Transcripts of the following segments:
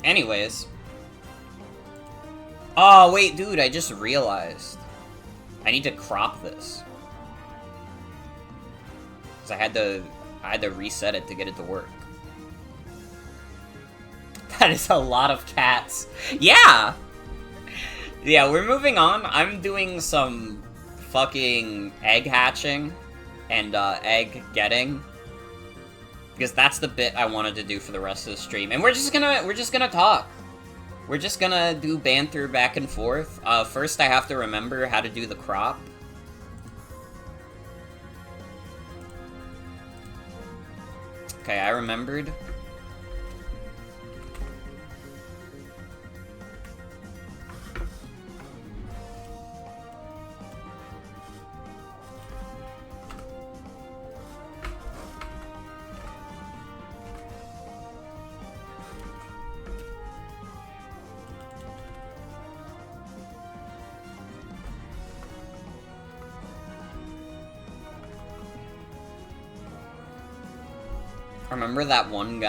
Anyways. Oh, wait, dude, I just realized. I need to crop this. Because I had to reset it to get it to work. That is a lot of cats. Yeah! Yeah, we're moving on. I'm doing some fucking egg hatching and egg getting. Because that's the bit I wanted to do for the rest of the stream. And we're just gonna talk. We're just gonna do banter back and forth. First I have to remember how to do the crop. Okay, I remembered. Remember that one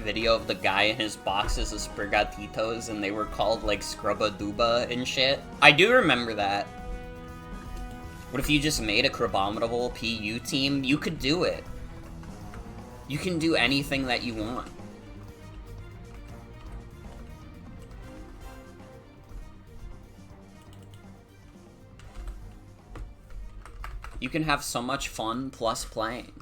video of the guy in his boxes of Sprigatitos and they were called like Scrubba-Dooba and shit? I do remember that. What if you just made a Crabominable PU team? You could do it. You can do anything that you want. You can have so much fun plus playing.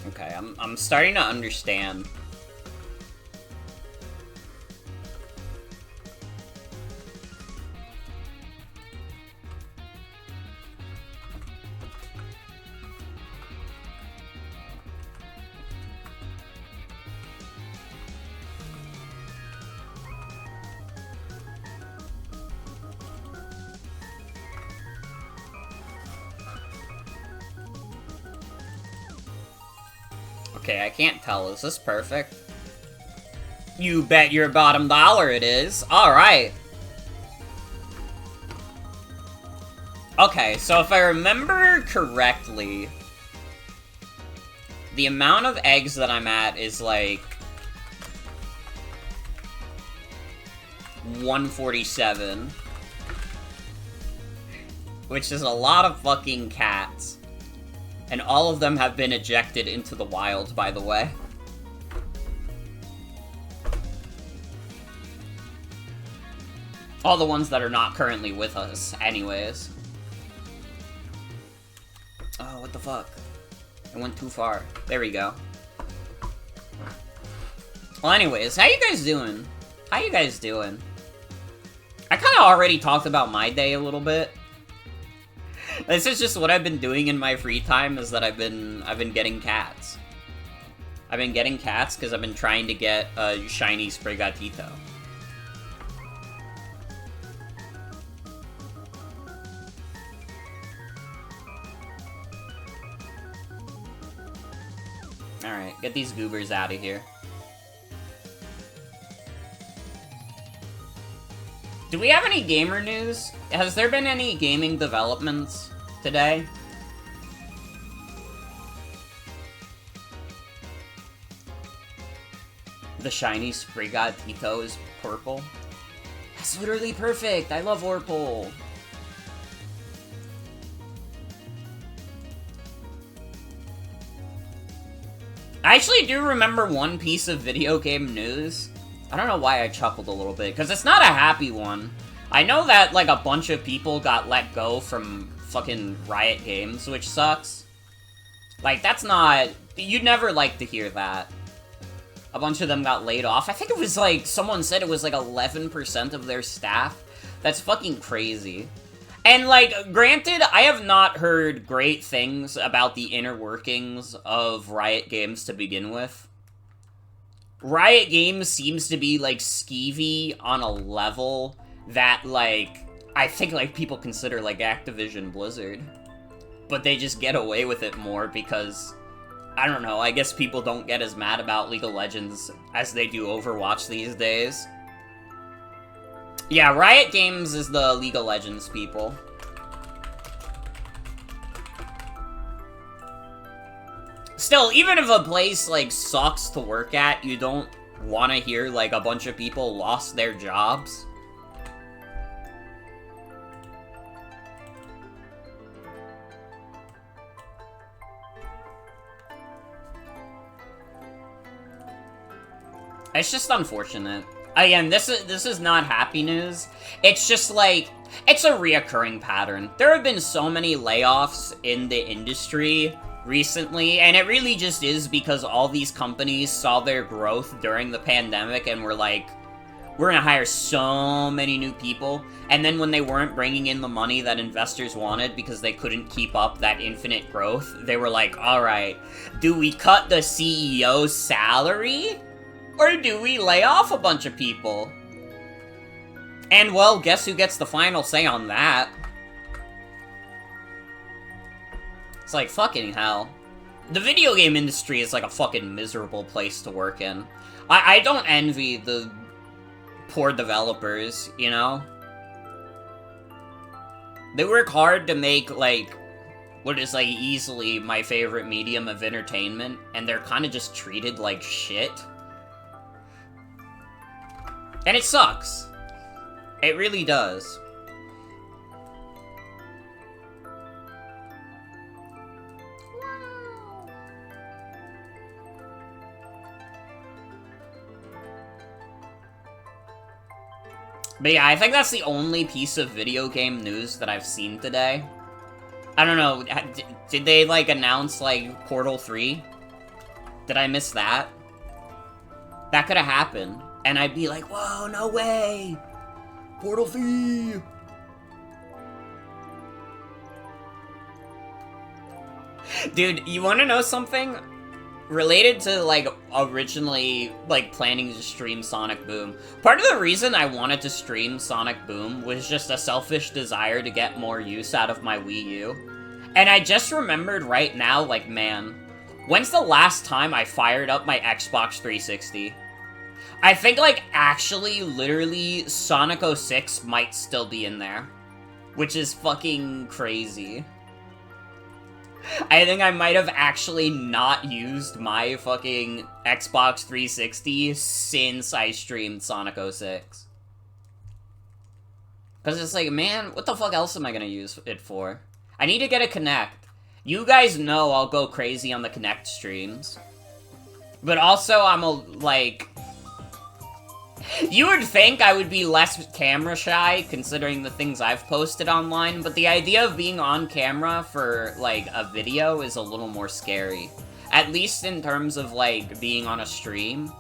Okay, I'm starting to understand. Okay, I can't tell. Is this perfect? You bet your bottom dollar it is. Alright. Okay, so if I remember correctly, the amount of eggs that I'm at is like 147. Which is a lot of fucking cats. And all of them have been ejected into the wild, by the way. All the ones that are not currently with us, anyways. Oh, what the fuck? I went too far. There we go. Well, anyways, how you guys doing? How you guys doing? I kind of already talked about my day a little bit. This is just what I've been doing in my free time, is that I've been getting cats. I've been getting cats because I've been trying to get a shiny Sprigatito. Alright, get these goobers out of here. Do we have any gamer news? Has there been any gaming developments today? The shiny Sprigatito is purple. That's literally perfect! I love Orpal! I actually do remember one piece of video game news. I don't know why I chuckled a little bit, because it's not a happy one. I know that, like, a bunch of people got let go from fucking Riot Games, which sucks. Like, that's not... You'd never like to hear that. A bunch of them got laid off. I think it was, like, someone said it was, like, 11% of their staff. That's fucking crazy. And, like, granted, I have not heard great things about the inner workings of Riot Games to begin with. Riot Games seems to be, like, skeevy on a level that, like, I think, like, people consider, like, Activision Blizzard. But they just get away with it more because, I don't know, I guess people don't get as mad about League of Legends as they do Overwatch these days. Yeah, Riot Games is the League of Legends people. Still, even if a place, like, sucks to work at, you don't want to hear, like, a bunch of people lost their jobs. It's just unfortunate. Again, this is not happy news. It's just, like, it's a reoccurring pattern. There have been so many layoffs in the industry recently, and it really just is because all these companies saw their growth during the pandemic and were like, we're gonna hire so many new people, and then when they weren't bringing in the money that investors wanted because they couldn't keep up that infinite growth, they were like, alright, do we cut the CEO's salary? Or do we lay off a bunch of people? And, well, guess who gets the final say on that? It's like, fucking hell. The video game industry is like a fucking miserable place to work in. I don't envy the poor developers, you know? They work hard to make, like, what is, like, easily my favorite medium of entertainment, and they're kind of just treated like shit. And it sucks. It really does. But yeah, I think that's the only piece of video game news that I've seen today. I don't know, did they, like, announce, like, Portal 3? Did I miss that? That could have happened. And I'd be like, whoa, no way! Portal 3! Dude, you wanna know something? Related to, like, originally, like, planning to stream Sonic Boom. Part of the reason I wanted to stream Sonic Boom was just a selfish desire to get more use out of my Wii U. And I just remembered right now, like, man, when's the last time I fired up my Xbox 360? I think, like, actually, literally, Sonic 06 might still be in there. Which is fucking crazy. I think I might have actually not used my fucking Xbox 360 since I streamed Sonic 06. Because it's like, man, what the fuck else am I gonna use it for? I need to get a Kinect. You guys know I'll go crazy on the Kinect streams. But also, I'm a, like... You would think I would be less camera shy, considering the things I've posted online, but the idea of being on camera for, like, a video is a little more scary. At least in terms of, like, being on a stream.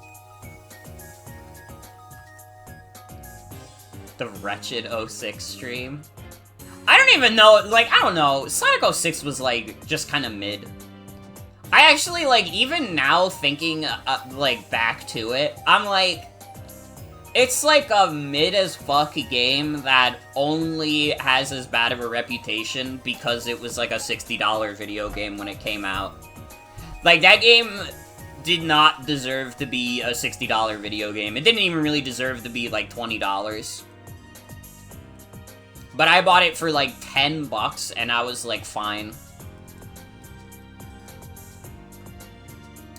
The wretched 06 stream. I don't even know, like, I don't know, Sonic 06 was, like, just kind of mid. I actually, like, even now thinking, like, back to it, I'm like... It's like a mid-as-fuck game that only has as bad of a reputation because it was like a $60 video game when it came out. Like, that game did not deserve to be a $60 video game. It didn't even really deserve to be like $20. But I bought it for like 10 bucks and I was like, fine.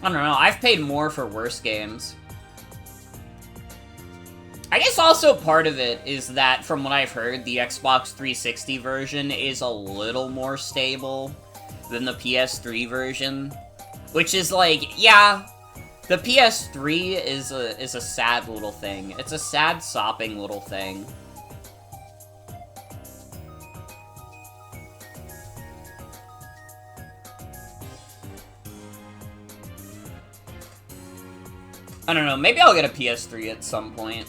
I don't know, I've paid more for worse games. I guess also part of it is that, from what I've heard, the Xbox 360 version is a little more stable than the PS3 version. Which is like, yeah, the PS3 is a sad little thing. It's a sad, sopping little thing. I don't know, maybe I'll get a PS3 at some point.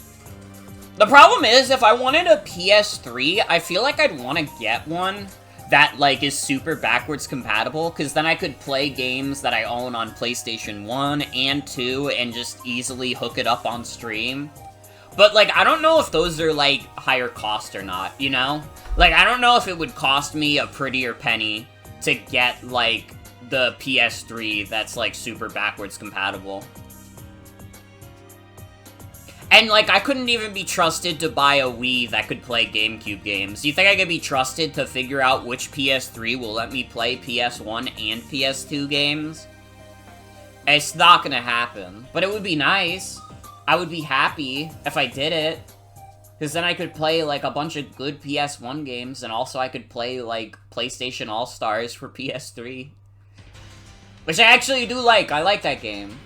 The problem is, if I wanted a PS3, I feel like I'd want to get one that, like, is super backwards compatible, because then I could play games that I own on PlayStation 1 and 2 and just easily hook it up on stream. But, like, I don't know if those are, like, higher cost or not, you know? Like, I don't know if it would cost me a prettier penny to get, like, the PS3 that's, like, super backwards compatible. And, like, I couldn't even be trusted to buy a Wii that could play GameCube games. You think I could be trusted to figure out which PS3 will let me play PS1 and PS2 games? It's not gonna happen. But it would be nice. I would be happy if I did it. Because then I could play, like, a bunch of good PS1 games, and also I could play, like, PlayStation All-Stars for PS3. Which I actually do like. I like that game.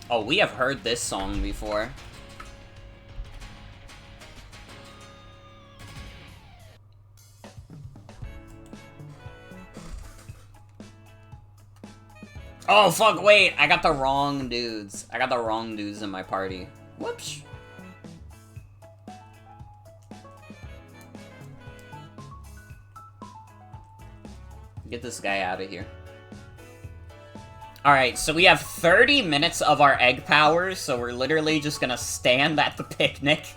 Oh, we have heard this song before. Oh, fuck, wait. I got the wrong dudes. I got the wrong dudes in my party. Whoops. Get this guy out of here. Alright, so we have 30 minutes of our egg powers, so we're literally just gonna stand at the picnic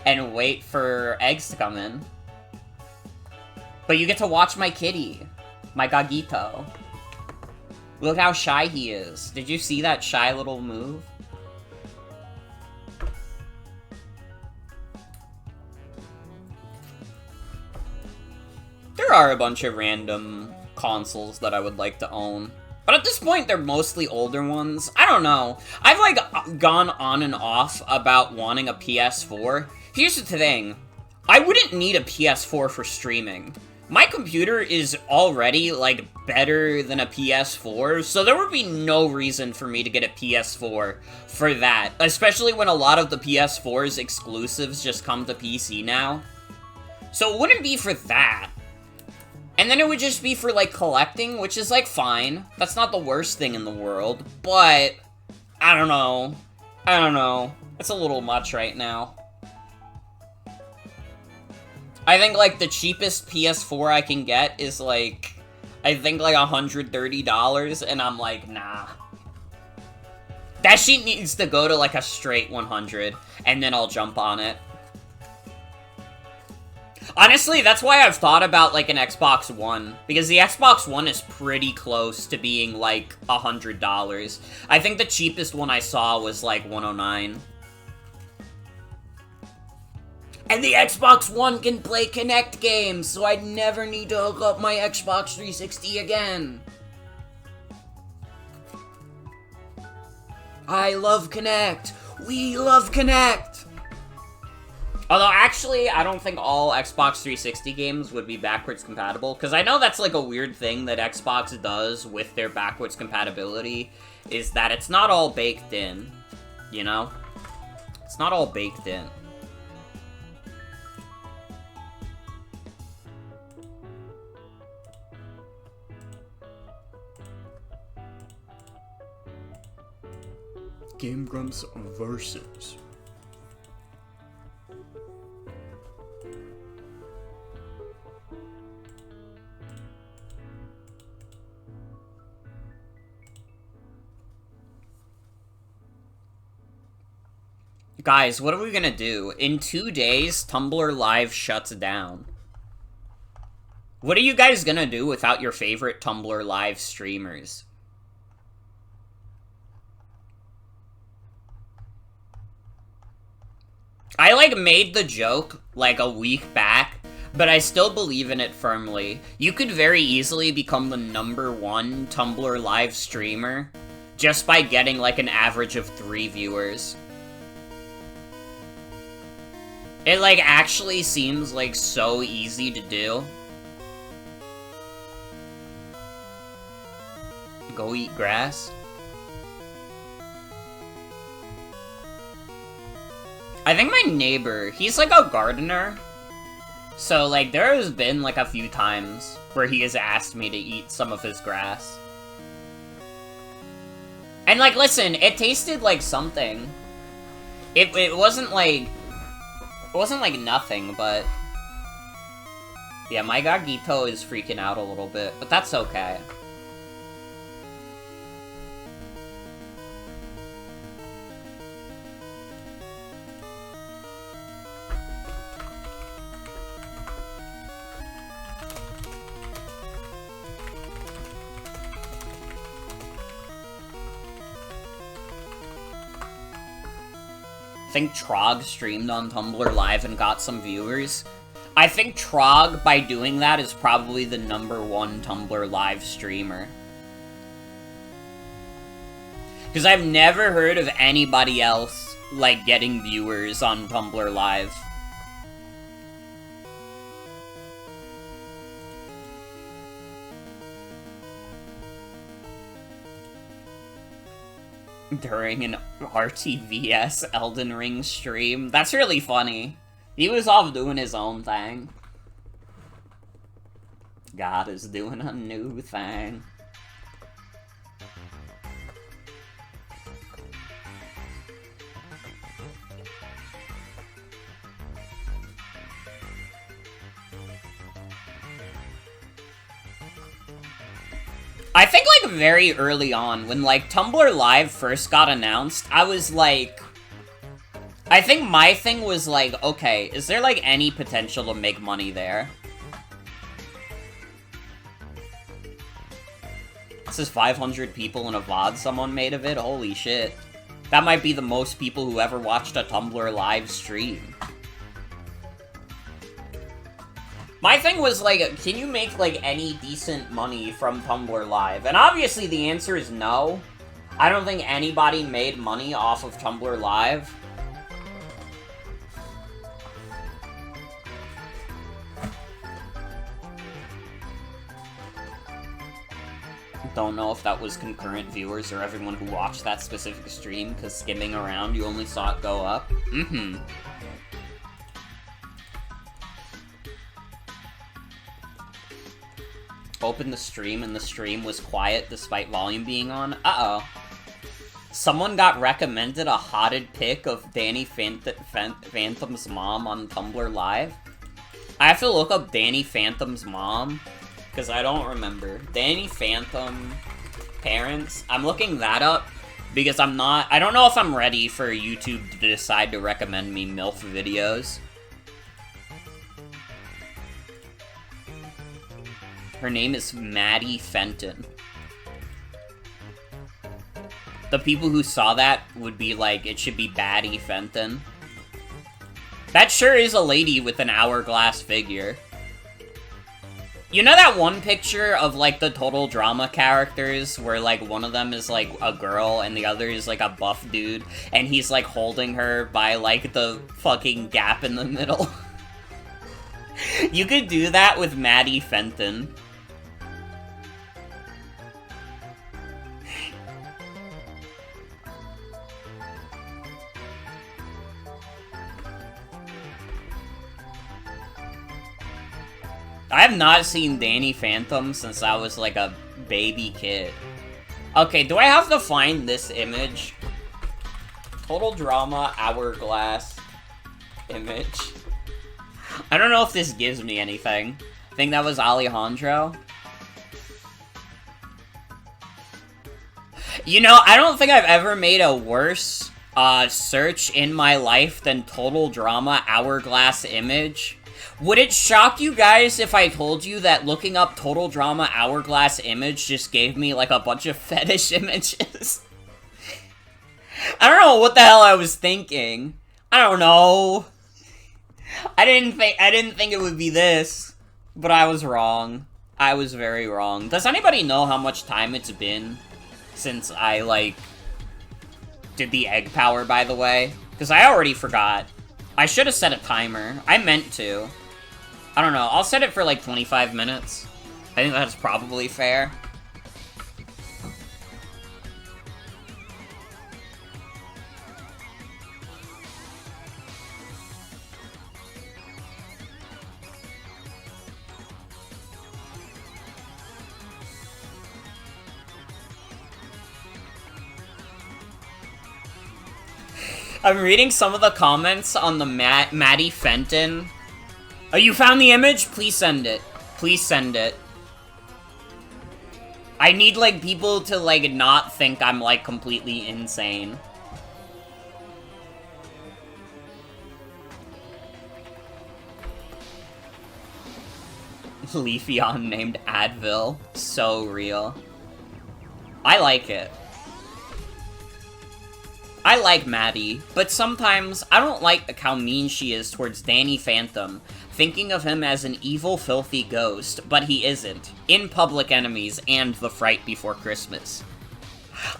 and wait for eggs to come in. But you get to watch my kitty, my Gagito. Look how shy he is. Did you see that shy little move? There are a bunch of random consoles that I would like to own. But at this point, they're mostly older ones. I don't know. I've, like, gone on and off about wanting a PS4. Here's the thing. I wouldn't need a PS4 for streaming. My computer is already, like, better than a PS4, so there would be no reason for me to get a PS4 for that. Especially when a lot of the PS4's exclusives just come to PC now. So it wouldn't be for that. And then it would just be for, like, collecting, which is, like, fine. That's not the worst thing in the world. But, I don't know. I don't know. It's a little much right now. I think, like, the cheapest PS4 I can get is, like, I think, like, $130, and I'm like, nah. That shit needs to go to, like, a straight 100, and then I'll jump on it. Honestly, that's why I've thought about, like, an Xbox One. Because the Xbox One is pretty close to being, like, $100. I think the cheapest one I saw was, like, $109. And the Xbox One can play Kinect games, so I'd never need to hook up my Xbox 360 again. I love Kinect. We love Kinect. Although, actually, I don't think all Xbox 360 games would be backwards compatible, because I know that's, like, a weird thing that Xbox does with their backwards compatibility, is that it's not all baked in, you know? It's not all baked in. Game Grumps Versus. Guys, what are we gonna do? In 2 days, Tumblr Live shuts down. What are you guys gonna do without your favorite Tumblr Live streamers? I, like, made the joke, like, a week back, but I still believe in it firmly. You could very easily become the #1 Tumblr Live streamer just by getting, like, an average of 3 viewers. It, like, actually seems, like, so easy to do. Go eat grass? I think my neighbor, he's, like, a gardener. So, like, there has been, like, a few times where he has asked me to eat some of his grass. And, like, listen, it tasted like something. It wasn't, like... It wasn't, like, nothing, but... Yeah, my Gagito is freaking out a little bit, but that's okay. I think Trog streamed on Tumblr Live and got some viewers. I think Trog, by doing that, is probably the #1 Tumblr Live streamer. Because I've never heard of anybody else, like, getting viewers on Tumblr Live. During an RTVS Elden Ring stream. That's really funny. He was off doing his own thing. God is doing a new thing. I think, like, very early on, when, like, Tumblr Live first got announced, I was like... I think my thing was like, okay, is there, like, any potential to make money there? This is 500 people in a VOD someone made of it? Holy shit. That might be the most people who ever watched a Tumblr Live stream. My thing was, like, can you make, like, any decent money from Tumblr Live? And obviously the answer is no. I don't think anybody made money off of Tumblr Live. Don't know if that was concurrent viewers or everyone who watched that specific stream, because skimming around, you only saw it go up. Mm-hmm. Opened the stream and the stream was quiet despite volume being on. Uh-oh. Someone got recommended a hotted pic of Danny Phantom's mom on Tumblr Live. I have to look up Danny Phantom's mom, because I don't remember. Danny Phantom parents? I'm looking that up, because I don't know if I'm ready for YouTube to decide to recommend me MILF videos. Her name is Maddie Fenton. The people who saw that would be like, it should be Baddie Fenton. That sure is a lady with an hourglass figure. You know that one picture of, like, the Total Drama characters, where, like, one of them is, like, a girl, and the other is, like, a buff dude, and he's, like, holding her by, like, the fucking gap in the middle? You could do that with Maddie Fenton. I have not seen Danny Phantom since I was, like, a baby kid. Okay, do I have to find this image? Total Drama hourglass image. I don't know if this gives me anything. I think that was Alejandro. You know, I don't think I've ever made a worse search in my life than Total Drama hourglass image. Would it shock you guys if I told you that looking up Total Drama hourglass image just gave me, like, a bunch of fetish images? I don't know what the hell I was thinking. I don't know. I didn't think it would be this, but I was wrong. I was very wrong. Does anybody know how much time it's been since I, like, did the egg power, by the way? Because I already forgot. I should have set a timer. I meant to. I don't know. I'll set it for, like, 25 minutes. I think that's probably fair. I'm reading some of the comments on the Maddie Fenton Oh, you found the image? Please send it. Please send it. I need, like, people to, like, not think I'm, like, completely insane. Leafeon named Advil. So real. I like it. I like Maddie, but sometimes I don't like how mean she is towards Danny Phantom, thinking of him as an evil, filthy ghost, but he isn't, in Public Enemies and The Fright Before Christmas.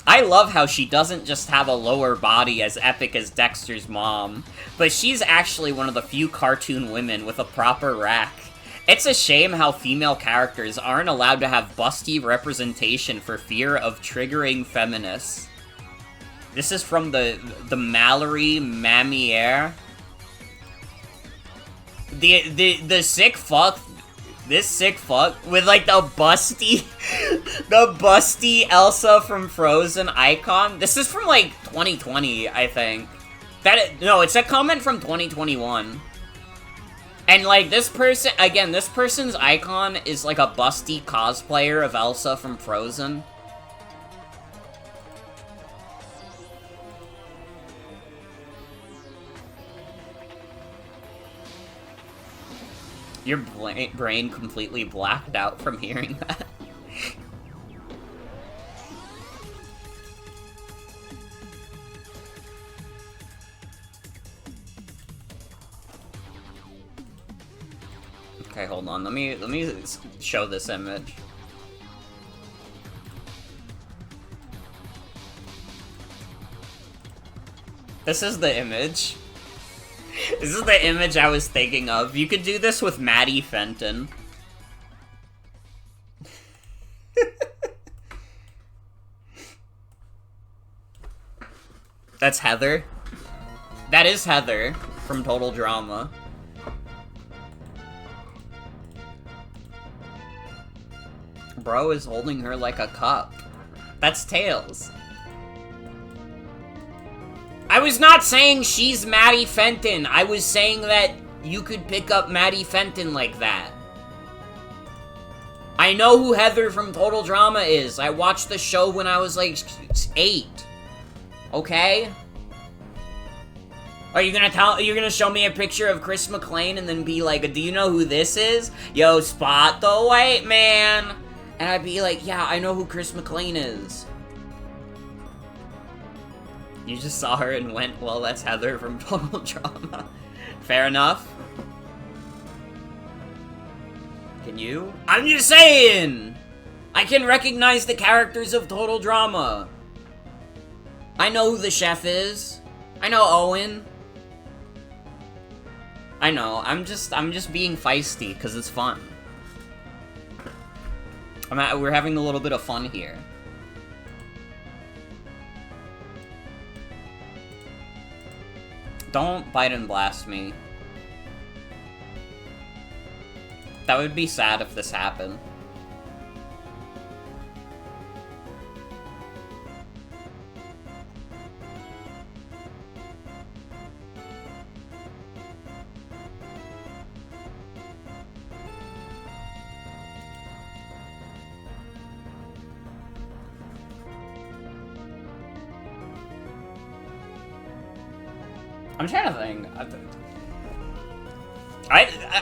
I love how she doesn't just have a lower body as epic as Dexter's mom, but she's actually one of the few cartoon women with a proper rack. It's a shame how female characters aren't allowed to have busty representation for fear of triggering feminists. This is from the Mallory Mamiere. The sick fuck, this sick fuck with like the busty Elsa from Frozen icon. This is from like 2020, I think. No, it's a comment from 2021. And like this person, again, this person's icon is like a busty cosplayer of Elsa from Frozen. Your brain completely blacked out from hearing that. Okay, hold on. Let me show this image. This is the image. This is the image I was thinking of. You could do this with Maddie Fenton. That's Heather. That is Heather from Total Drama. Bro is holding her like a cup. That's Tails. I was not saying she's Maddie Fenton. I was saying that you could pick up Maddie Fenton like that. I know who Heather from Total Drama is. I watched the show when I was like 8. Okay? Are you gonna show me a picture of Chris McClane and then be like, do you know who this is? Yo, Spot the White Man. And I'd be like, yeah, I know who Chris McClane is. You just saw her and went, well, that's Heather from Total Drama. Fair enough. Can you? I'm just saying! I can recognize the characters of Total Drama. I know who the chef is. I know Owen. I know, I'm just being feisty, because it's fun. We're having a little bit of fun here. Don't bite and blast me. That would be sad if this happened. I'm trying to think.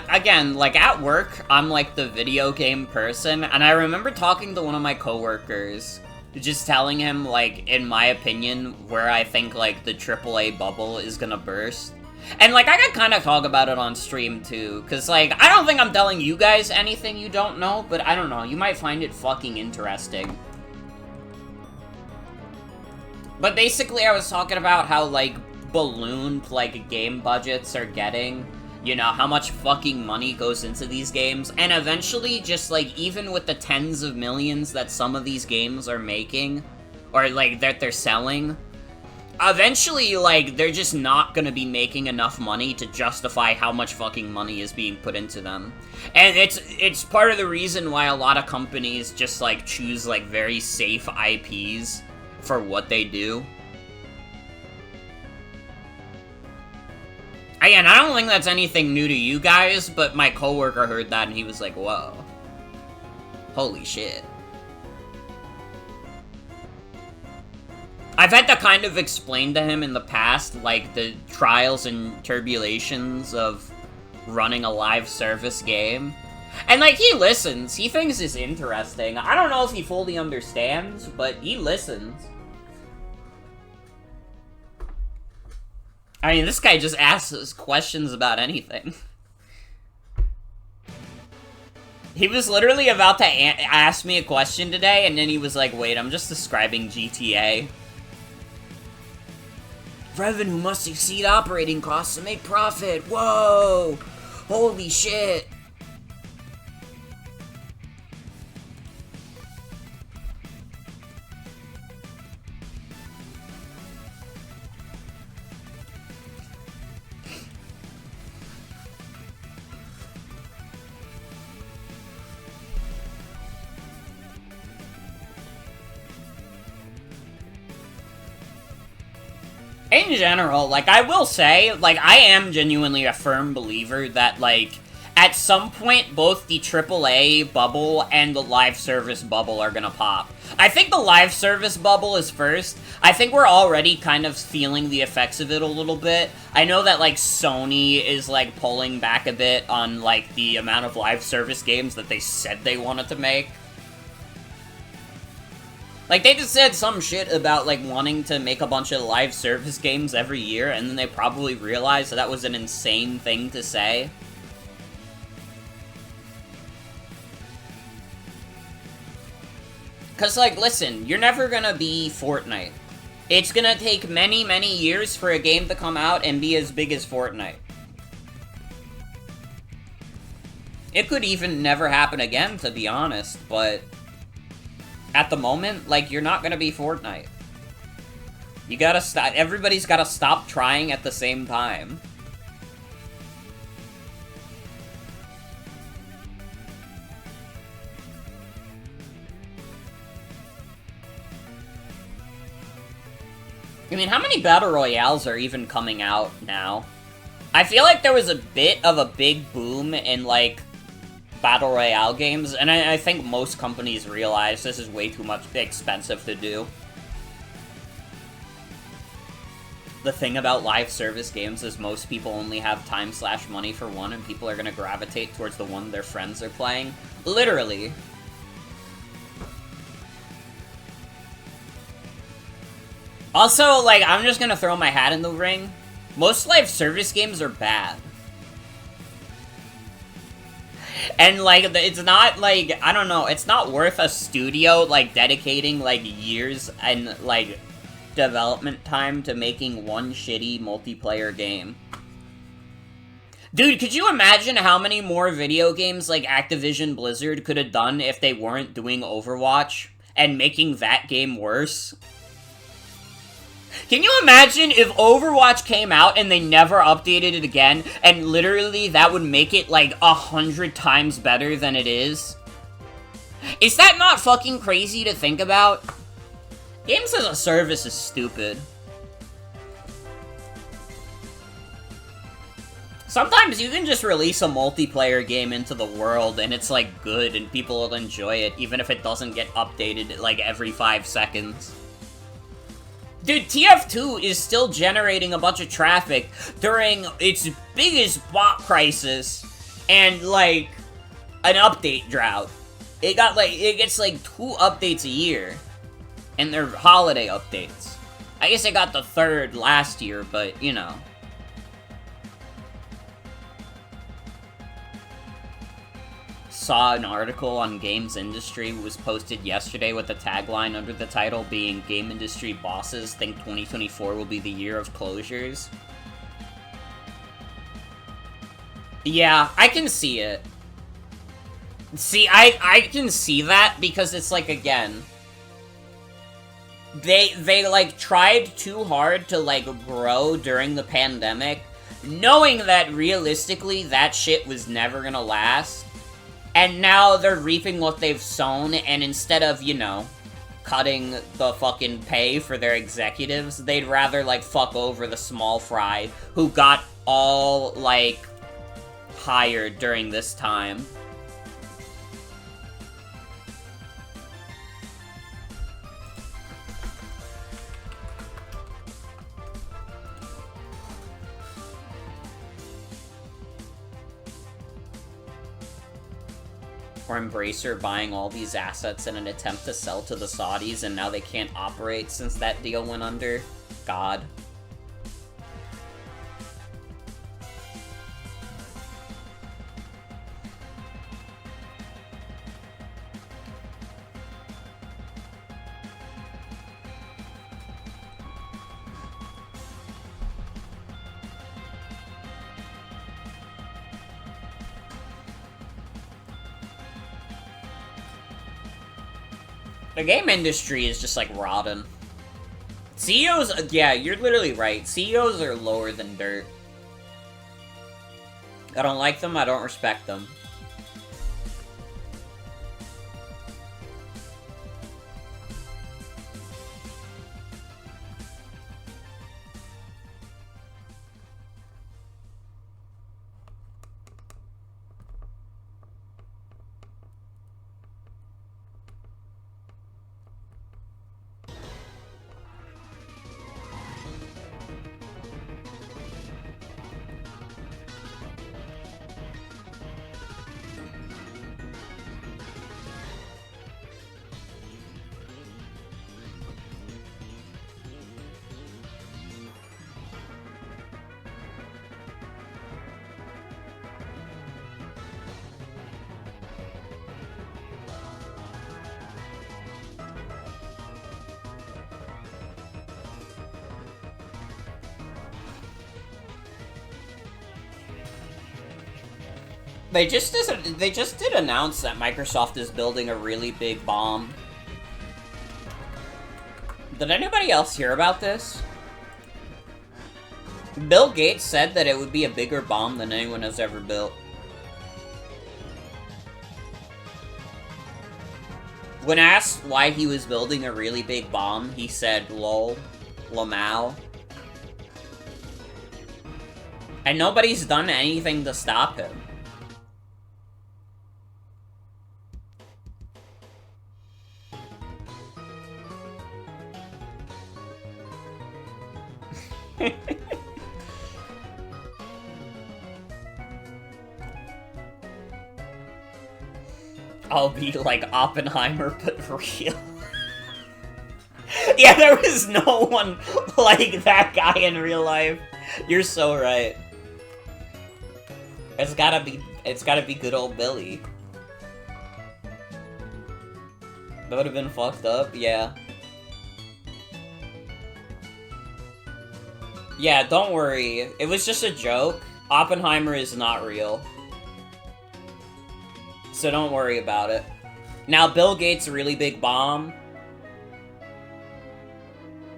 Again, like, at work, I'm, like, the video game person, and I remember talking to one of my coworkers, just telling him, like, in my opinion, where I think, like, the AAA bubble is gonna burst. And, like, I could kind of talk about it on stream, too, because, like, I don't think I'm telling you guys anything you don't know, but I don't know, you might find it fucking interesting. But basically, I was talking about how, like, ballooned, like, game budgets are getting, you know, how much fucking money goes into these games, and eventually, just, like, even with the tens of millions that some of these games are making, or, like, that they're selling, eventually, like, they're just not gonna be making enough money to justify how much fucking money is being put into them. And it's part of the reason why a lot of companies just, like, choose, like, very safe IPs for what they do. Again, I don't think that's anything new to you guys, but my coworker heard that and he was like, whoa. Holy shit. I've had to kind of explain to him in the past, like, the trials and tribulations of running a live service game. And, like, he listens. He thinks it's interesting. I don't know if he fully understands, but he listens. I mean, this guy just asks us questions about anything. He was literally about to ask me a question today, and then he was like, wait, I'm just describing GTA. Revenue must exceed operating costs to make profit. Whoa! Holy shit! In general, like, I will say, like, I am genuinely a firm believer that, like, at some point, both the AAA bubble and the live service bubble are gonna pop. I think the live service bubble is first. I think we're already kind of feeling the effects of it a little bit. I know that, like, Sony is, like, pulling back a bit on, like, the amount of live service games that they said they wanted to make. Like, they just said some shit about, like, wanting to make a bunch of live service games every year, and then they probably realized that was an insane thing to say. Cause, like, listen, you're never gonna be Fortnite. It's gonna take many, many years for a game to come out and be as big as Fortnite. It could even never happen again, to be honest, but at the moment, like, you're not gonna be Fortnite. You gotta stop. Everybody's gotta stop trying at the same time. I mean, how many Battle Royales are even coming out now? I feel like there was a bit of a big boom in, like, Battle Royale games, and I think most companies realize this is way too much expensive to do. The thing about live service games is most people only have time/money for one, and people are gonna gravitate towards the one their friends are playing. Literally. Also, like, I'm just gonna throw my hat in the ring. Most live service games are bad. And, like, it's not, like, I don't know, it's not worth a studio, like, dedicating, like, years and, like, development time to making one shitty multiplayer game. Dude, could you imagine how many more video games, like, Activision Blizzard could have done if they weren't doing Overwatch and making that game worse? Can you imagine if Overwatch came out and they never updated it again, and literally that would make it, like, 100 times better than it is? Is that not fucking crazy to think about? Games as a service is stupid. Sometimes you can just release a multiplayer game into the world and it's, like, good and people will enjoy it, even if it doesn't get updated, like, every 5 seconds. Dude, TF2 is still generating a bunch of traffic during its biggest bot crisis and, like, an update drought. It gets, like, 2 updates a year. And they're holiday updates. I guess it got the 3rd last year, but, you know. Saw an article on Games Industry was posted yesterday with a tagline under the title being "Game industry bosses think 2024 will be the year of closures." Yeah, I can see it. See, I can see that because it's like, again, they like tried too hard to like grow during the pandemic, knowing that realistically that shit was never gonna last. And now they're reaping what they've sown, and instead of, you know, cutting the fucking pay for their executives, they'd rather, like, fuck over the small fry who got all, like, hired during this time. Or Embracer buying all these assets in an attempt to sell to the Saudis, and now they can't operate since that deal went under. God. The game industry is just, like, rotten. CEOs, yeah, you're literally right. CEOs are lower than dirt. I don't like them, I don't respect them. They just did announce that Microsoft is building a really big bomb. Did anybody else hear about this? Bill Gates said that it would be a bigger bomb than anyone has ever built. When asked why he was building a really big bomb, he said, lol, lamau. And nobody's done anything to stop him. I'll be like Oppenheimer, but real. Yeah, there was no one like that guy in real life. You're so right. It's gotta be good old Billy. That would have been fucked up, yeah. Yeah, don't worry. It was just a joke. Oppenheimer is not real. So don't worry about it. Now, Bill Gates' really big bomb.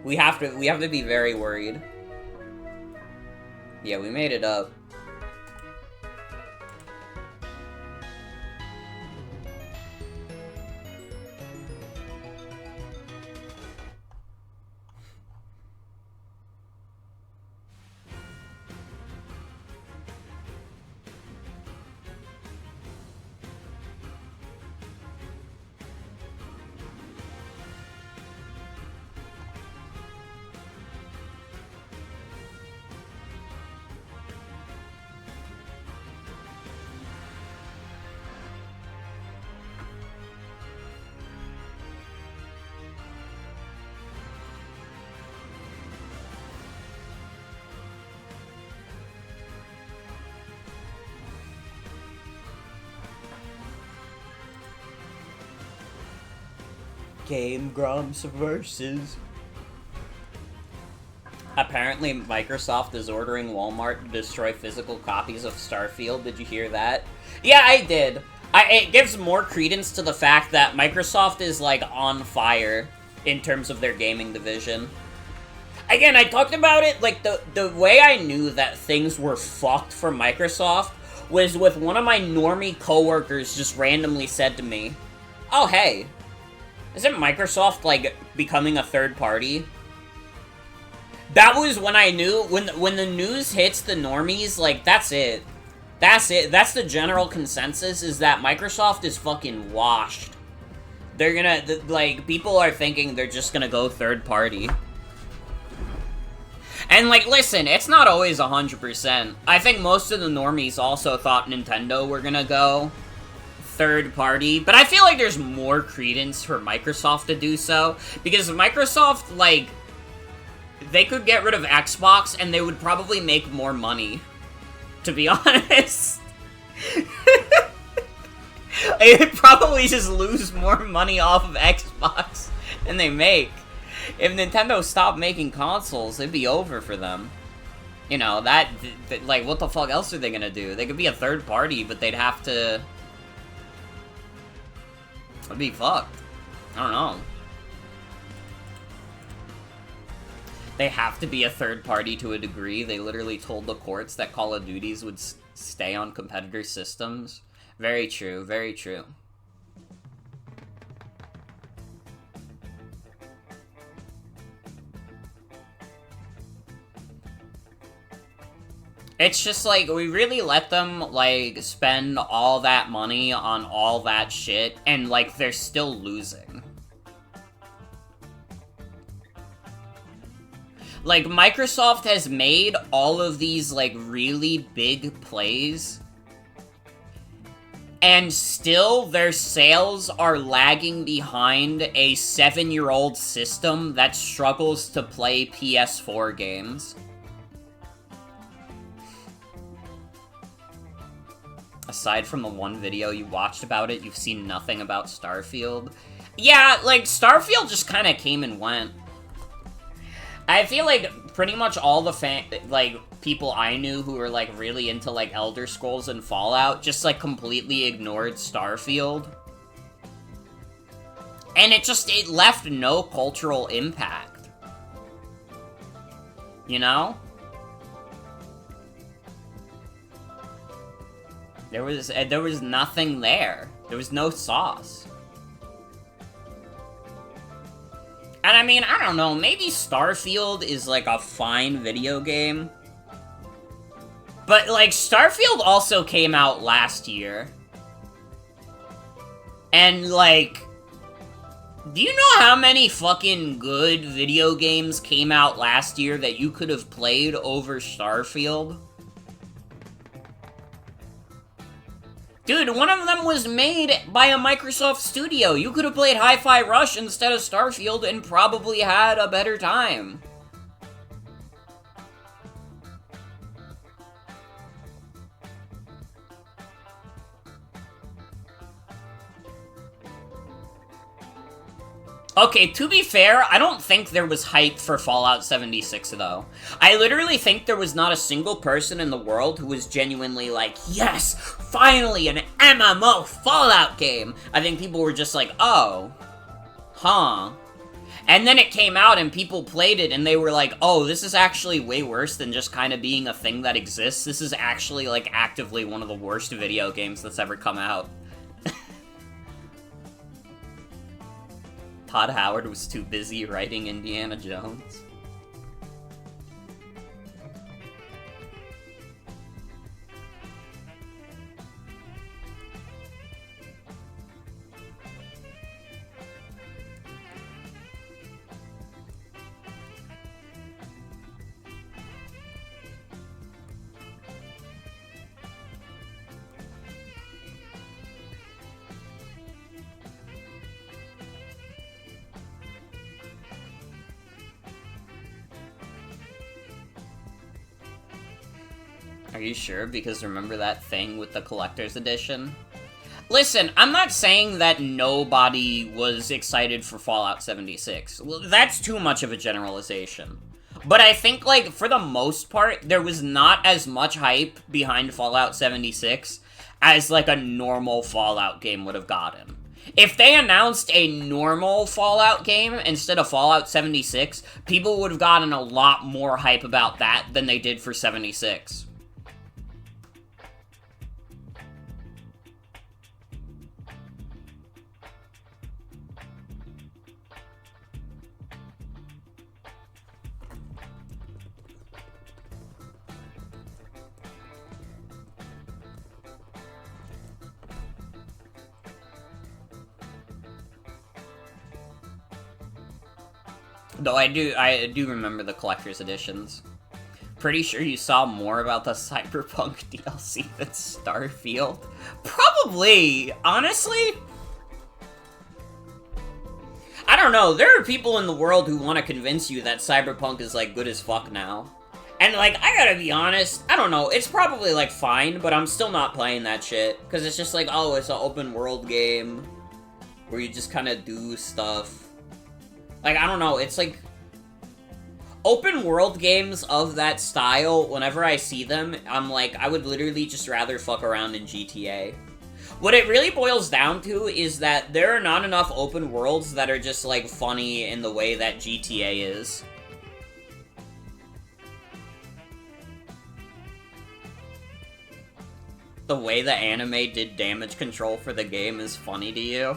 We have to be very worried. Yeah, we made it up. Game Grumps versus... Apparently Microsoft is ordering Walmart to destroy physical copies of Starfield. Did you hear that? Yeah, I did. It gives more credence to the fact that Microsoft is, like, on fire in terms of their gaming division. Again, I talked about it, like, the way I knew that things were fucked for Microsoft was with one of my normie coworkers just randomly said to me, "Oh, hey, Isn't Microsoft, like, becoming a third party? That was when I knew, when the news hits the normies, like, that's it. That's it. That's the general consensus, is that Microsoft is fucking washed. They're gonna, like, people are thinking they're just gonna go third party. And, like, listen, it's not always 100%. I think most of the normies also thought Nintendo were gonna go third party, but I feel like there's more credence for Microsoft to do so, because Microsoft, like, they could get rid of Xbox and they would probably make more money, to be honest. They'd probably just lose more money off of Xbox than they make. If Nintendo stopped making consoles, it'd be over for them. You know, that like, what the fuck else are they gonna do? They could be a third party, but they'd have to... It'd be fucked. I don't know. They have to be a third party to a degree. They literally told the courts that Call of Duties would stay on competitor systems. Very true, very true. It's just like, we really let them, like, spend all that money on all that shit, and, like, they're still losing. Like, Microsoft has made all of these, like, really big plays, and still their sales are lagging behind a 7-year-old system that struggles to play PS4 games. Aside from the one video you watched about it, you've seen nothing about Starfield. Yeah, like, Starfield just kind of came and went. I feel like pretty much all the people I knew who were, like, really into, like, Elder Scrolls and Fallout just, like, completely ignored Starfield. And it left no cultural impact. You know? There was nothing there. There was no sauce. And I mean, I don't know, maybe Starfield is like a fine video game. But like, Starfield also came out last year. And like, do you know how many fucking good video games came out last year that you could have played over Starfield? Dude, one of them was made by a Microsoft studio. You could have played Hi-Fi Rush instead of Starfield and probably had a better time. Okay, to be fair, I don't think there was hype for Fallout 76, though. I literally think there was not a single person in the world who was genuinely like, yes, finally an MMO Fallout game! I think people were just like, oh, huh. And then it came out and people played it and they were like, oh, this is actually way worse than just kind of being a thing that exists. This is actually, like, actively one of the worst video games that's ever come out. Todd Howard was too busy writing Indiana Jones. Are you sure? Because remember that thing with the collector's edition? Listen, I'm not saying that nobody was excited for Fallout 76. Well, that's too much of a generalization. But I think, like, for the most part, there was not as much hype behind Fallout 76 as, like, a normal Fallout game would have gotten. If they announced a normal Fallout game instead of Fallout 76, people would have gotten a lot more hype about that than they did for 76. Though I do remember the collector's editions. Pretty sure you saw more about the Cyberpunk DLC than Starfield. Probably, honestly. I don't know, there are people in the world who want to convince you that Cyberpunk is, like, good as fuck now. And, like, I gotta be honest, I don't know, it's probably, like, fine, but I'm still not playing that shit. Because it's just like, oh, it's an open world game where you just kind of do stuff. Like, I don't know, it's like... Open world games of that style, whenever I see them, I'm like, I would literally just rather fuck around in GTA. What it really boils down to is that there are not enough open worlds that are just, like, funny in the way that GTA is. The way the anime did damage control for the game is funny to you?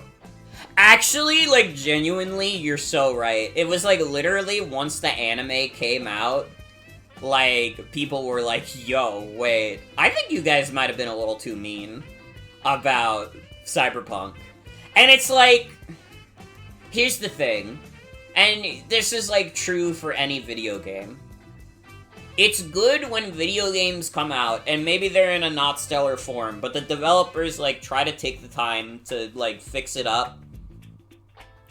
Actually, like, genuinely, you're so right. It was, like, literally, once the anime came out, like, people were like, yo, wait, I think you guys might have been a little too mean about Cyberpunk. And it's like, here's the thing, and this is, like, true for any video game. It's good when video games come out, and maybe they're in a not stellar form, but the developers, like, try to take the time to, like, fix it up,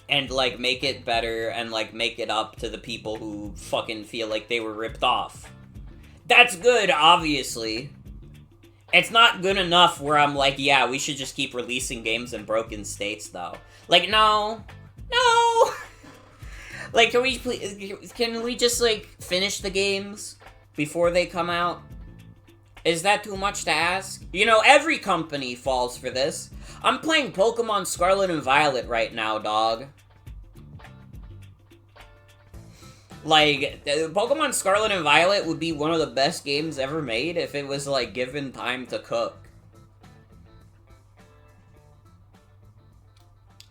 and, like, make it better, and, like, make it up to the people who fucking feel like they were ripped off. That's good, obviously. It's not good enough where I'm like, yeah, we should just keep releasing games in broken states, though. Like, no. No! Like, can we just, like, finish the games before they come out? Is that too much to ask? You know, every company falls for this. I'm playing Pokemon Scarlet and Violet right now, dog. Like, Pokemon Scarlet and Violet would be one of the best games ever made if it was, like, given time to cook.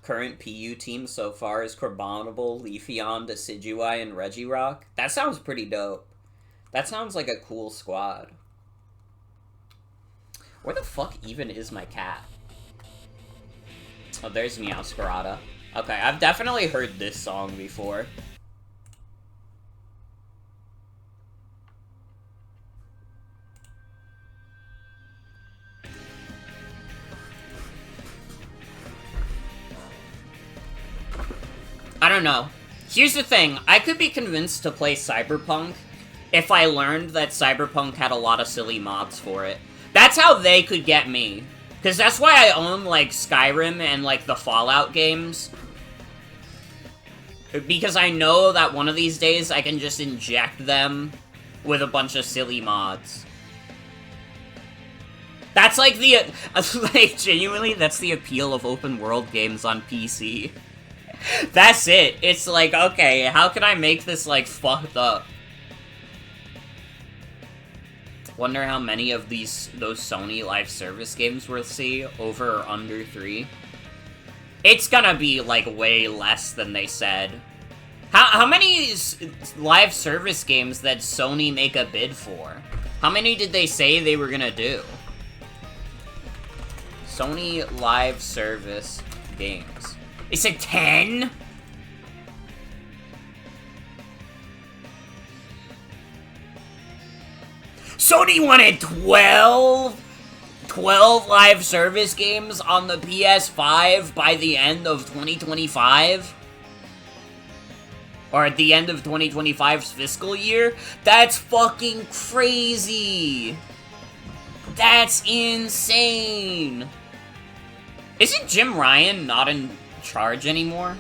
Current PU team so far is Carbonable, Leafeon, Decidueye, and Regirock. That sounds pretty dope. That sounds like a cool squad. Where the fuck even is my cat? Oh, there's Meowscarada. Okay, I've definitely heard this song before. I don't know. Here's the thing, I could be convinced to play Cyberpunk if I learned that Cyberpunk had a lot of silly mods for it. That's how they could get me. Because that's why I own, like, Skyrim and, like, the Fallout games. Because I know that one of these days I can just inject them with a bunch of silly mods. That's, like, the... like, genuinely, that's the appeal of open world games on PC. That's it. It's like, okay, how can I make this, like, fucked up? Wonder how many of those Sony live service games we'll see, over or under 3. It's gonna be, like, way less than they said. How many live service games did Sony make a bid for? How many did they say they were gonna do? Sony live service games. They said 10? Sony wanted 12? 12 live service games on the PS5 by the end of 2025? Or at the end of 2025's fiscal year? That's fucking crazy! That's insane! Isn't Jim Ryan not in charge anymore?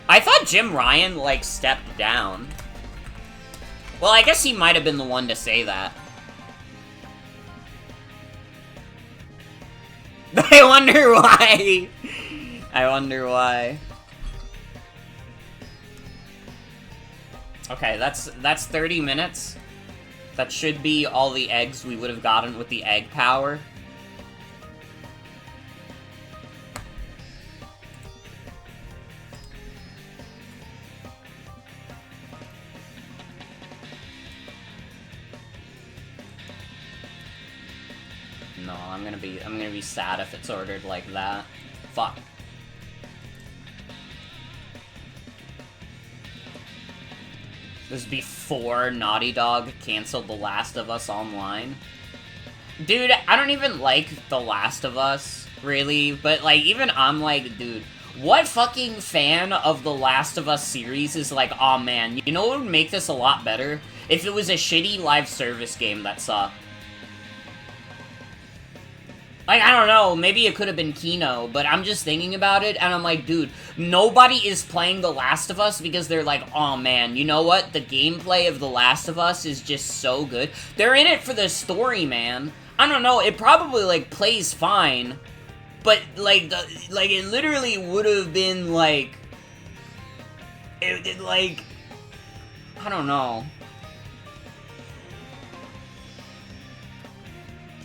I thought Jim Ryan, like, stepped down. Well, I guess he might have been the one to say that. I wonder why. I wonder why. Okay, that's 30 minutes. That should be all the eggs we would have gotten with the egg power. No, I'm gonna be sad if it's ordered like that. Fuck. This was before Naughty Dog canceled The Last of Us Online. Dude, I don't even like The Last of Us, really, but, like, even I'm like, dude, what fucking fan of The Last of Us series is like, aw, man, you know what would make this a lot better? If it was a shitty live service game that sucked. Like, I don't know, maybe it could have been Kino, but I'm just thinking about it, and I'm like, dude, nobody is playing The Last of Us because they're like, oh man, you know what? The gameplay of The Last of Us is just so good. They're in it for the story, man. I don't know, it probably, like, plays fine, but, like, it literally would have been, like, like, I don't know.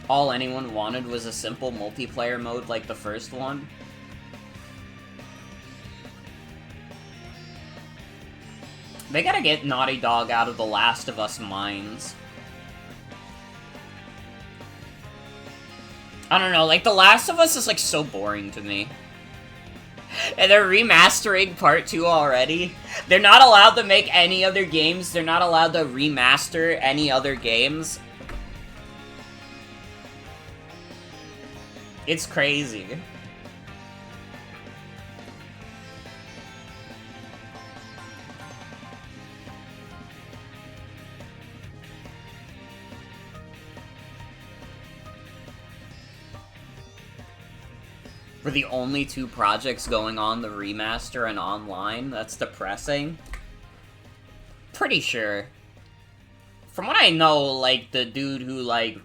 All anyone wanted was a simple multiplayer mode like the first one. They gotta get Naughty Dog out of The Last of Us minds. I don't know, like, The Last of Us is, like, so boring to me. And they're remastering Part 2 already. They're not allowed to make any other games. They're not allowed to remaster any other games. It's crazy. For the only two projects going on, the remaster and online, that's depressing. Pretty sure. From what I know, like, the dude who, like,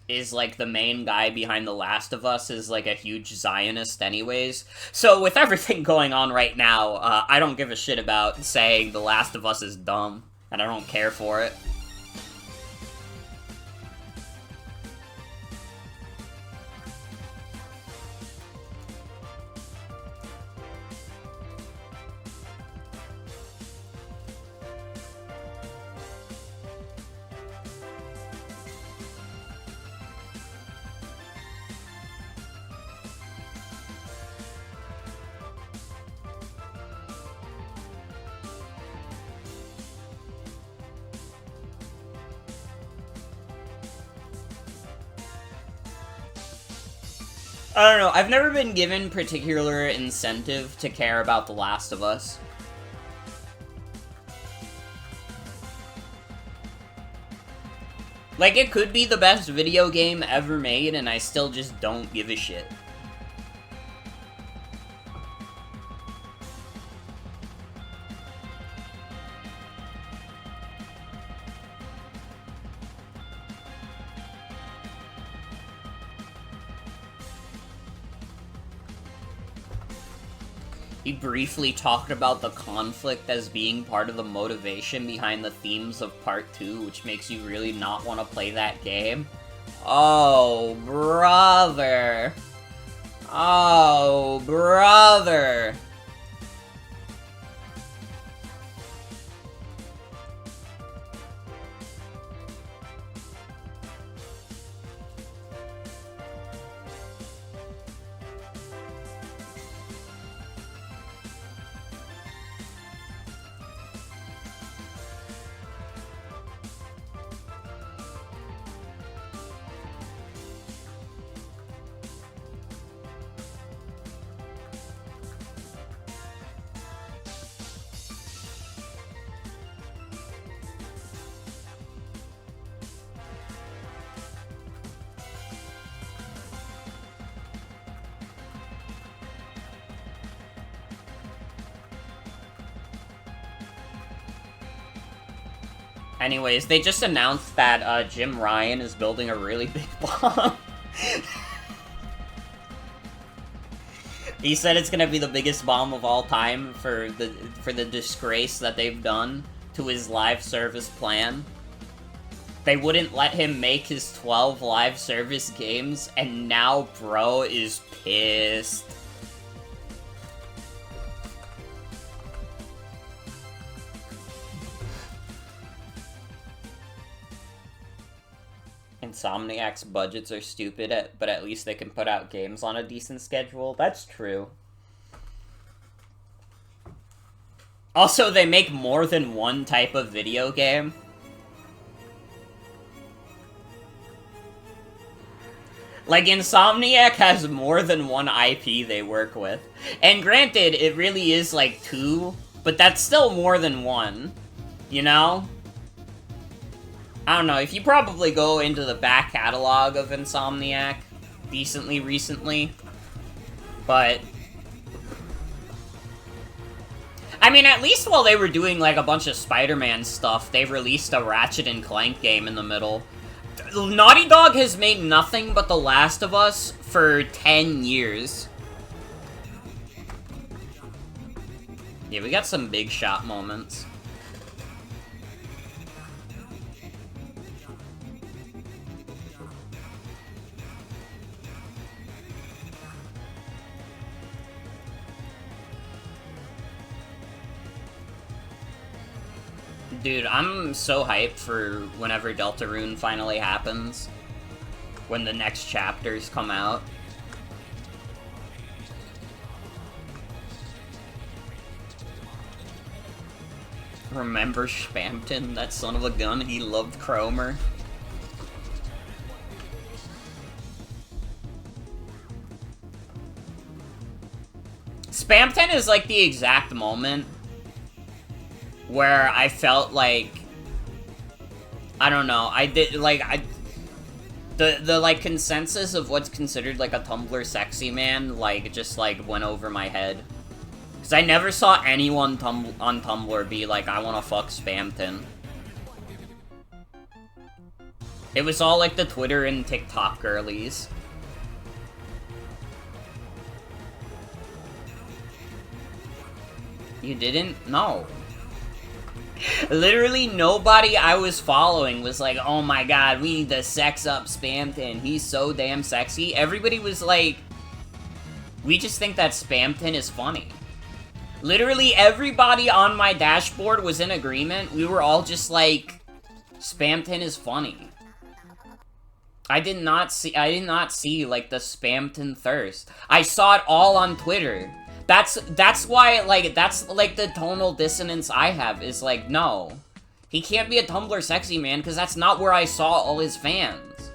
is, like, the main guy behind The Last of Us is, like, a huge Zionist anyways. So, with everything going on right now, I don't give a shit about saying The Last of Us is dumb, and I don't care for it. I don't know, I've never been given particular incentive to care about The Last of Us. Like, it could be the best video game ever made, and I still just don't give a shit. He briefly talked about the conflict as being part of the motivation behind the themes of Part 2, which makes you really not want to play that game. Oh, brother. Oh, brother. Anyways, they just announced that Jim Ryan is building a really big bomb. He said it's gonna be the biggest bomb of all time for the disgrace that they've done to his live service plan. They wouldn't let him make his 12 live service games, and now bro is pissed. Insomniac's budgets are stupid, but at least they can put out games on a decent schedule. That's true. Also, they make more than one type of video game. Like, Insomniac has more than one IP they work with. And granted, it really is like 2, but that's still more than one. You know? I don't know, if you probably go into the back catalog of Insomniac decently recently, but... I mean, at least while they were doing, like, a bunch of Spider-Man stuff, they released a Ratchet and Clank game in the middle. Naughty Dog has made nothing but The Last of Us for 10 years. Yeah, we got some big shot moments. Dude, I'm so hyped for whenever Deltarune finally happens. When the next chapters come out. Remember Spamton, that son of a gun? He loved Cromer. Spamton is like the exact moment where I felt like, I don't know, the like consensus of what's considered like a Tumblr sexy man, like, just like went over my head. Because I never saw anyone on Tumblr be like, I wanna fuck Spamton. It was all like the Twitter and TikTok girlies. You didn't? No. Literally nobody I was following was like, oh my god, we need to sex up Spamton, he's so damn sexy. Everybody was like, we just think that Spamton is funny. Literally everybody on my dashboard was in agreement. We were all just like, Spamton is funny. I did not see like the Spamton thirst. I saw it all on Twitter. That's why, like, that's, like, the tonal dissonance I have, is, like, no. He can't be a Tumblr sexy man, because that's not where I saw all his fans.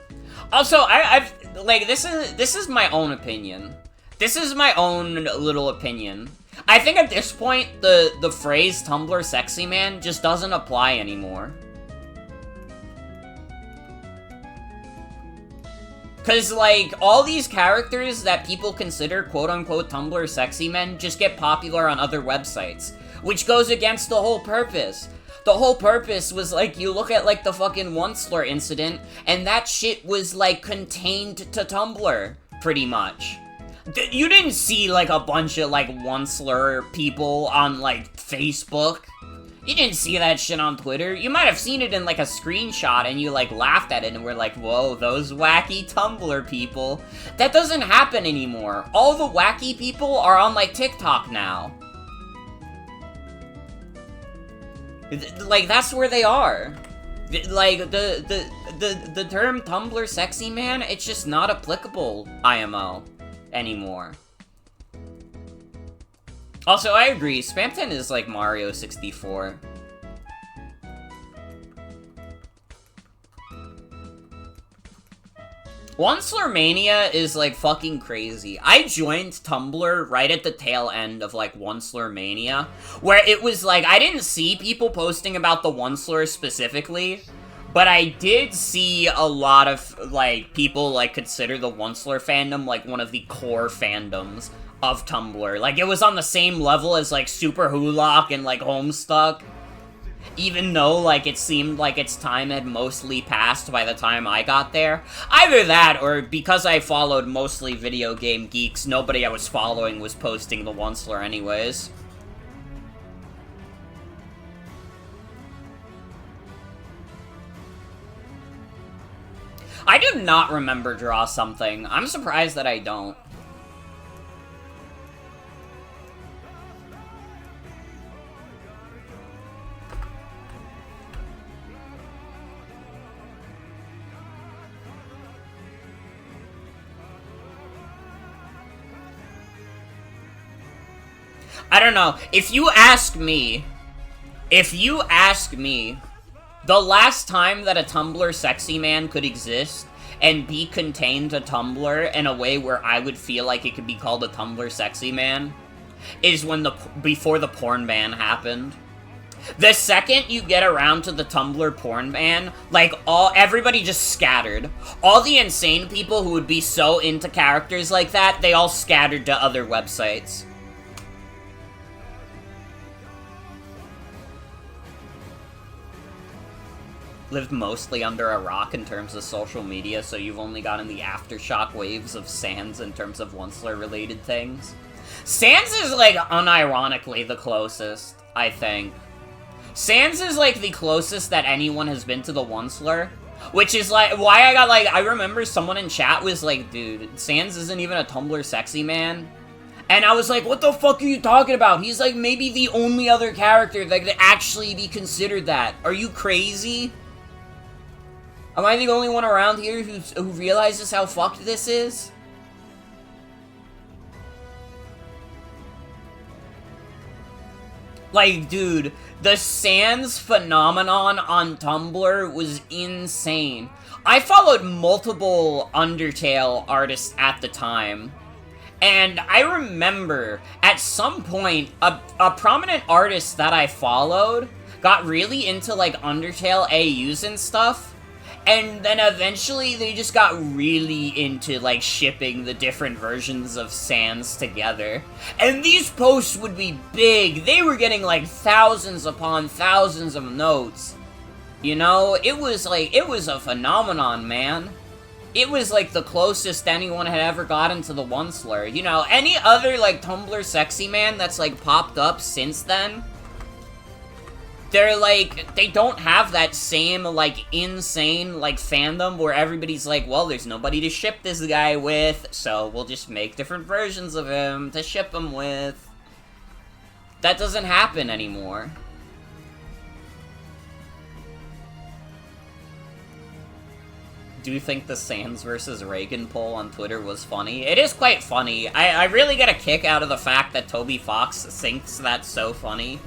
Also, I've, like, this is my own opinion. This is my own little opinion. I think at this point, the phrase Tumblr sexy man just doesn't apply anymore. Because, like, all these characters that people consider quote-unquote Tumblr sexy men just get popular on other websites, which goes against the whole purpose. The whole purpose was, like, you look at, like, the fucking Onceler incident, and that shit was, like, contained to Tumblr, pretty much. You didn't see, like, a bunch of, like, Onceler people on, like, Facebook. You didn't see that shit on Twitter. You might have seen it in, like, a screenshot and you, like, laughed at it and were like, whoa, those wacky Tumblr people. That doesn't happen anymore. All the wacky people are on, like, TikTok now. Like, that's where they are. Like, the term Tumblr sexy man, it's just not applicable, IMO, anymore. Also, I agree, Spamton is like Mario 64. Onceler Mania is like fucking crazy. I joined Tumblr right at the tail end of like Onceler Mania, where it was like, I didn't see people posting about the Onceler specifically, but I did see a lot of like people like consider the Onceler fandom like one of the core fandoms of Tumblr. Like, it was on the same level as, like, Super Hulock and, like, Homestuck. Even though, like, it seemed like its time had mostly passed by the time I got there. Either that, or because I followed mostly video game geeks, nobody I was following was posting the Onceler anyways. I do not remember Draw Something. I'm surprised that I don't. I don't know. If you ask me, the last time that a Tumblr sexy man could exist and be contained to Tumblr in a way where I would feel like it could be called a Tumblr sexy man is when before the porn ban happened. The second you get around to the Tumblr porn ban, like, everybody just scattered. All the insane people who would be so into characters like that, they all scattered to other websites. Lived mostly under a rock in terms of social media, so you've only gotten the aftershock waves of Sans in terms of Onceler-related things. Sans is, like, unironically the closest, I think. Sans is, like, the closest that anyone has been to the Onceler, which is, like, why I got, like, I remember someone in chat was like, dude, Sans isn't even a Tumblr sexy man. And I was like, what the fuck are you talking about? He's, like, maybe the only other character that could actually be considered that. Are you crazy? Am I the only one around here who realizes how fucked this is? Like, dude, the Sans phenomenon on Tumblr was insane. I followed multiple Undertale artists at the time, and I remember at some point a prominent artist that I followed got really into, like, Undertale AUs and stuff. And then eventually they just got really into, like, shipping the different versions of Sans together. And these posts would be big. They were getting, like, thousands upon thousands of notes. You know? It was, like, it was a phenomenon, man. It was, like, the closest anyone had ever gotten to the Onceler. You know, any other, like, Tumblr sexy man that's, like, popped up since then, they're, like, they don't have that same, like, insane, like, fandom where everybody's like, well, there's nobody to ship this guy with, so we'll just make different versions of him to ship him with. That doesn't happen anymore. Do you think the Sans versus Reagan poll on Twitter was funny? It is quite funny. I really get a kick out of the fact that Toby Fox thinks that's so funny.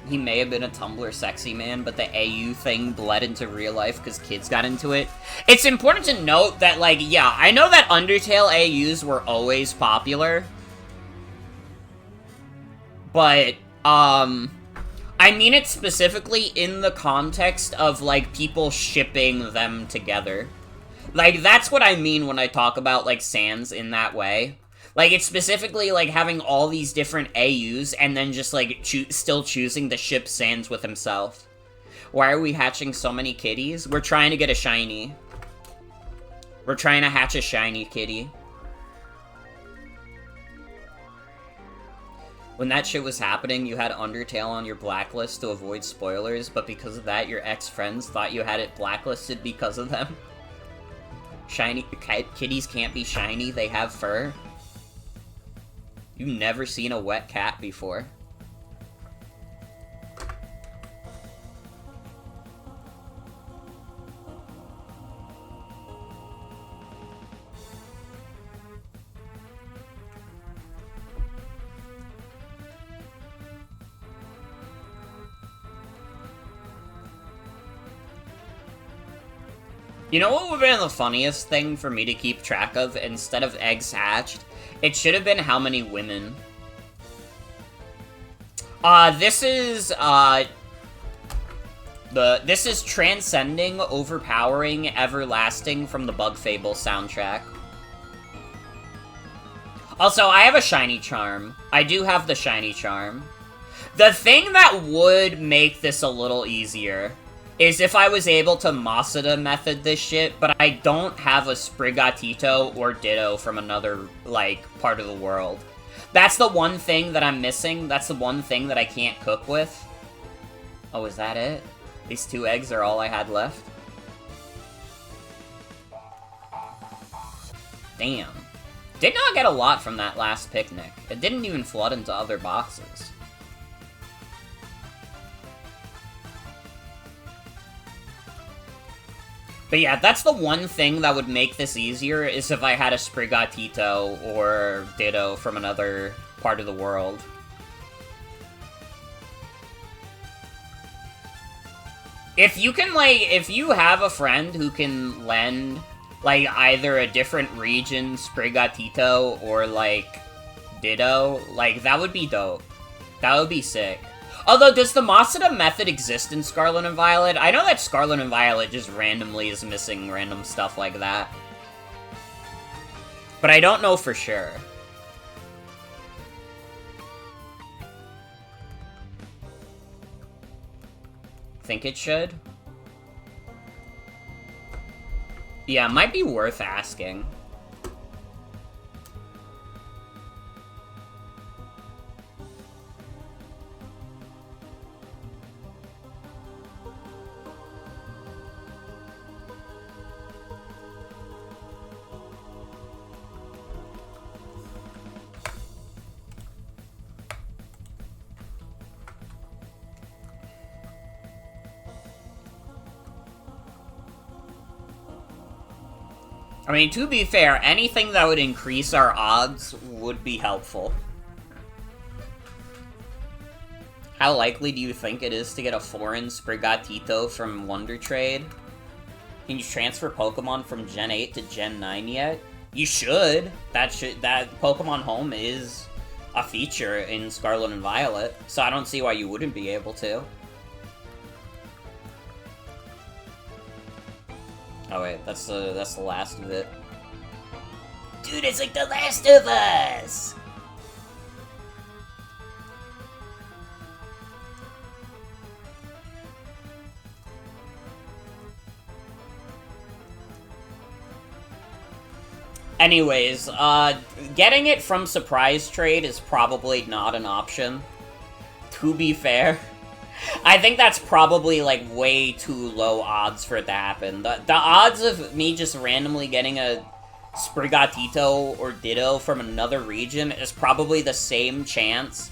He may have been a Tumblr sexy man, but the AU thing bled into real life because kids got into it. It's important to note that, like, yeah, I know that Undertale AUs were always popular. But, I mean it specifically in the context of, like, people shipping them together. Like, that's what I mean when I talk about, like, Sans in that way. Like, it's specifically, like, having all these different AUs and then just, like, still choosing to ship Sans with himself. Why are we hatching so many kitties? We're trying to get a shiny. We're trying to hatch a shiny kitty. When that shit was happening, you had Undertale on your blacklist to avoid spoilers, but because of that, your ex-friends thought you had it blacklisted because of them. Shiny kitties can't be shiny, they have fur. You've never seen a wet cat before. You know what would have been the funniest thing for me to keep track of instead of eggs hatched? It should have been how many women. This is Transcending, Overpowering, Everlasting from the Bug Fable soundtrack. Also, I have a shiny charm. I do have the shiny charm. The thing that would make this a little easier is if I was able to Masada method this shit, but I don't have a Sprigatito or Ditto from another, like, part of the world. That's the one thing that I'm missing. That's the one thing that I can't cook with. Oh, is that it? These 2 eggs are all I had left? Damn. Did not get a lot from that last picnic. It didn't even flood into other boxes. But yeah, that's the one thing that would make this easier, is if I had a Sprigatito or Ditto from another part of the world. If you can, like, if you have a friend who can lend, like, either a different region Sprigatito or, like, Ditto, like, that would be dope. That would be sick. Although, does the Masada method exist in Scarlet and Violet? I know that Scarlet and Violet just randomly is missing random stuff like that. But I don't know for sure. Think it should? Yeah, it might be worth asking. I mean, to be fair, anything that would increase our odds would be helpful. How likely do you think it is to get a foreign Sprigatito from Wonder Trade? Can you transfer Pokemon from Gen 8 to Gen 9 yet? You should. That Pokemon Home is a feature in Scarlet and Violet, so I don't see why you wouldn't be able to. Oh wait, that's the last of it. Dude, it's like The Last of Us! Anyways, getting it from Surprise Trade is probably not an option. To be fair. I think that's probably, like, way too low odds for it to happen. The odds of me just randomly getting a Sprigatito or Ditto from another region is probably the same chance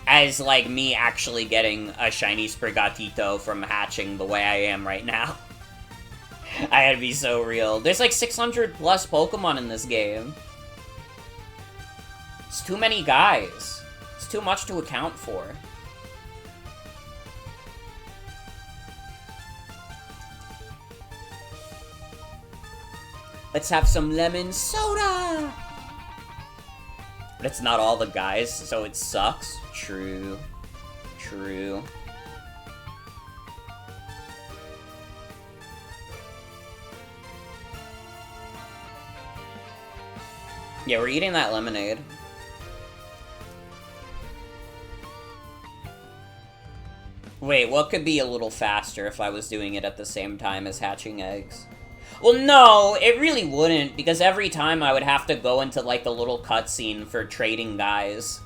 as, like, me actually getting a shiny Sprigatito from hatching the way I am right now. I had to be so real. There's, like, 600 plus Pokemon in this game. It's too many guys. It's too much to account for. Let's have some lemon soda! But it's not all the guys, so it sucks. True. True. Yeah, we're eating that lemonade. Wait, what could be a little faster if I was doing it at the same time as hatching eggs? Well, no, it really wouldn't, because every time I would have to go into, like, the little cutscene for trading guys.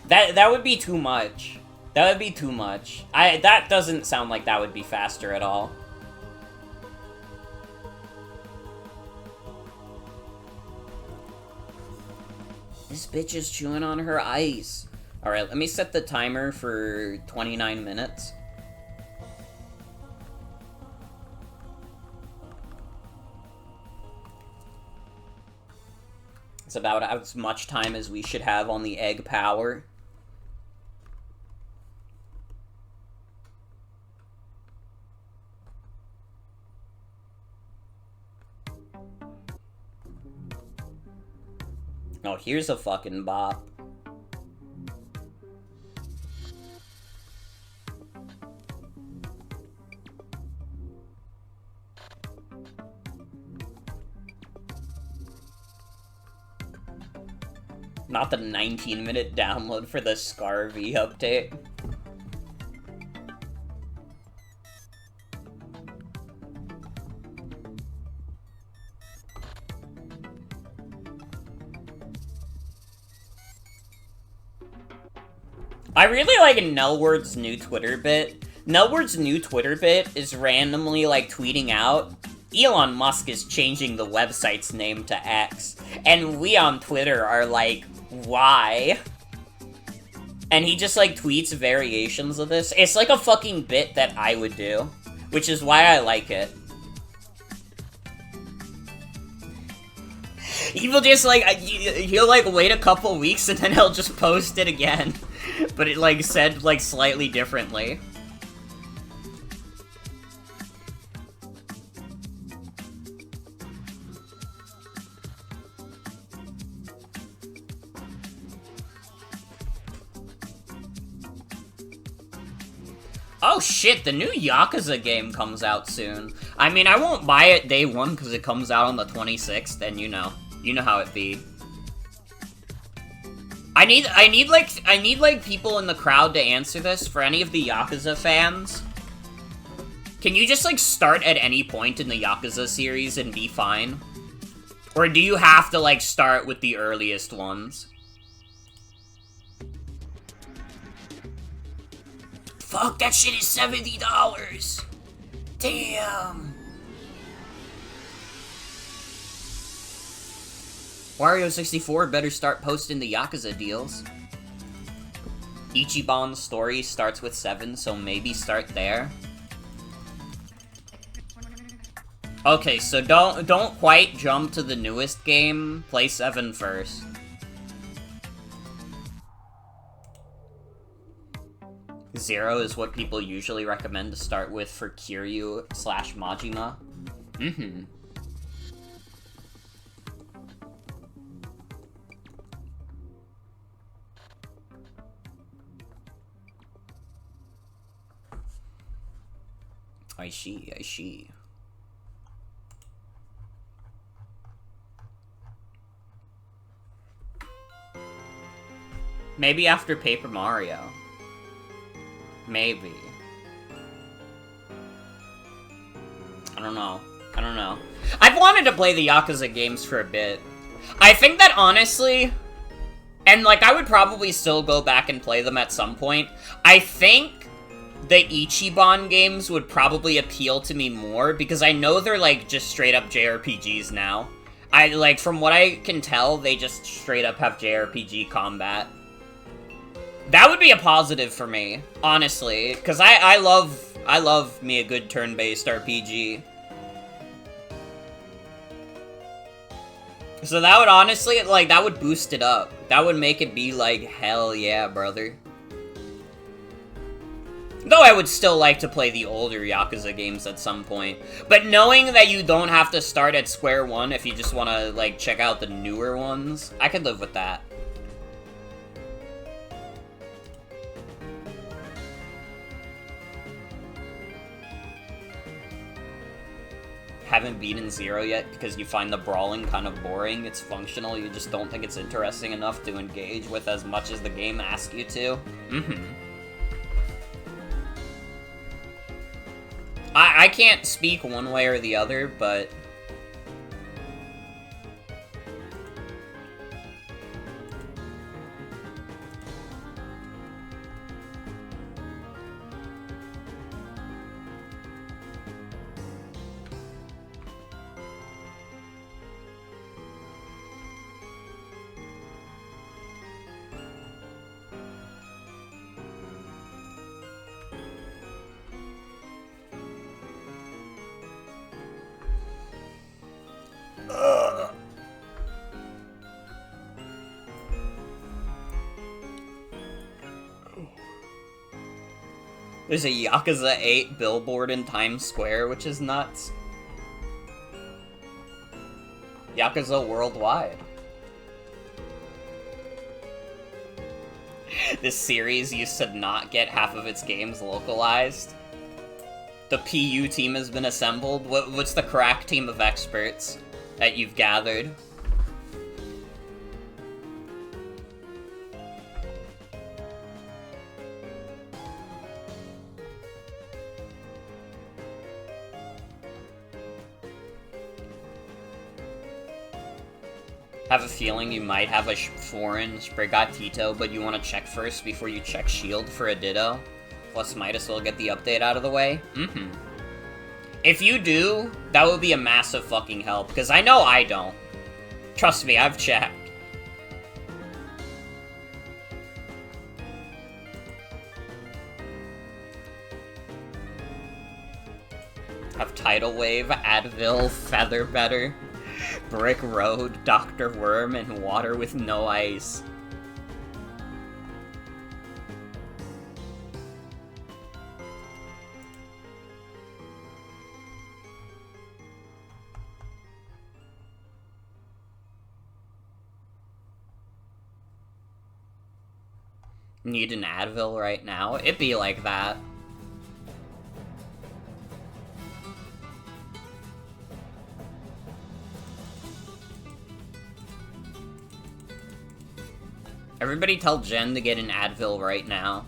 That would be too much. That would be too much. That doesn't sound like that would be faster at all. This bitch is chewing on her ice. Alright, let me set the timer for 29 minutes. It's about as much time as we should have on the egg power. Oh, here's a fucking bop. Not the 19-minute download for the Scarvy update. I really like Nelword's new Twitter bit. Nelword's new Twitter bit is randomly, like, tweeting out Elon Musk is changing the website's name to X, and we on Twitter are like, why? And he just, like, tweets variations of this. It's like a fucking bit that I would do, which is why I like it. He will just, like, he'll, like, wait a couple weeks and then he'll just post it again. But it, like, said, like, slightly differently. Oh shit, the new Yakuza game comes out soon. I mean, I won't buy it day one because it comes out on the 26th, and you know how it be. I need like people in the crowd to answer this for any of the Yakuza fans. Can you just like start at any point in the Yakuza series and be fine? Or do you have to like start with the earliest ones? Fuck, that shit is $70! Damn! Wario64 better start posting the Yakuza deals. Ichiban's story starts with 7, so maybe start there. Okay, so don't quite jump to the newest game. Play 7 first. Zero is what people usually recommend to start with for Kiryu/Majima. Mm-hmm. I see. Maybe after Paper Mario. Maybe. I don't know. I've wanted to play the Yakuza games for a bit. I think that honestly, and like I would probably still go back and play them at some point, I think the Ichiban games would probably appeal to me more because I know they're like just straight up JRPGs now. From what I can tell, they just straight up have JRPG combat. That would be a positive for me, honestly, because I love me a good turn-based RPG. So that would honestly, like, that would boost it up. That would make it be like, hell yeah, brother. Though I would still like to play the older Yakuza games at some point. But knowing that you don't have to start at square one if you just want to, like, check out the newer ones, I could live with that. Haven't beaten Zero yet because you find the brawling kind of boring. It's functional, you just don't think it's interesting enough to engage with as much as the game asks you to. Mm-hmm. I can't speak one way or the other, but there's a Yakuza 8 billboard in Times Square, which is nuts. Yakuza Worldwide. This series used to not get half of its games localized. The PU team has been assembled. What's the crack team of experts that you've gathered? Have a feeling you might have a foreign Sprigatito, but you want to check first before you check Shield for a Ditto. Plus, might as well get the update out of the way. Mm-hmm. If you do, that would be a massive fucking help, because I know I don't. Trust me, I've checked. Have Tidal Wave, Advil, Feather Better, Brick Road, Dr. Worm, and Water with no ice. Need an Advil right now? It'd be like that. Everybody tell Jen to get an Advil right now.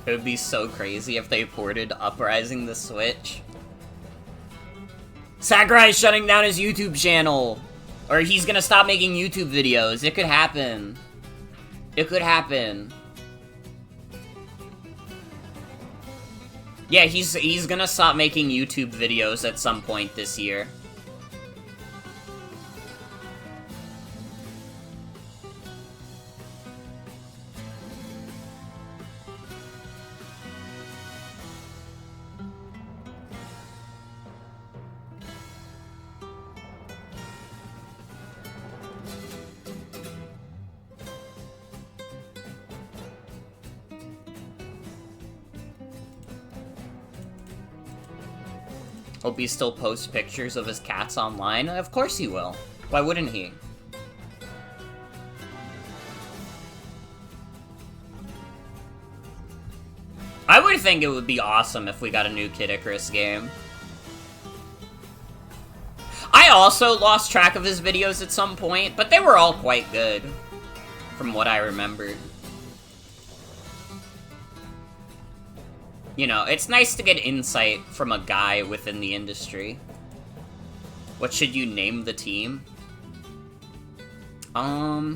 It would be so crazy if they ported Uprising the Switch. Sakurai is shutting down his YouTube channel! Or he's gonna stop making YouTube videos. It could happen. It could happen. Yeah, he's gonna stop making YouTube videos at some point this year. Hope he still posts pictures of his cats online. Of course he will. Why wouldn't he? I would think it would be awesome if we got a new Kid Icarus game. I also lost track of his videos at some point, but they were all quite good, from what I remembered. You know, it's nice to get insight from a guy within the industry. What should you name the team? I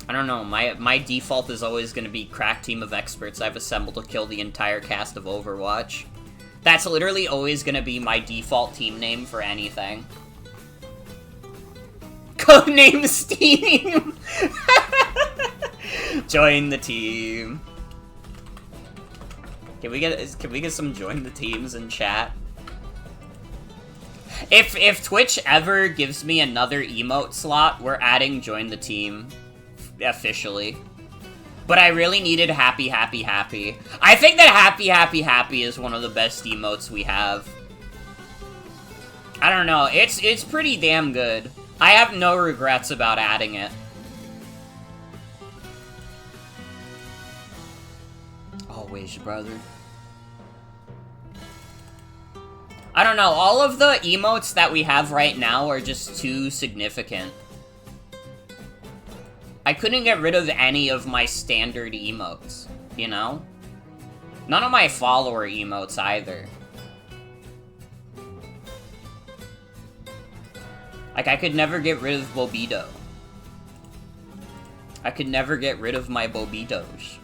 don't know. My default is always going to be crack team of experts I've assembled to kill the entire cast of Overwatch. That's literally always going to be my default team name for anything. Codename Steam! Join the team. Can we get some join the teams in chat? If Twitch ever gives me another emote slot, we're adding join the team officially. But I really needed happy happy happy. I think that happy happy happy is one of the best emotes we have. I don't know, it's pretty damn good. I have no regrets about adding it. Always, brother. I don't know, all of the emotes that we have right now are just too significant. I couldn't get rid of any of my standard emotes, you know? None of my follower emotes either. Like, I could never get rid of Bobido. I could never get rid of my Bobidos.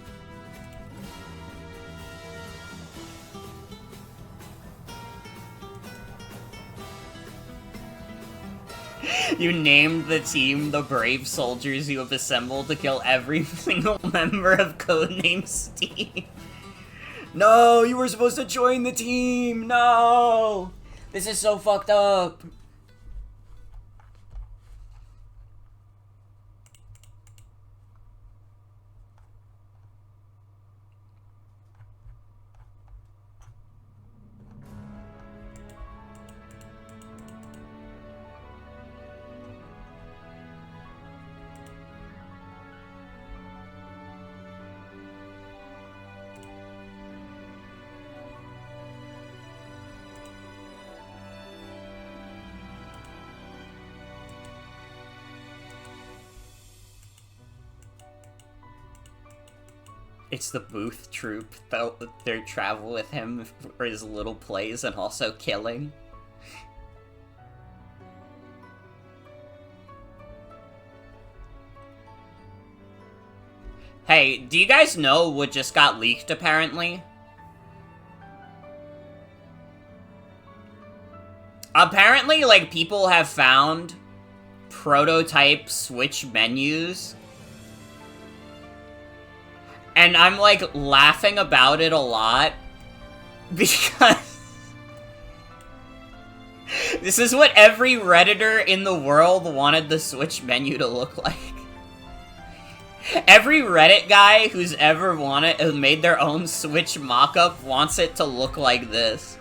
You named the team the brave soldiers you have assembled to kill every single member of Codename Steve. No, you were supposed to join the team! No! This is so fucked up. It's the Booth Troop, though, their travel with him for his little plays and also killing. Hey, do you guys know what just got leaked, apparently? Apparently, like, people have found prototype Switch menus. And I'm, like, laughing about it a lot. Because this is what every Redditor in the world wanted the Switch menu to look like. Every Reddit guy who's ever made their own Switch mock-up wants it to look like this.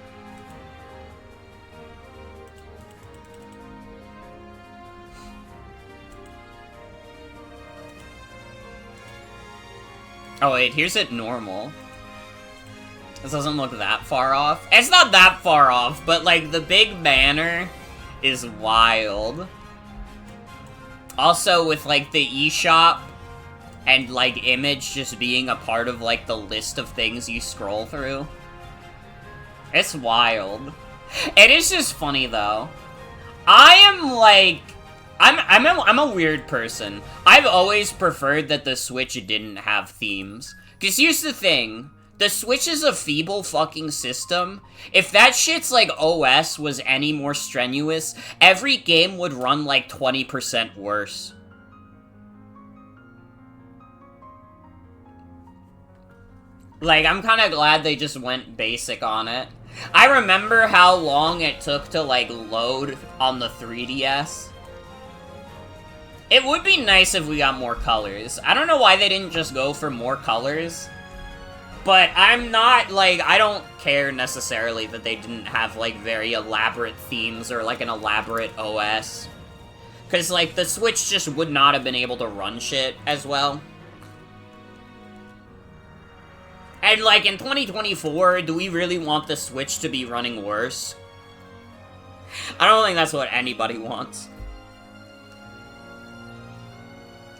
Oh wait, here's it normal. This doesn't look that far off. It's not that far off, but like the big banner is wild. Also with like the eShop and like image just being a part of like the list of things you scroll through. It's wild. It is just funny though. I am like I'm a weird person. I've always preferred that the Switch didn't have themes. Cause here's the thing. The Switch is a feeble fucking system. If that shit's like OS was any more strenuous, every game would run like 20% worse. Like, I'm kinda glad they just went basic on it. I remember how long it took to, like, load on the 3DS. It would be nice if we got more colors. I don't know why they didn't just go for more colors. But I'm not, like, I don't care necessarily that they didn't have, like, very elaborate themes or, like, an elaborate OS. Because, like, the Switch just would not have been able to run shit as well. And, like, in 2024, do we really want the Switch to be running worse? I don't think that's what anybody wants.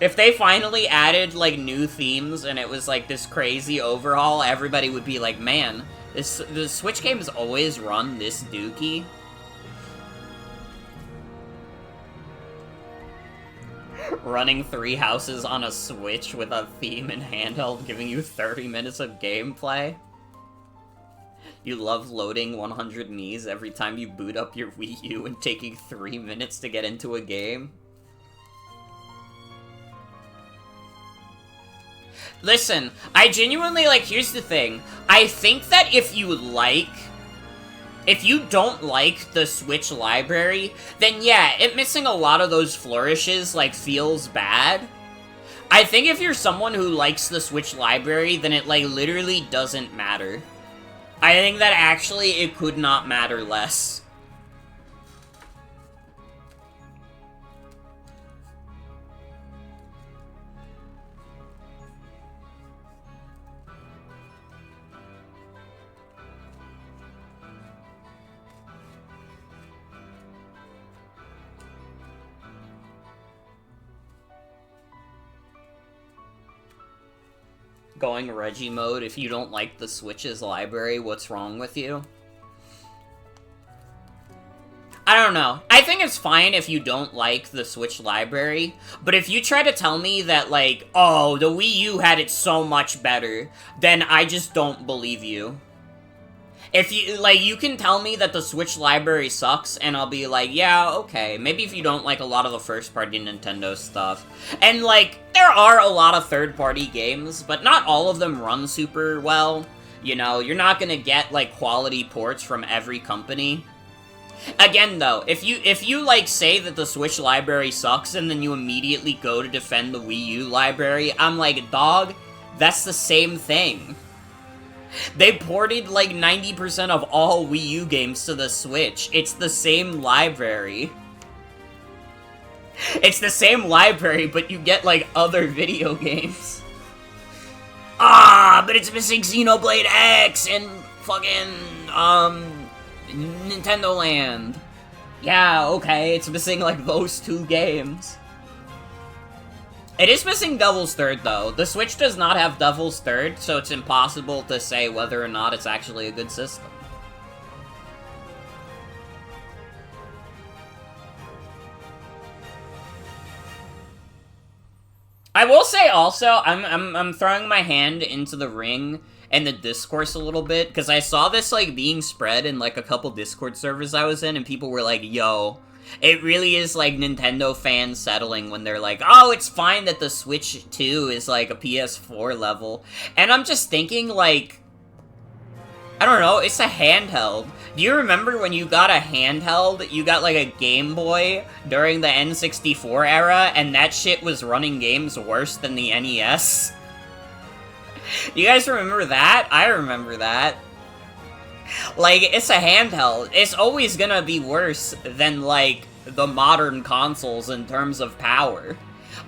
If they finally added, like, new themes and it was, like, this crazy overhaul, everybody would be like, man, the Switch games always run this dookie. Running 3 houses on a Switch with a theme in handheld giving you 30 minutes of gameplay. You love loading 100 Mii's every time you boot up your Wii U and taking 3 minutes to get into a game. Listen, I genuinely, like, here's the thing. I think that if you don't like the Switch library, then yeah, it missing a lot of those flourishes, like, feels bad. I think if you're someone who likes the Switch library, then it, like, literally doesn't matter. I think that actually it could not matter less. Going Reggie mode, if you don't like the Switch's library, what's wrong with you? I don't know. I think it's fine if you don't like the Switch library, but if you try to tell me that, like, oh, the Wii U had it so much better, then I just don't believe you. If you, like, you can tell me that the Switch library sucks, and I'll be like, yeah, okay, maybe if you don't like a lot of the first-party Nintendo stuff. And, like, there are a lot of third-party games, but not all of them run super well. You know, you're not gonna get, like, quality ports from every company. Again, though, if you, like, say that the Switch library sucks, and then you immediately go to defend the Wii U library, I'm like, dog, that's the same thing. They ported, like, 90% of all Wii U games to the Switch. It's the same library. It's the same library, but you get, like, other video games. Ah, but it's missing Xenoblade X and fucking, Nintendo Land. Yeah, okay, it's missing, like, those 2 games. It is missing Devil's Third, though. The Switch does not have Devil's Third, so it's impossible to say whether or not it's actually a good system. I will say also, I'm throwing my hand into the ring and the discourse a little bit, because I saw this, like, being spread in, like, a couple Discord servers I was in, and people were like, yo, it really is, like, Nintendo fans settling when they're like, oh, it's fine that the Switch 2 is, like, a PS4 level. And I'm just thinking, like, I don't know, it's a handheld. Do you remember when you got a handheld, you got, like, a Game Boy during the N64 era, and that shit was running games worse than the NES? You guys remember that? I remember that. Like, it's a handheld. It's always gonna be worse than, like, the modern consoles in terms of power.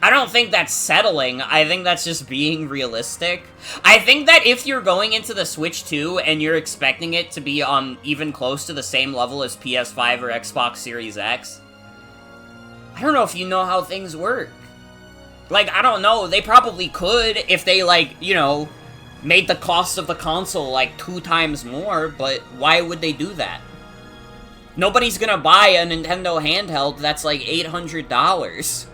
I don't think that's settling. I think that's just being realistic. I think that if you're going into the Switch 2 and you're expecting it to be on even close to the same level as PS5 or Xbox Series X, I don't know if you know how things work. Like, I don't know, they probably could if they, like, you know, made the cost of the console, like, 2 times more, but why would they do that? Nobody's gonna buy a Nintendo handheld that's, like, $800.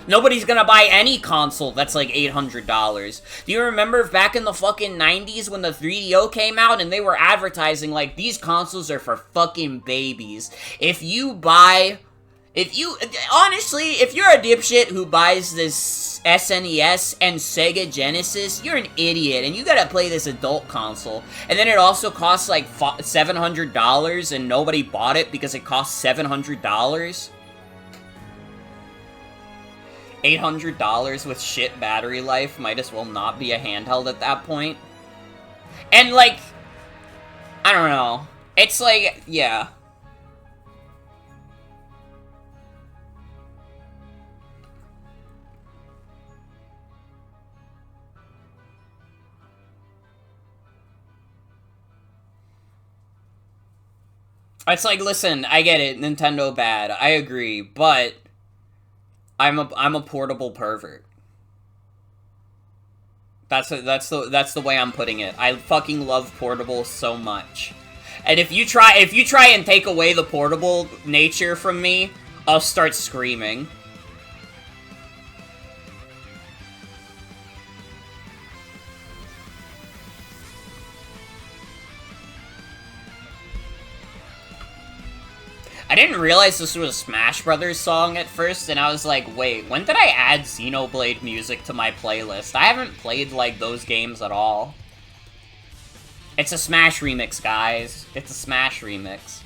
Nobody's gonna buy any console that's, like, $800. Do you remember back in the fucking 90s when the 3DO came out and they were advertising, like, these consoles are for fucking babies? Honestly, if you're a dipshit who buys this SNES and Sega Genesis, you're an idiot, and you gotta play this adult console. And then it also costs, like, $700, and nobody bought it because it costs $700? $800 with shit battery life might as well not be a handheld at that point. And, like, I don't know. It's like, yeah. It's like, listen, I get it, Nintendo bad, I agree, but I'm a portable pervert. That's the way I'm putting it. I fucking love portables so much. And if you try and take away the portable nature from me, I'll start screaming. I didn't realize this was a Smash Brothers song at first, and I was like, wait, when did I add Xenoblade music to my playlist? I haven't played, like, those games at all. It's a Smash remix, guys. It's a Smash remix.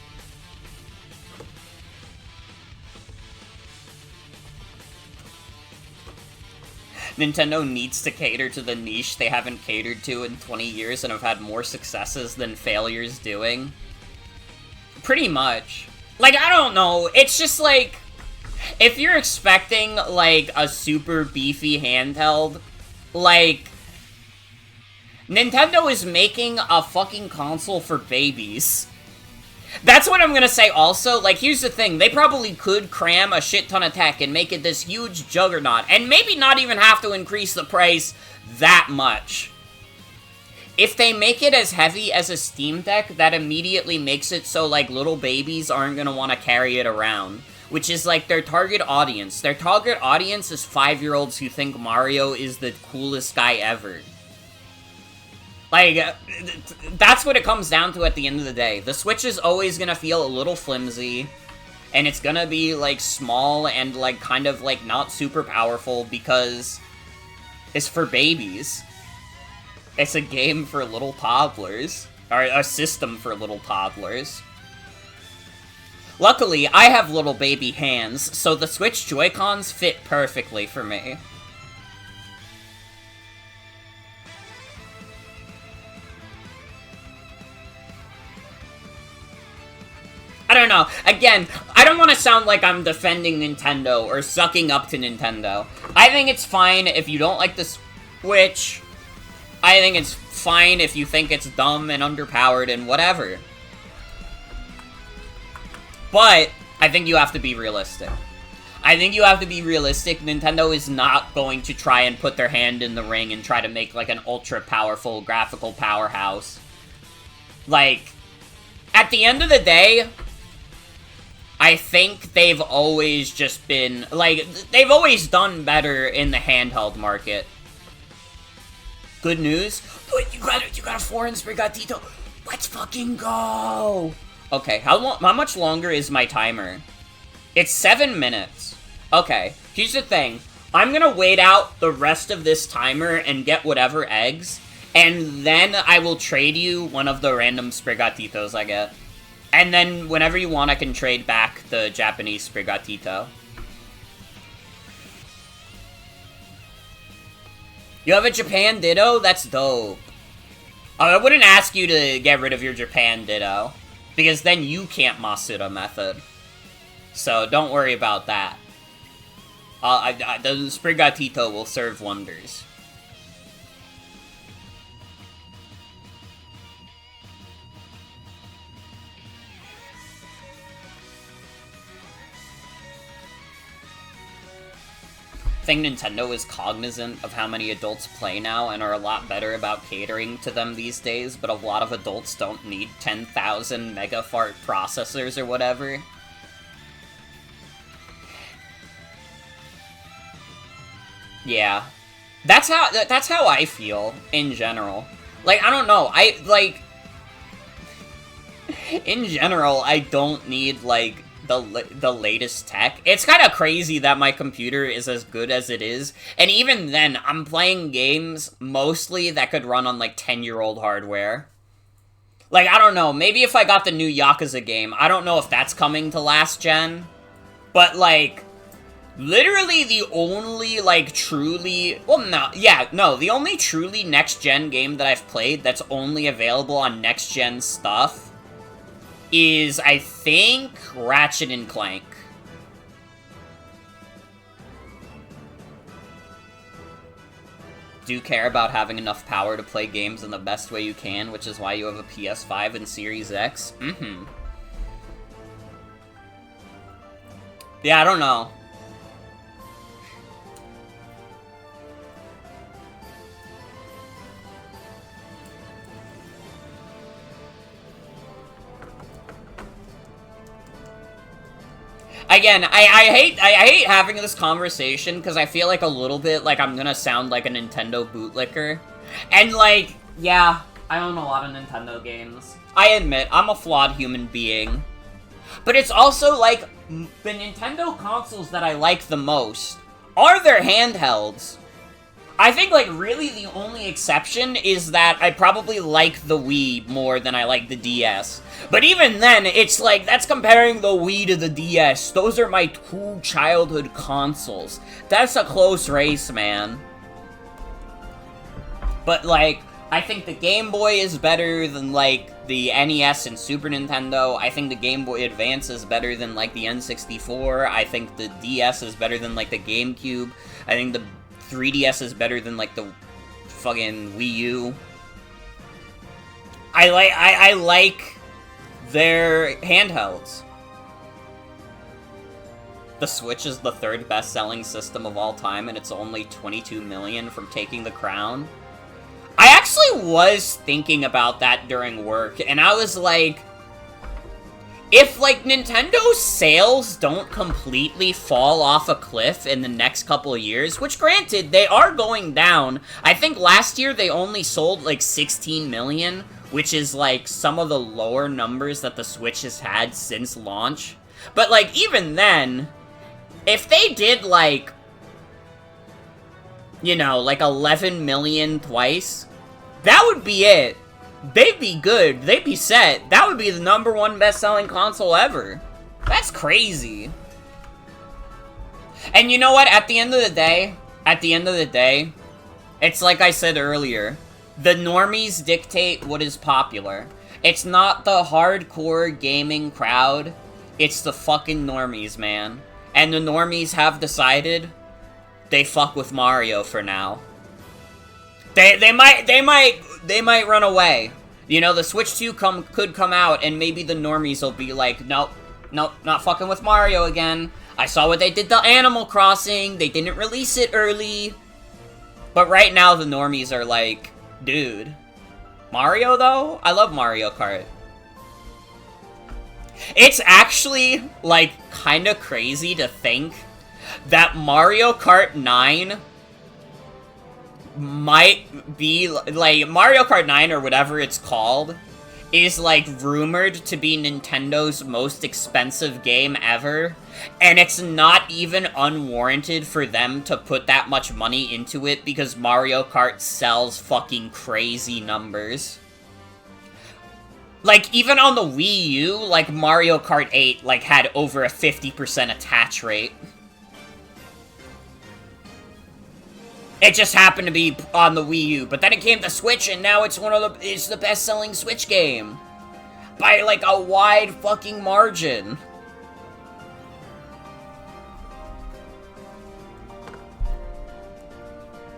Nintendo needs to cater to the niche they haven't catered to in 20 years and have had more successes than failures doing. Pretty much. Like, I don't know, it's just like, if you're expecting, like, a super beefy handheld, like, Nintendo is making a fucking console for babies. That's what I'm gonna say also. Like, here's the thing, they probably could cram a shit ton of tech and make it this huge juggernaut, and maybe not even have to increase the price that much. If they make it as heavy as a Steam Deck, that immediately makes it so, like, little babies aren't gonna want to carry it around. Which is, like, their target audience. Their target audience is 5-year-olds who think Mario is the coolest guy ever. Like, that's what it comes down to at the end of the day. The Switch is always gonna feel a little flimsy, and it's gonna be, like, small and, like, kind of, like, not super powerful because it's for babies. It's a game for little toddlers. Or a system for little toddlers. Luckily, I have little baby hands, so the Switch Joy-Cons fit perfectly for me. I don't know. Again, I don't want to sound like I'm defending Nintendo or sucking up to Nintendo. I think it's fine if you don't like the Switch. I think it's fine if you think it's dumb and underpowered and whatever. But I think you have to be realistic. I think you have to be realistic. Nintendo is not going to try and put their hand in the ring and try to make, like, an ultra-powerful graphical powerhouse. Like, at the end of the day, I think they've always just been, like, they've always done better in the handheld market. Good news? But you got a foreign Sprigatito. Let's fucking go! Okay, how much longer is my timer? It's 7 minutes. Okay, here's the thing. I'm gonna wait out the rest of this timer and get whatever eggs, and then I will trade you one of the random Sprigatitos I get. And then whenever you want, I can trade back the Japanese Sprigatito. You have a Japan Ditto? That's dope. I wouldn't ask you to get rid of your Japan Ditto, because then you can't Masuda method. So don't worry about that. The Sprigatito will serve wonders. I think Nintendo is cognizant of how many adults play now and are a lot better about catering to them these days, but a lot of adults don't need 10,000 megafart processors or whatever. Yeah. That's how I feel, in general. Like, I don't know, in general, I don't need, like, the latest tech. It's kind of crazy that my computer is as good as it is, and even then, I'm playing games, mostly, that could run on, like, 10-year-old hardware. Like, I don't know, maybe if I got the new Yakuza game, I don't know if that's coming to last gen, but, like, literally the only, like, truly... Well, no, yeah, no, the only truly next-gen game that I've played that's only available on next-gen stuff is, I think, Ratchet and Clank. Do care about having enough power to play games in the best way you can, which is why you have a PS5 and Series X? Mm-hmm. Yeah, I don't know. Again, I hate having this conversation, because I feel like a little bit like I'm gonna sound like a Nintendo bootlicker. And, like, yeah, I own a lot of Nintendo games. I admit, I'm a flawed human being. But it's also, like, the Nintendo consoles that I like the most are their handhelds. I think, like, really the only exception is that I probably like the Wii more than I like the DS. But even then, it's like, that's comparing the Wii to the DS. Those are my two childhood consoles. That's a close race, man. But, like, I think the Game Boy is better than, like, the NES and Super Nintendo. I think the Game Boy Advance is better than, like, the N64. I think the DS is better than, like, the GameCube. I think the 3DS is better than, like, the fucking Wii U. I like their handhelds. The Switch is the third best-selling system of all time, and it's only 22 million from taking the crown. I actually was thinking about that during work, and I was like, if, like, Nintendo's sales don't completely fall off a cliff in the next couple of years, which, granted, they are going down. I think last year they only sold, like, 16 million, which is, like, some of the lower numbers that the Switch has had since launch. But, like, even then, if they did, like, you know, like 11 million twice, that would be it. They'd be good. They'd be set. That would be the #1 best-selling console ever. That's crazy. And you know what? At the end of the day, it's like I said earlier, the normies dictate what is popular. It's not the hardcore gaming crowd, it's the fucking normies, man. And the normies have decided they fuck with Mario for now. They might run away. You know, the Switch 2 could come out, and maybe the normies will be like, nope, not fucking with Mario again. I saw what they did to Animal Crossing. They didn't release it early. But right now, the normies are like, dude. Mario, though? I love Mario Kart. It's actually, like, kind of crazy to think that Mario Kart 9 might be, like, Mario Kart 9 or whatever it's called is, like, rumored to be Nintendo's most expensive game ever, and it's not even unwarranted for them to put that much money into it because Mario Kart sells fucking crazy numbers. Like, even on the Wii U, like, Mario Kart 8, like, had over a 50% attach rate. It just happened to be on the Wii U, but then it came to Switch, and now it's it's the best-selling Switch game. By, like, a wide fucking margin.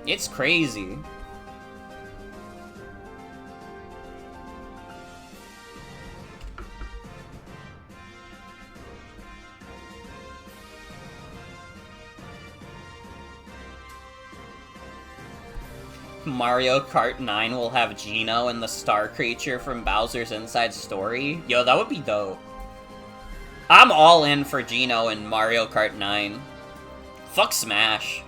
It's crazy. Mario Kart 9 will have Geno and the star creature from Bowser's Inside Story. Yo, that would be dope. I'm all in for Geno in Mario Kart 9. Fuck Smash.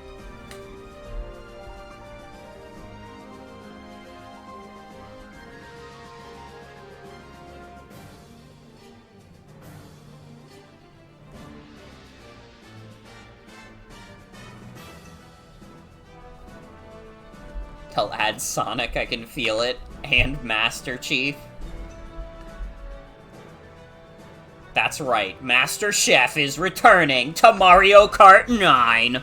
I'll add Sonic, I can feel it, and Master Chief. That's right, Master Chef is returning to Mario Kart 9!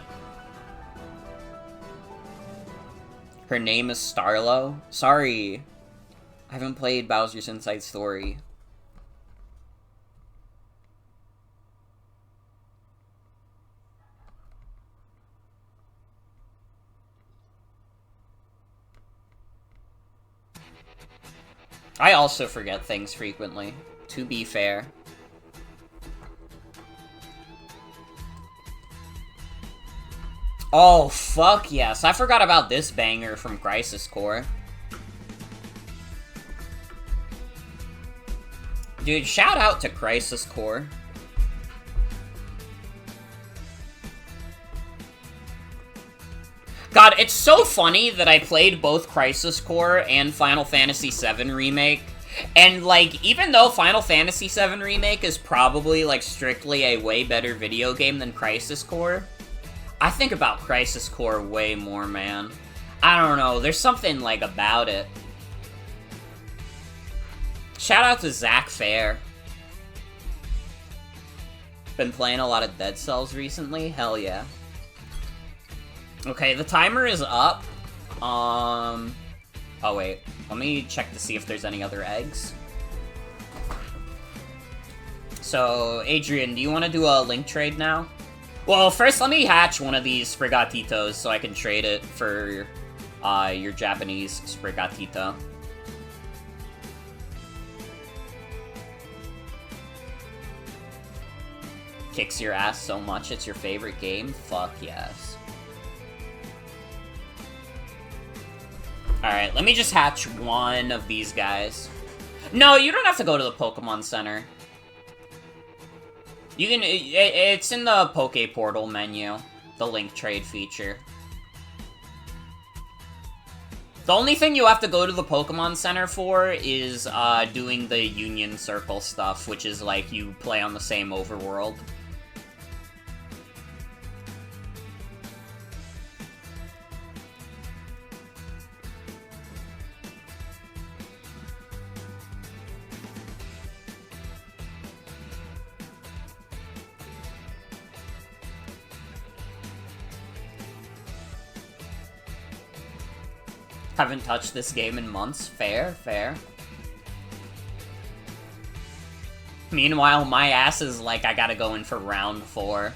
Her name is Starlo? Sorry, I haven't played Bowser's Inside Story. I also forget things frequently, to be fair. Oh, fuck yes. I forgot about this banger from Crisis Core. Dude, shout out to Crisis Core. God, it's so funny that I played both Crisis Core and Final Fantasy VII Remake, and, like, even though Final Fantasy VII Remake is probably, like, strictly a way better video game than Crisis Core, I think about Crisis Core way more, man. I don't know, there's something, like, about it. Shout out to Zach Fair. Been playing a lot of Dead Cells recently? Hell yeah. Okay, the timer is up. Oh wait, let me check to see if there's any other eggs. So, Adrian, do you want to do a link trade now? Well, first let me hatch one of these Sprigatitos so I can trade it for your Japanese Sprigatito. Kicks your ass so much it's your favorite game? Fuck yes. Alright, let me just hatch one of these guys. No, you don't have to go to the Pokemon Center. You can, it's in the Poke Portal menu, the link trade feature. The only thing you have to go to the Pokemon Center for is doing the Union Circle stuff, which is like you play on the same overworld. Haven't touched this game in months. Fair, fair. Meanwhile, my ass is like, I gotta go in for round 4.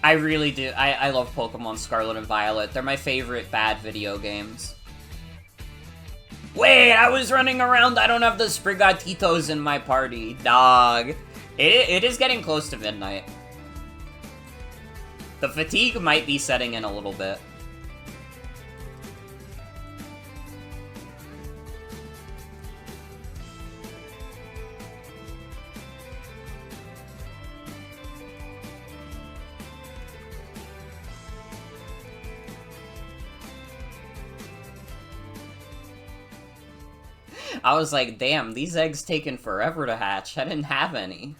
I really do. I love Pokemon Scarlet and Violet. They're my favorite bad video games. Wait, I was running around. I don't have the Sprigatitos in my party. Dog. It is getting close to midnight. The fatigue might be setting in a little bit. I was like, damn, these eggs taking forever to hatch. I didn't have any.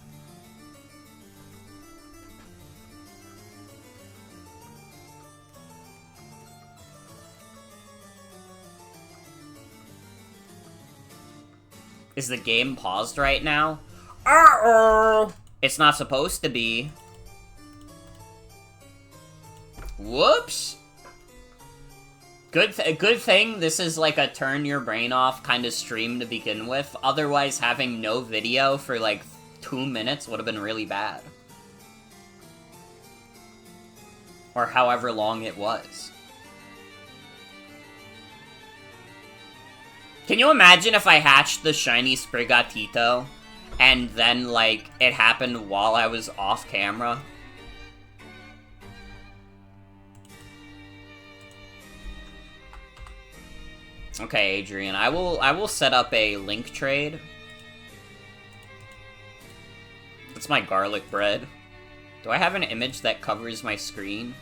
Is the game paused right now? Uh-oh! It's not supposed to be. Whoops! Good thing this is like a turn your brain off kind of stream to begin with. Otherwise, having no video for like 2 minutes would have been really bad. Or however long it was. Can you imagine if I hatched the shiny Sprigatito and then, like, it happened while I was off camera? Okay, Adrian, I will set up a link trade. That's my garlic bread. Do I have an image that covers my screen?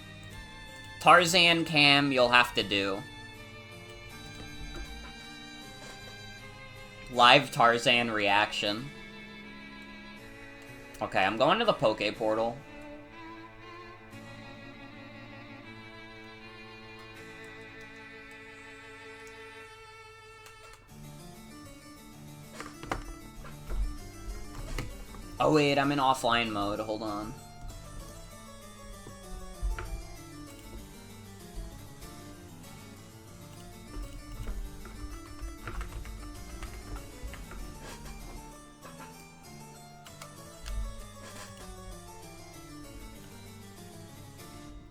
Tarzan cam, you'll have to do. Live Tarzan reaction. Okay, I'm going to the Poke Portal. Oh wait, I'm in offline mode, hold on.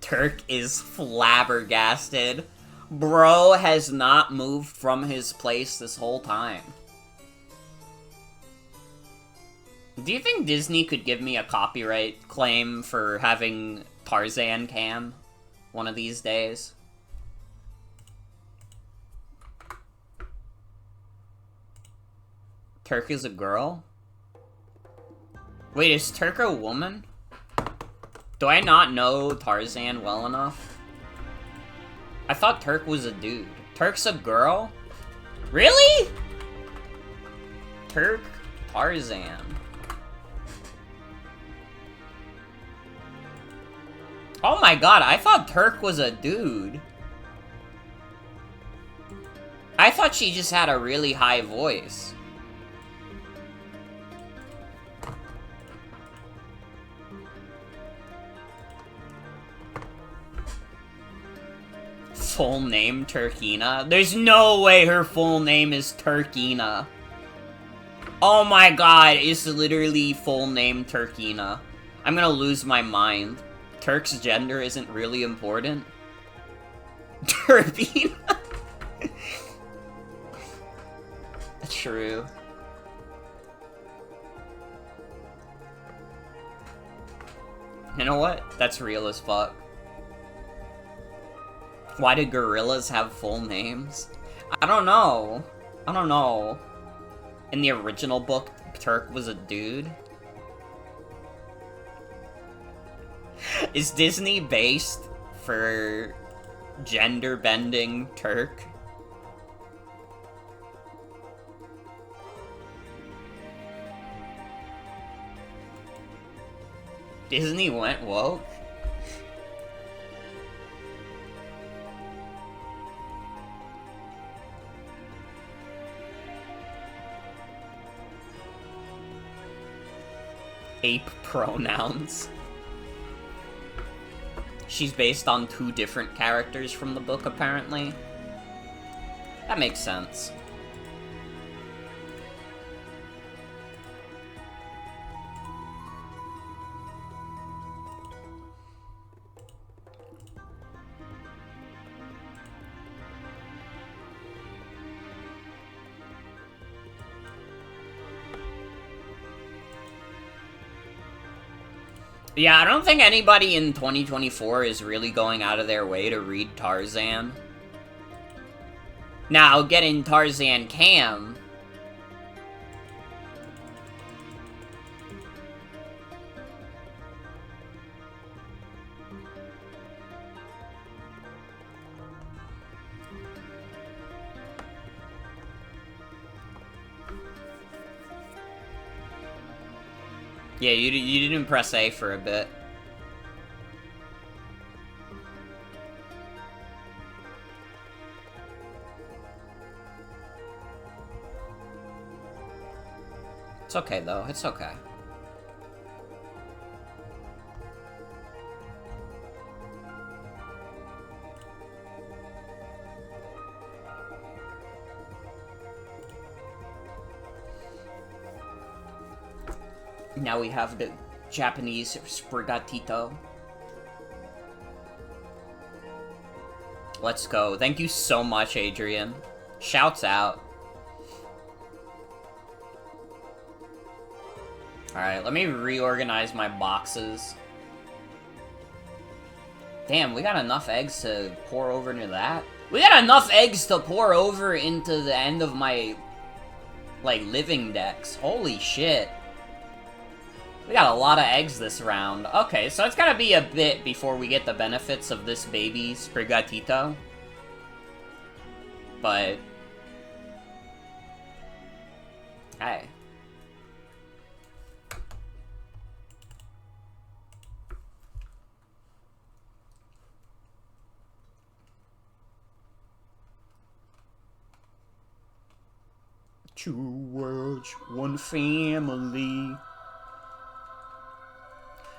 Turk is flabbergasted. Bro has not moved from his place this whole time. Do you think Disney could give me a copyright claim for having Tarzan cam one of these days? Turk is a girl? Wait, is Turk a woman? Do I not know Tarzan well enough? I thought Turk was a dude. Turk's a girl? Really? Turk Tarzan. Oh my god, I thought Turk was a dude. I thought she just had a really high voice. Full name Turkina? There's no way her full name is Turkina. Oh my god, it's literally full name Turkina. I'm gonna lose my mind. Turk's gender isn't really important. Turbina. True. You know what? That's real as fuck. Why do gorillas have full names? I don't know. I don't know. In the original book, Turk was a dude. Is Disney based for gender-bending Turk? Disney went woke? Ape pronouns. She's based on 2 different characters from the book, apparently. That makes sense. Yeah, I don't think anybody in 2024 is really going out of their way to read Tarzan. Now, getting Tarzan Cam... Yeah, you didn't press A for a bit. It's okay, though. It's okay. Now we have the Japanese Sprigatito. Let's go. Thank you so much, Adrian. Shouts out. Alright, let me reorganize my boxes. Damn, we got enough eggs to pour over into that? We got enough eggs to pour over into the end of my, like, living decks. Holy shit. We got a lot of eggs this round. Okay, so it's gotta be a bit before we get the benefits of this baby Sprigatito. But... hey. Two worlds, one family.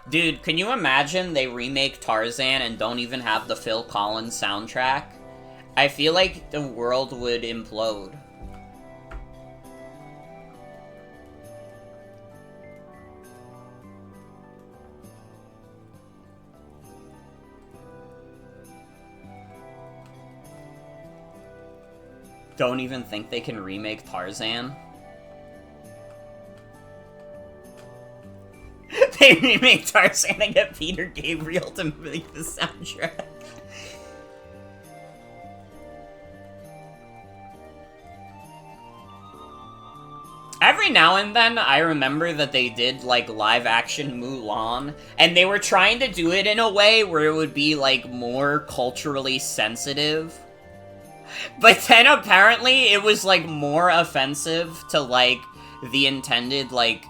Dude, can you imagine they remake Tarzan and don't even have the Phil Collins soundtrack? I feel like the world would implode. Don't even think they can remake Tarzan? They remake Tarzan and get Peter Gabriel to make the soundtrack. Every now and then, I remember that they did, like, live-action Mulan, and they were trying to do it in a way where it would be, like, more culturally sensitive. But then, apparently, it was, like, more offensive to, like, the intended, like,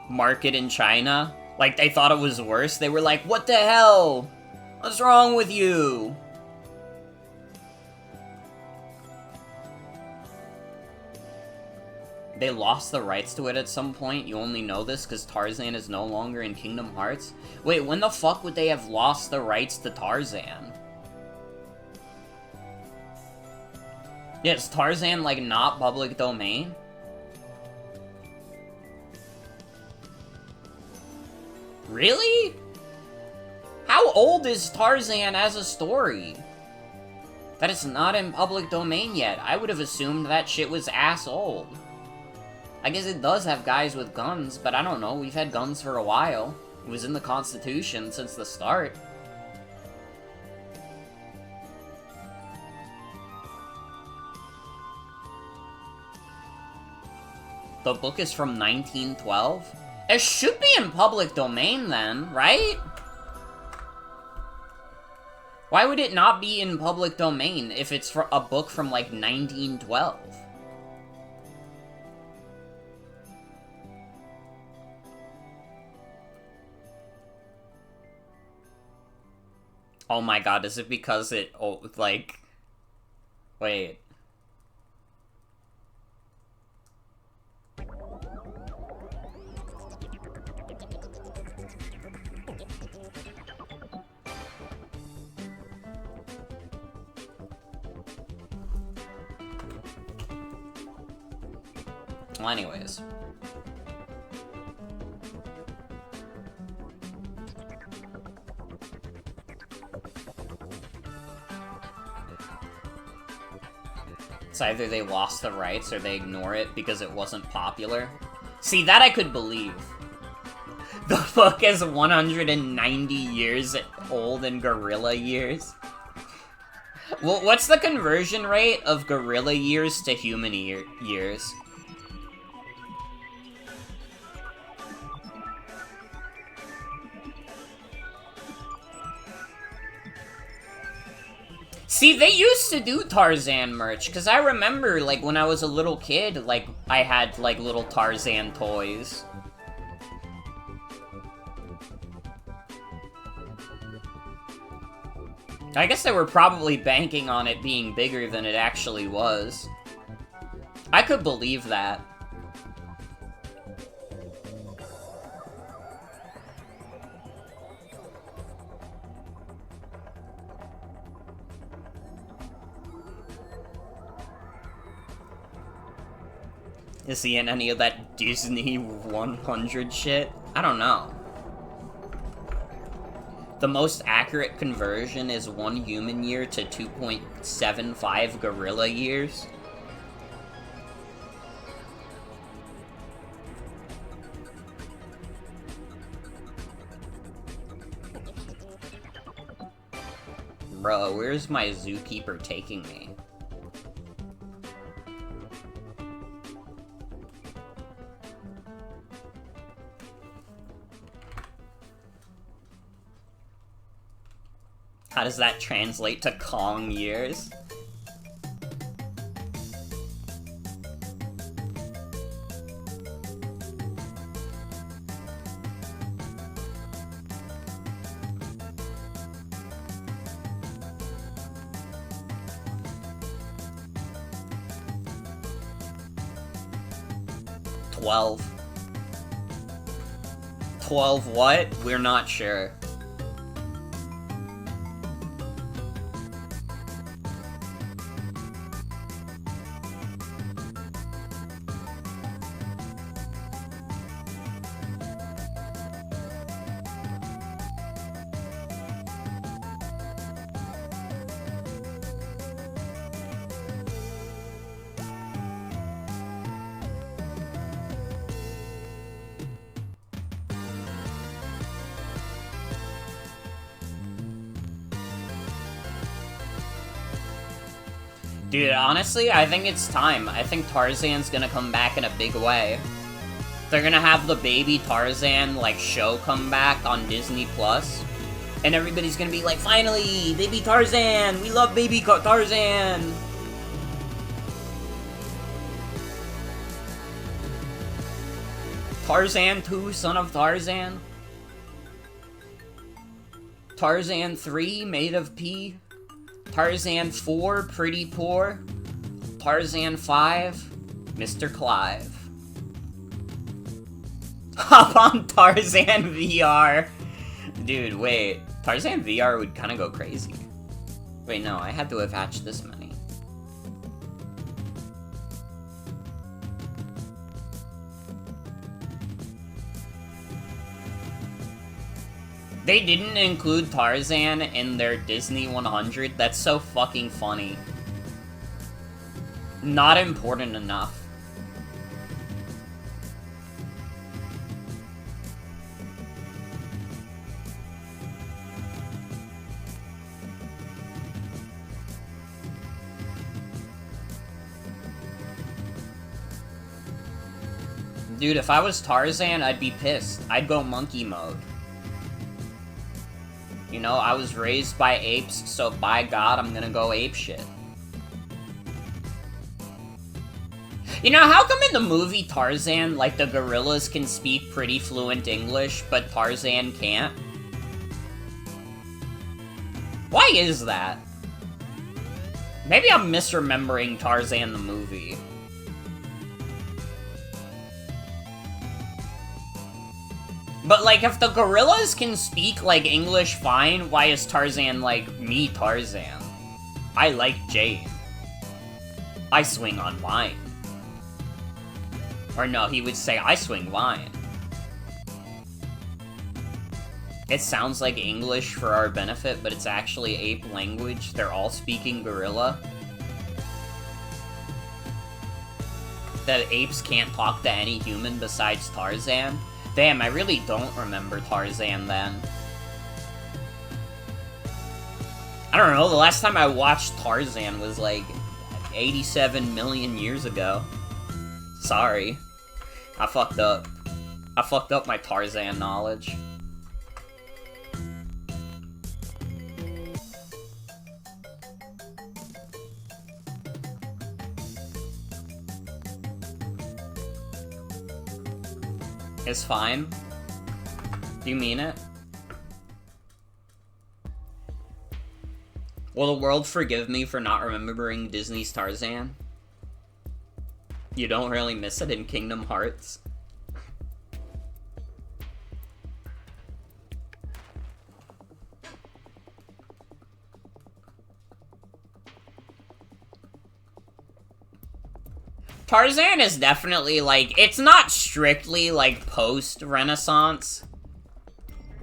market in China. Like, they thought it was worse. They were like, what the hell? What's wrong with you? They lost the rights to it at some point. You only know this because Tarzan is no longer in Kingdom Hearts. Wait, when the fuck would they have lost the rights to Tarzan? Yeah, is Tarzan, like, not public domain? Really? How old is Tarzan as a story? That it's not in public domain yet. I would have assumed that shit was ass old. I guess it does have guys with guns, but I don't know. We've had guns for a while. It was in the Constitution since the start. The book is from 1912? It should be in public domain then, right? Why would it not be in public domain if it's for a book from, like, 1912? Oh my god, is it because it, oh, like... wait. Well, anyways. It's either they lost the rights or they ignore it because it wasn't popular. See, that I could believe. The book is 190 years old in gorilla years. Well, what's the conversion rate of gorilla years to human years? See, they used to do Tarzan merch, because I remember, like, when I was a little kid, like, I had, like, little Tarzan toys. I guess they were probably banking on it being bigger than it actually was. I could believe that. Is he in any of that Disney 100 shit? I don't know. The most accurate conversion is 1 human year to 2.75 gorilla years. Bro, where's my zookeeper taking me? How does that translate to Kong years? $12. $12 what? We're not sure. Dude, honestly, I think it's time. I think Tarzan's gonna come back in a big way. They're gonna have the baby Tarzan, like, show come back on Disney Plus. And everybody's gonna be like, finally, baby Tarzan! We love baby Tarzan! Tarzan 2, Son of Tarzan. Tarzan 3, Made of P. Tarzan 4, Pretty Poor. Tarzan 5, Mr. Clive. Hop on Tarzan VR. Dude, wait. Tarzan VR would kind of go crazy. Wait, no, I had to have hatched this many. They didn't include Tarzan in their Disney 100? That's so fucking funny. Not important enough. Dude, if I was Tarzan, I'd be pissed. I'd go monkey mode. You know, I was raised by apes, so by God, I'm gonna go ape shit. You know, how come in the movie Tarzan, like, the gorillas can speak pretty fluent English, but Tarzan can't? Why is that? Maybe I'm misremembering Tarzan the movie. But, like, if the gorillas can speak, like, English fine, why is Tarzan like, me Tarzan? I like Jane. I swing on wine. Or no, he would say, I swing wine. It sounds like English for our benefit, but it's actually ape language. They're all speaking gorilla. That apes can't talk to any human besides Tarzan. Damn, I really don't remember Tarzan then. I don't know, the last time I watched Tarzan was like 87 million years ago. Sorry. I fucked up. I fucked up my Tarzan knowledge. It's fine. Do you mean it? Will the world forgive me for not remembering Disney's Tarzan? You don't really miss it in Kingdom Hearts? Tarzan is definitely, like, it's not strictly, like, post-Renaissance,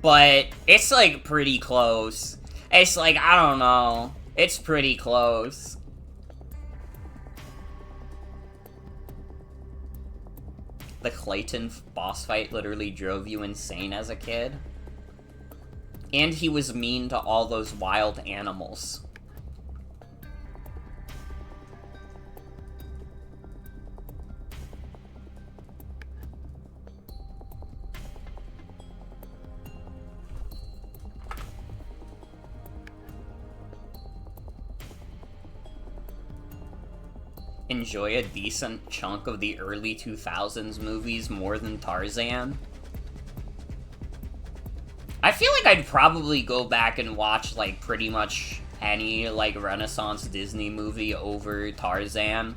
but it's, like, pretty close. It's, like, I don't know. It's pretty close. The Clayton boss fight literally drove you insane as a kid. And he was mean to all those wild animals. Enjoy a decent chunk of the early 2000s movies more than Tarzan? I feel like I'd probably go back and watch, like, pretty much any, like, Renaissance Disney movie over Tarzan.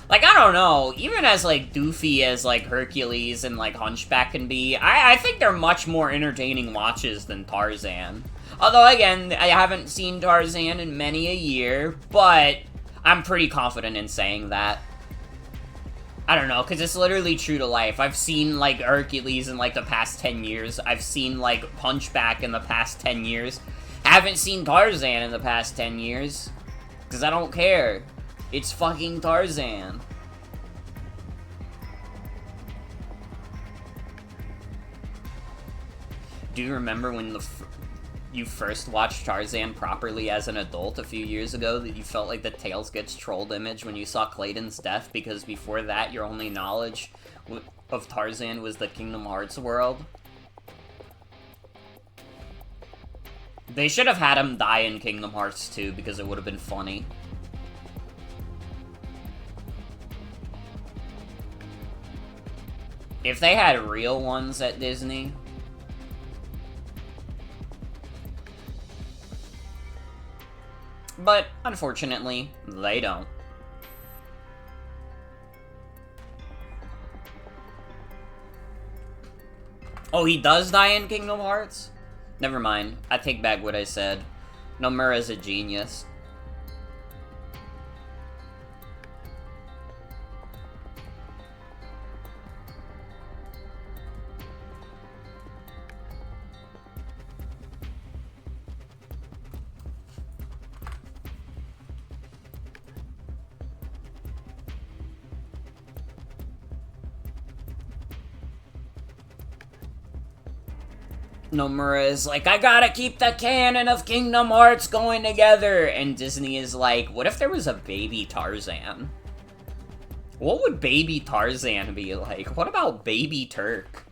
Like, I don't know, even as, like, doofy as, like, Hercules and, like, Hunchback can be, I think they're much more entertaining watches than Tarzan. Although, again, I haven't seen Tarzan in many a year, but I'm pretty confident in saying that. I don't know, because it's literally true to life. I've seen, like, Hercules in, like, the past 10 years. I've seen, like, Hunchback in the past 10 years. Haven't seen Tarzan in the past 10 years. Because I don't care. It's fucking Tarzan. Do you remember when you first watched Tarzan properly as an adult a few years ago, that you felt like the Tails Gets Trolled image when you saw Clayton's death, because before that your only knowledge of Tarzan was the Kingdom Hearts world? They should have had him die in Kingdom Hearts 2, because it would have been funny. If they had real ones at Disney... But, unfortunately, they don't. Oh, he does die in Kingdom Hearts? Never mind. I take back what I said. Nomura's a genius. Nomura is like, I gotta keep the canon of Kingdom Hearts going together, and Disney is like, what if there was a baby Tarzan? What would baby Tarzan be like? What about baby Turk?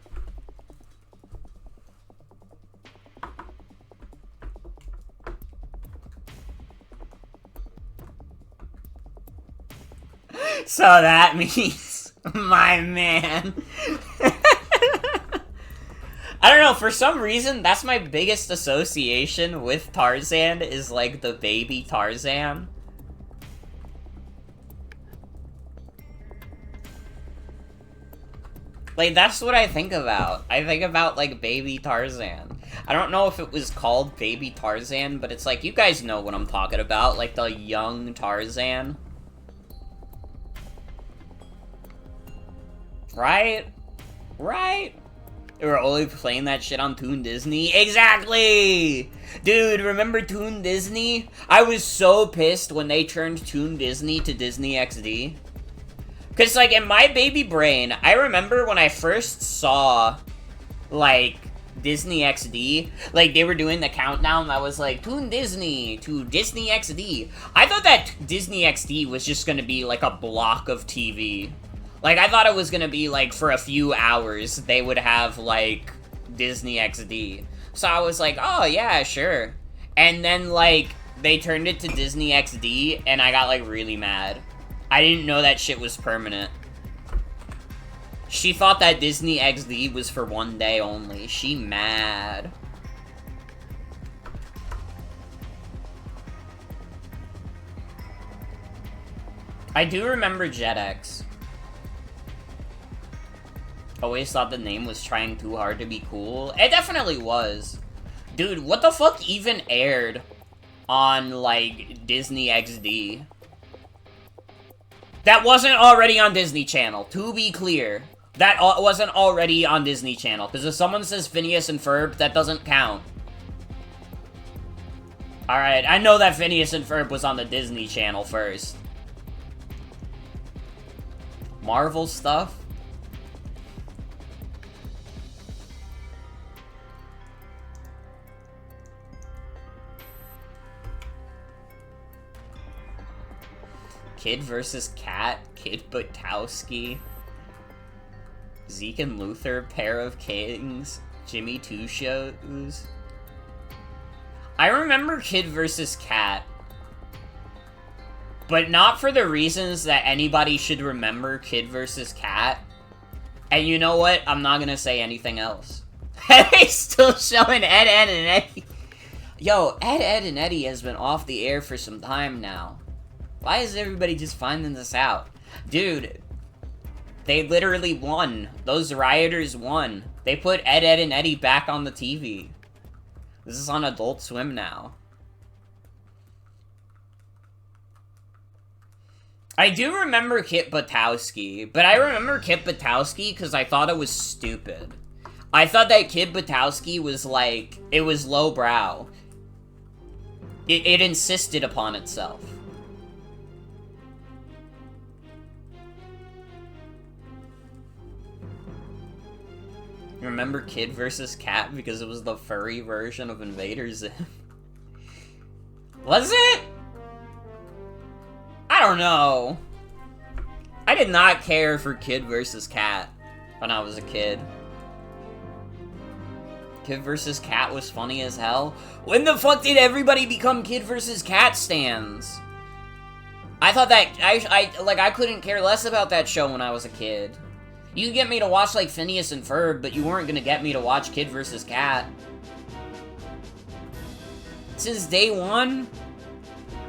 So that means, my man. I don't know, for some reason, that's my biggest association with Tarzan, is, like, the baby Tarzan. Like, that's what I think about. I think about, like, baby Tarzan. I don't know if it was called baby Tarzan, but it's like, you guys know what I'm talking about, like, the young Tarzan. Right? Right? They were only playing that shit on Toon Disney? Exactly! Dude, remember Toon Disney? I was so pissed when they turned Toon Disney to Disney XD. Because, like, in my baby brain, I remember when I first saw, like, Disney XD, like, they were doing the countdown that was like, Toon Disney to Disney XD. I thought that Disney XD was just gonna be, like, a block of TV. Like, I thought it was gonna be, like, for a few hours, they would have, like, Disney XD. So I was like, oh, yeah, sure. And then, like, they turned it to Disney XD, and I got, like, really mad. I didn't know that shit was permanent. She thought that Disney XD was for one day only. She mad. I do remember JetX. Always thought the name was trying too hard to be cool. It definitely was. Dude, what the fuck even aired on, like, Disney XD? That wasn't already on Disney Channel, to be clear. That wasn't already on Disney Channel, because if someone says Phineas and Ferb, that doesn't count. Alright, I know that Phineas and Ferb was on the Disney Channel first. Marvel stuff? Kid vs. Cat, Kid Butowski, Zeke and Luther, Pair of Kings, Jimmy Two Shows. I remember Kid vs. Cat, but not for the reasons that anybody should remember Kid vs. Cat. And you know what? I'm not gonna say anything else. They still showing Ed, Edd, and Eddy. Yo, Ed, Edd, and Eddy has been off the air for some time now. Why is everybody just finding this out? Dude, they literally won. Those rioters won. They put Ed, Edd, and Eddy back on the TV. This is on Adult Swim now. I do remember Kit Butowski, but I remember Kit Butowski because I thought it was stupid. I thought that Kid Butowski was like, it was lowbrow. It insisted upon itself. Remember Kid vs. Cat because it was the furry version of Invader Zim? Was it? I don't know. I did not care for Kid vs. Cat when I was a kid. Kid vs. Cat was funny as hell. When the fuck did everybody become Kid vs. Cat stans? I thought that, I couldn't care less about that show when I was a kid. You could get me to watch, like, Phineas and Ferb, but you weren't gonna get me to watch Kid vs. Cat. Since day one,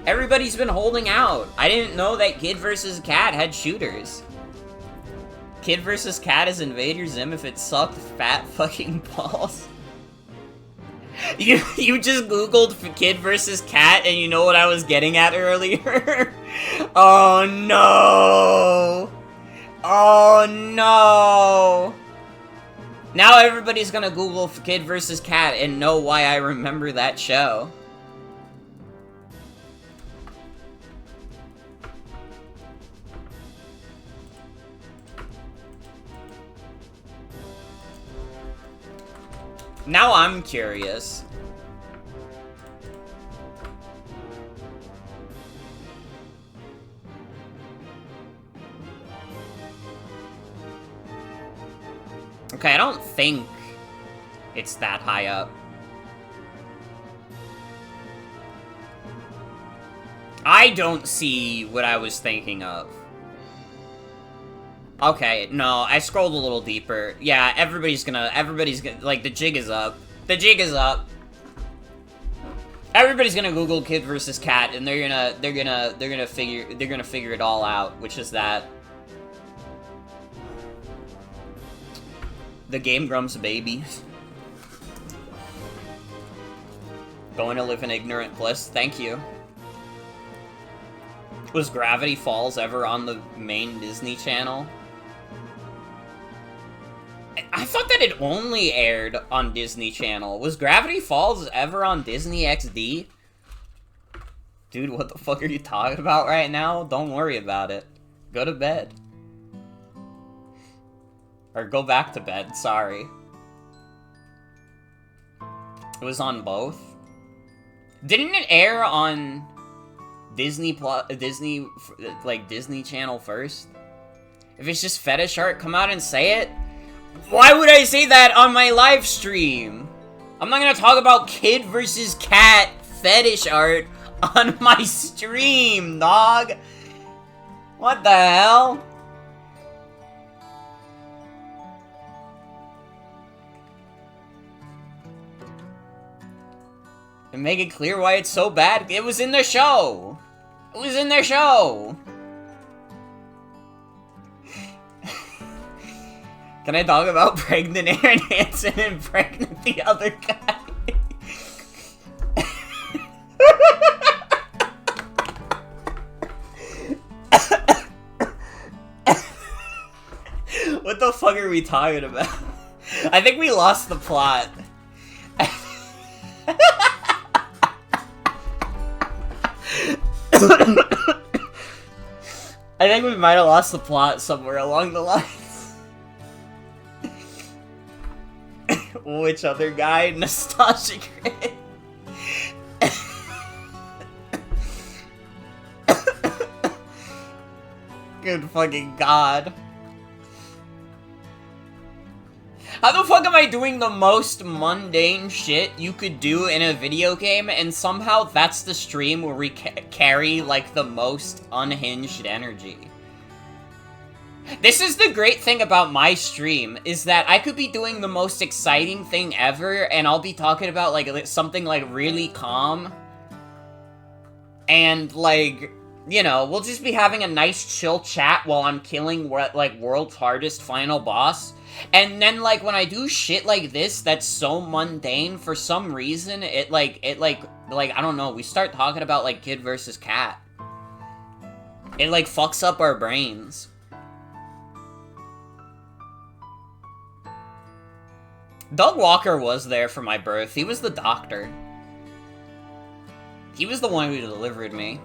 everybody's been holding out. I didn't know that Kid vs. Cat had shooters. Kid vs. Cat is Invader Zim if it sucked fat fucking balls. You just googled Kid vs. Cat and you know what I was getting at earlier? Oh no! Oh no! Now everybody's gonna Google Kid vs. Cat and know why I remember that show. Now I'm curious. Okay, I don't think it's that high up. I don't see what I was thinking of. Okay, no, I scrolled a little deeper. Yeah, everybody's gonna, like, the jig is up. The jig is up. Everybody's gonna Google Kid vs. Cat, and they're gonna figure it all out, which is that the Game Grumps baby. Going to live in ignorant bliss. Thank you. Was Gravity Falls ever on the main Disney Channel? I thought that it only aired on Disney Channel. Was Gravity Falls ever on Disney XD? Dude, what the fuck are you talking about right now? Don't worry about it. Go to bed. Or go back to bed, sorry. It was on both? Didn't it air on Disney Channel first? If it's just fetish art, come out and say it. Why would I say that on my live stream? I'm not gonna talk about kid versus cat fetish art on my stream, dog. What the hell? And make it clear why it's so bad. It was in the show. It was in their show. Can I talk about pregnant Aaron Hansen and pregnant the other guy? What the fuck are we talking about? I think we lost the plot. I think we might have lost the plot somewhere along the lines. Which other guy? Nostalgia Grid. Good fucking god. How the fuck am I doing the most mundane shit you could do in a video game, and somehow that's the stream where we carry, like, the most unhinged energy? This is the great thing about my stream, is that I could be doing the most exciting thing ever, and I'll be talking about, like, something, like, really calm. And, like, you know, we'll just be having a nice chill chat while I'm killing, like, world's hardest final boss. And then, like, when I do shit like this that's so mundane, for some reason, it, like, I don't know, we start talking about, like, kid versus cat. It, like, fucks up our brains. Doug Walker was there for my birth. He was the doctor. He was the one who delivered me.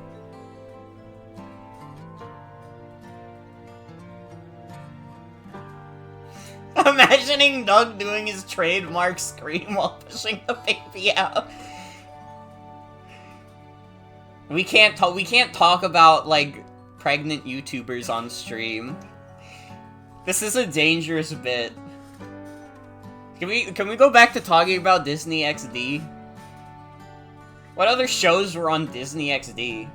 Imagining Doug doing his trademark scream while pushing the baby out. We can't talk about, like, pregnant YouTubers on stream. This is a dangerous bit. Can we go back to talking about Disney XD? What other shows were on Disney XD?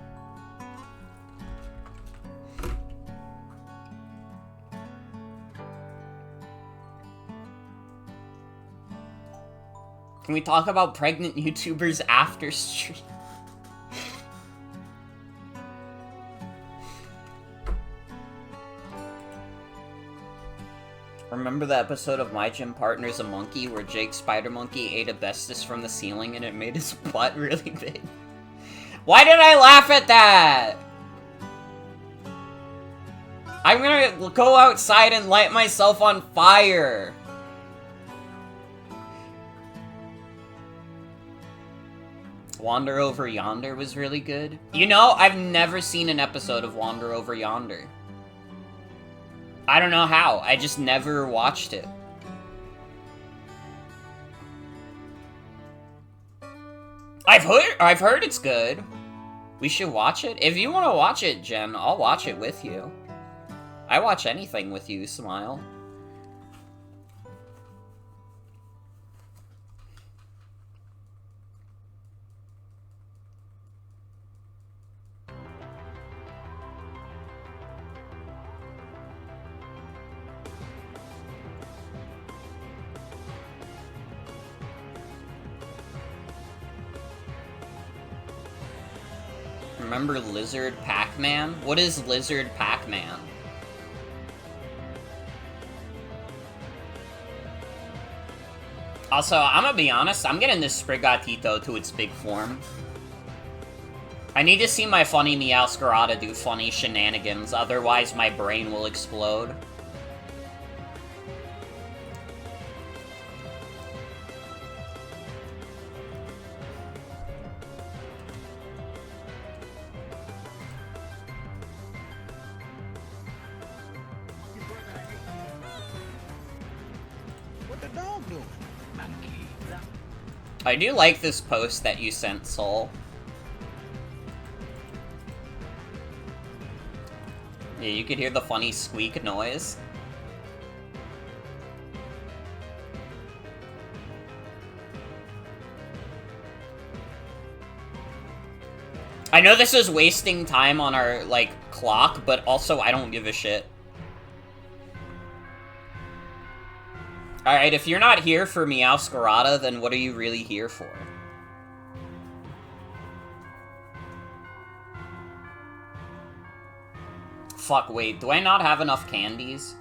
Can we talk about pregnant YouTubers after stream? Remember the episode of My Gym Partner's a Monkey where Jake Spider Monkey ate asbestos from the ceiling and it made his butt really big? Why did I laugh at that? I'm gonna go outside and light myself on fire. Wander Over Yonder was really good. You know, I've never seen an episode of Wander Over Yonder. I don't know how. I just never watched it. I've heard it's good. We should watch it. If you want to watch it, Jen, I'll watch it with you. I watch anything with you, Smile. Remember Lizard Pac-Man? What is Lizard Pac-Man? Also, I'm gonna be honest, I'm getting this Sprigatito to its big form. I need to see my funny Meowscarada do funny shenanigans, otherwise my brain will explode. the dog doing? I do like this post that you sent, Soul. Yeah, you could hear the funny squeak noise. I know this is wasting time on our, like, clock, but also I don't give a shit. Alright, if you're not here for Meowscarada, then what are you really here for? Fuck, wait, do I not have enough candies?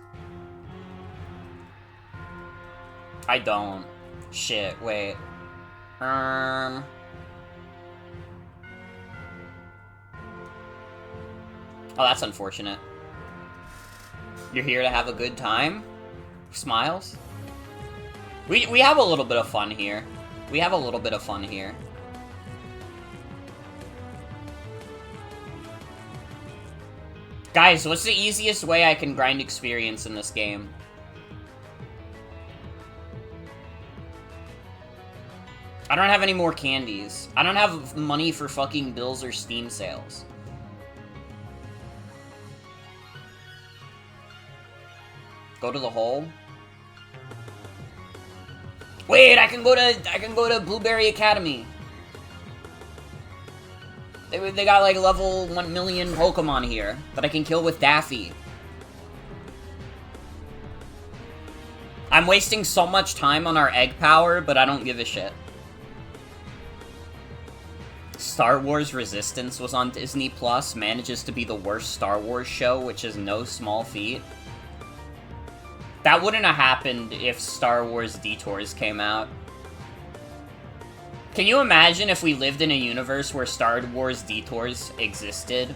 I don't. Shit, wait. Oh, that's unfortunate. You're here to have a good time? Smiles? We have a little bit of fun here. We have a little bit of fun here. Guys, what's the easiest way I can grind experience in this game? I don't have any more candies. I don't have money for fucking bills or Steam sales. Go to the hole? Wait, I can go to Blueberry Academy. They got like level 1 million Pokemon here that I can kill with Daffy. I'm wasting so much time on our egg power, but I don't give a shit. Star Wars Resistance was on Disney Plus, manages to be the worst Star Wars show, which is no small feat. That wouldn't have happened if Star Wars Detours came out. Can you imagine if we lived in a universe where Star Wars Detours existed?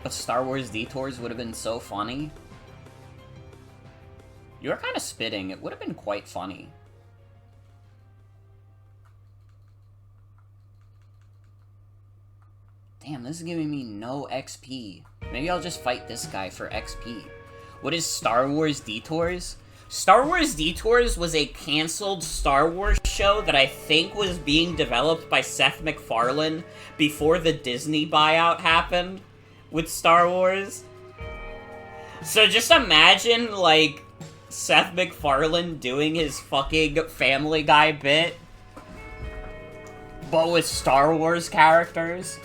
But Star Wars Detours would have been so funny. You were kind of spitting. It would have been quite funny. Damn, this is giving me no XP. Maybe I'll just fight this guy for XP. What is Star Wars Detours? Star Wars Detours was a canceled Star Wars show that I think was being developed by Seth MacFarlane before the Disney buyout happened with Star Wars. So just imagine, like, Seth MacFarlane doing his fucking Family Guy bit, but with Star Wars characters.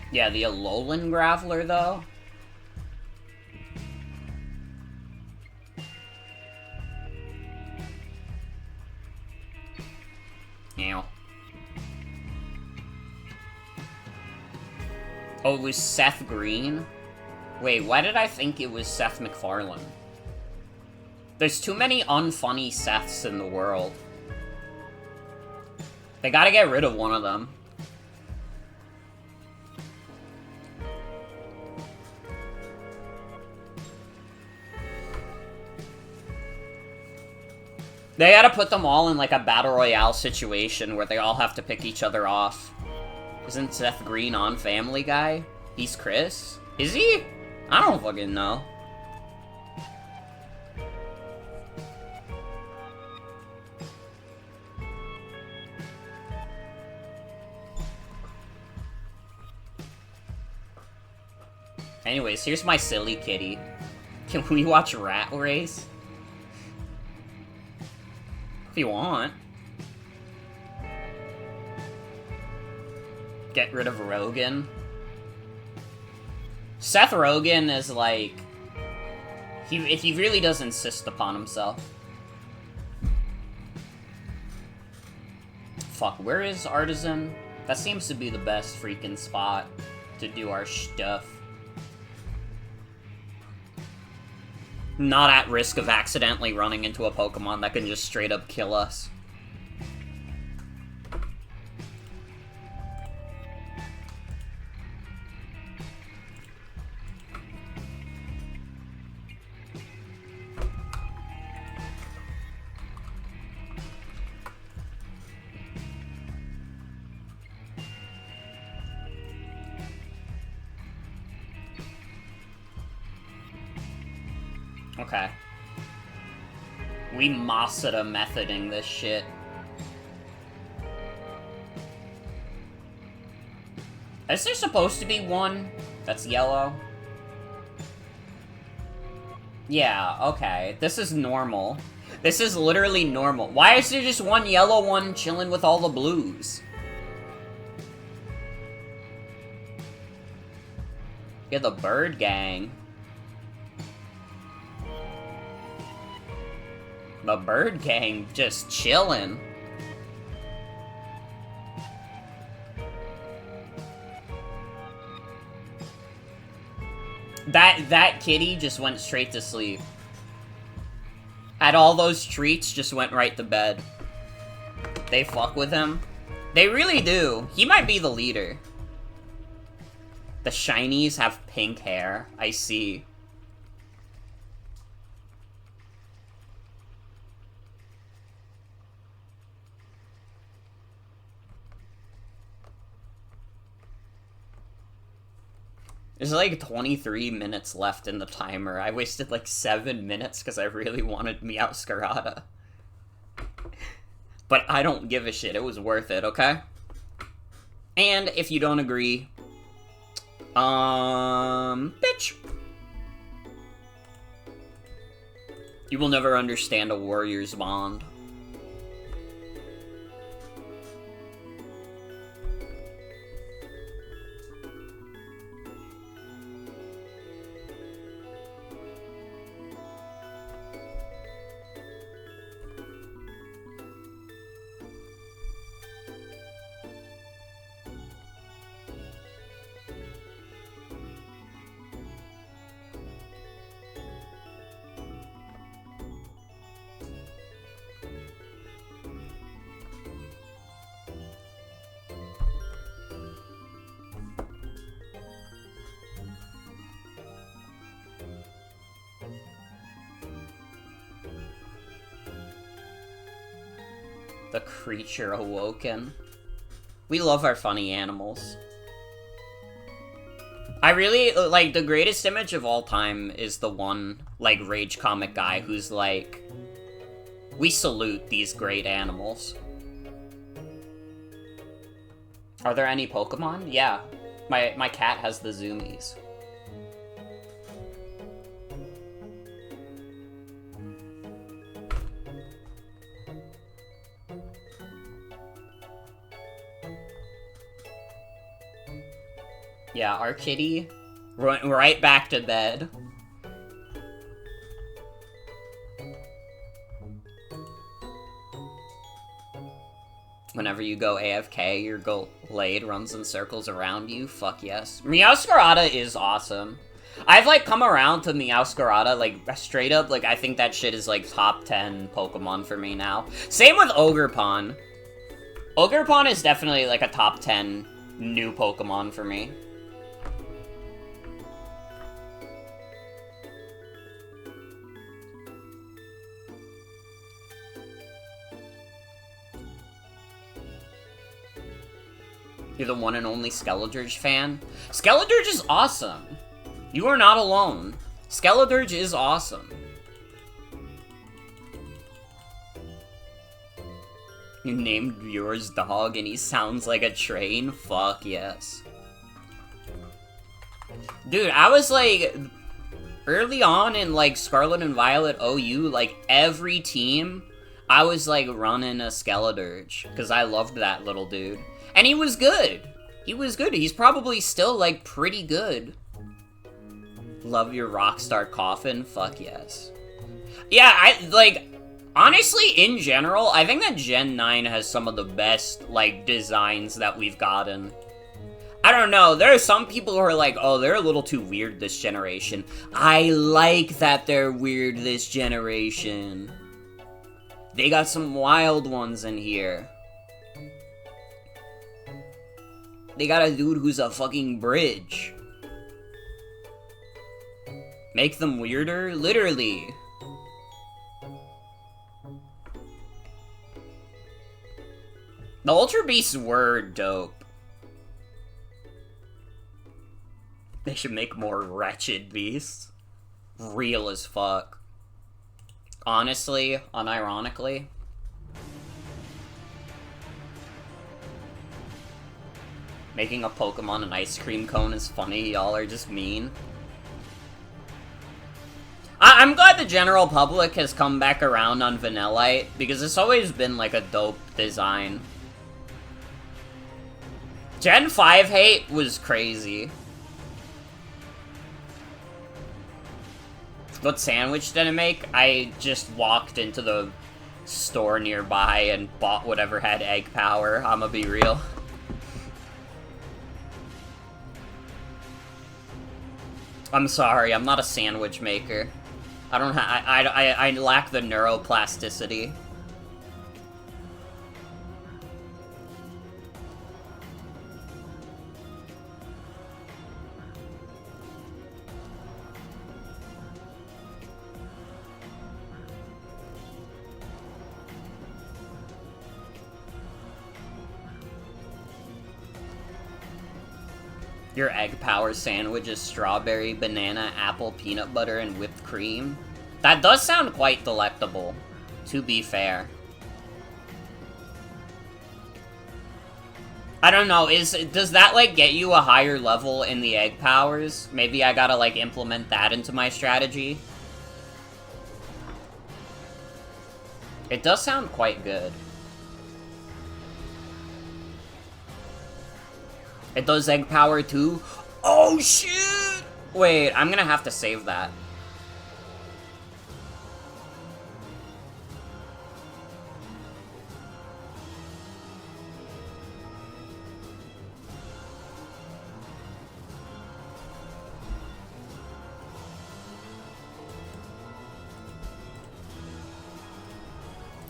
Yeah, the Alolan Graveler, though. Ew. Oh, it was Seth Green? Wait, why did I think it was Seth MacFarlane? There's too many unfunny Seths in the world. They gotta get rid of one of them. They gotta put them all in, like, a Battle Royale situation where they all have to pick each other off. Isn't Seth Green on Family Guy? He's Chris? Is he? I don't fucking know. Anyways, here's my silly kitty. Can we watch Rat Race? If you want. Get rid of Rogan. Seth Rogen is like... He really does insist upon himself. Fuck, where is Artisan? That seems to be the best freaking spot to do our stuff. Not at risk of accidentally running into a Pokemon that can just straight up kill us. Okay. We Masada methoding this shit. Is there supposed to be one that's yellow? Yeah, okay. This is normal. This is literally normal. Why is there just one yellow one chilling with all the blues? Yeah, the bird gang. The bird gang just chillin'. That kitty just went straight to sleep. Had all those treats, just went right to bed. They fuck with him. They really do. He might be the leader. The shinies have pink hair. I see. There's like 23 minutes left in the timer. I wasted like 7 minutes because I really wanted Meowscarada. But I don't give a shit. It was worth it, okay? And if you don't agree, bitch. You will never understand a warrior's bond. The creature awoken. We love our funny animals. I really, like, the greatest image of all time is the one, like, Rage Comic guy who's like, we salute these great animals. Are there any Pokemon? Yeah. My cat has the zoomies. Yeah, our kitty went right back to bed. Whenever you go AFK, your Glade runs in circles around you. Fuck yes. Meowscarada is awesome. I've, like, come around to Meowscarada, like, straight up, like, I think that shit is, like, top 10 Pokemon for me now. Same with Ogerpon. Ogerpon is definitely, like, a top 10 new Pokemon for me. You're the one and only Skeledirge fan? Skeledirge is awesome. You are not alone. Skeledirge is awesome. You named yours dog and he sounds like a train? Fuck yes. Dude, I was like, early on in like Scarlet and Violet OU, like every team, I was like running a Skeledirge because I loved that little dude. And he was good. He was good. He's probably still, like, pretty good. Love your Rockstar Coffin? Fuck yes. Yeah, honestly, in general, I think that Gen 9 has some of the best, like, designs that we've gotten. I don't know, there are some people who are like, oh, they're a little too weird this generation. I like that they're weird this generation. They got some wild ones in here. They got a dude who's a fucking bridge. Make them weirder? Literally. The Ultra Beasts were dope. They should make more wretched beasts. Real as fuck. Honestly, unironically. Making a Pokemon an ice cream cone is funny, y'all are just mean. I'm glad the general public has come back around on Vanillite, because it's always been like a dope design. Gen 5 hate was crazy. What sandwich did I make? I just walked into the store nearby and bought whatever had egg power, I'ma be real. I'm sorry, I'm not a sandwich maker. I don't I lack the neuroplasticity. Your egg power sandwich is strawberry, banana, apple, peanut butter, and whipped cream. That does sound quite delectable, to be fair. I don't know, does that, like, get you a higher level in the egg powers? Maybe I gotta, like, implement that into my strategy. It does sound quite good. It does egg power too? Oh shit! Wait, I'm gonna have to save that.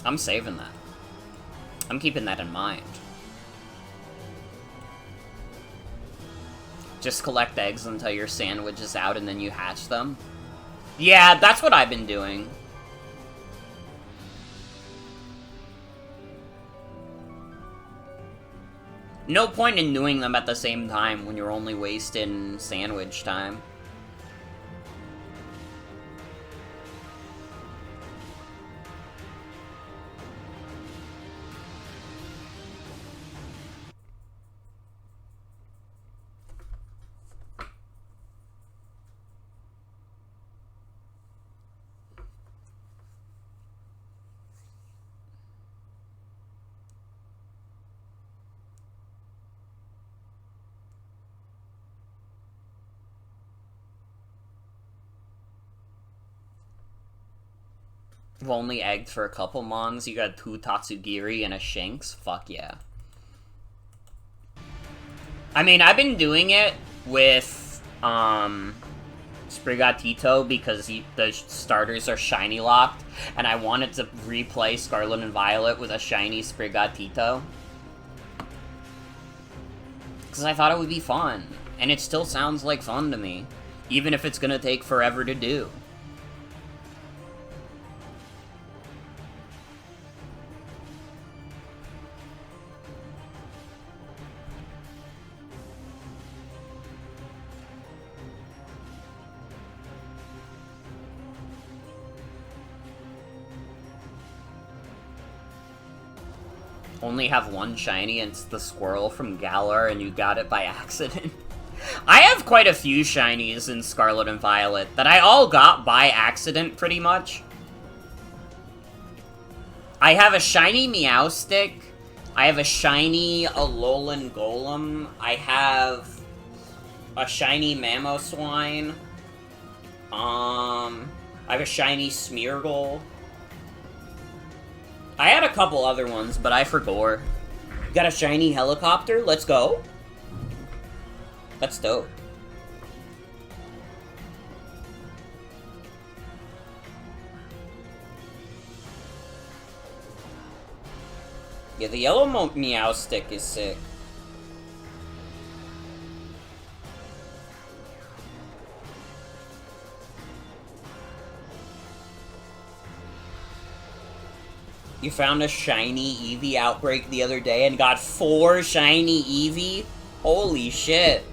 I'm saving that. I'm keeping that in mind. Just collect eggs until your sandwich is out and then you hatch them. Yeah, that's what I've been doing. No point in doing them at the same time when you're only wasting sandwich time. I've only egged for a couple mons. You got 2 Tatsugiri and a Shinx? Fuck yeah. I mean, I've been doing it with, Sprigatito because the starters are shiny locked, and I wanted to replay Scarlet and Violet with a shiny Sprigatito. Because I thought it would be fun, and it still sounds like fun to me, even if it's gonna take forever to do. Only have one shiny, and it's the squirrel from Galar, and you got it by accident. I have quite a few shinies in Scarlet and Violet that I all got by accident, pretty much. I have a shiny Meowstic. I have a shiny Alolan Golem. I have a shiny Mamoswine. I have a shiny Smeargle. I had a couple other ones, but I forgot. Got a shiny helicopter? Let's go. That's dope. Yeah, the yellow Meow stick is sick. You found a shiny Eevee outbreak the other day and got 4 shiny Eevee? Holy shit.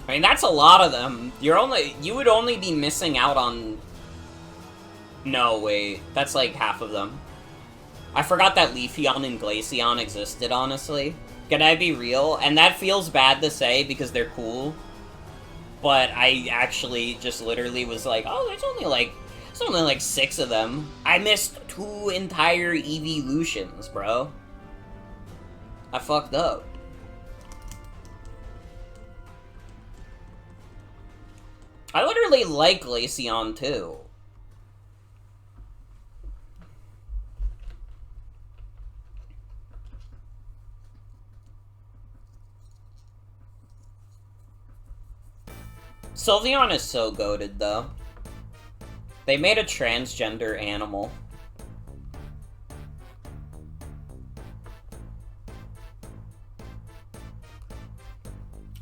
I mean, that's a lot of them. You would only be missing out on... No, wait. That's like half of them. I forgot that Leafeon and Glaceon existed, honestly. Can I be real? And that feels bad to say because they're cool. But I actually just literally was like, oh, there's only like 6 of them. I missed 2 entire evolutions, bro. I fucked up. I literally like Glaceon too. Sylveon is so goated, though. They made a transgender animal.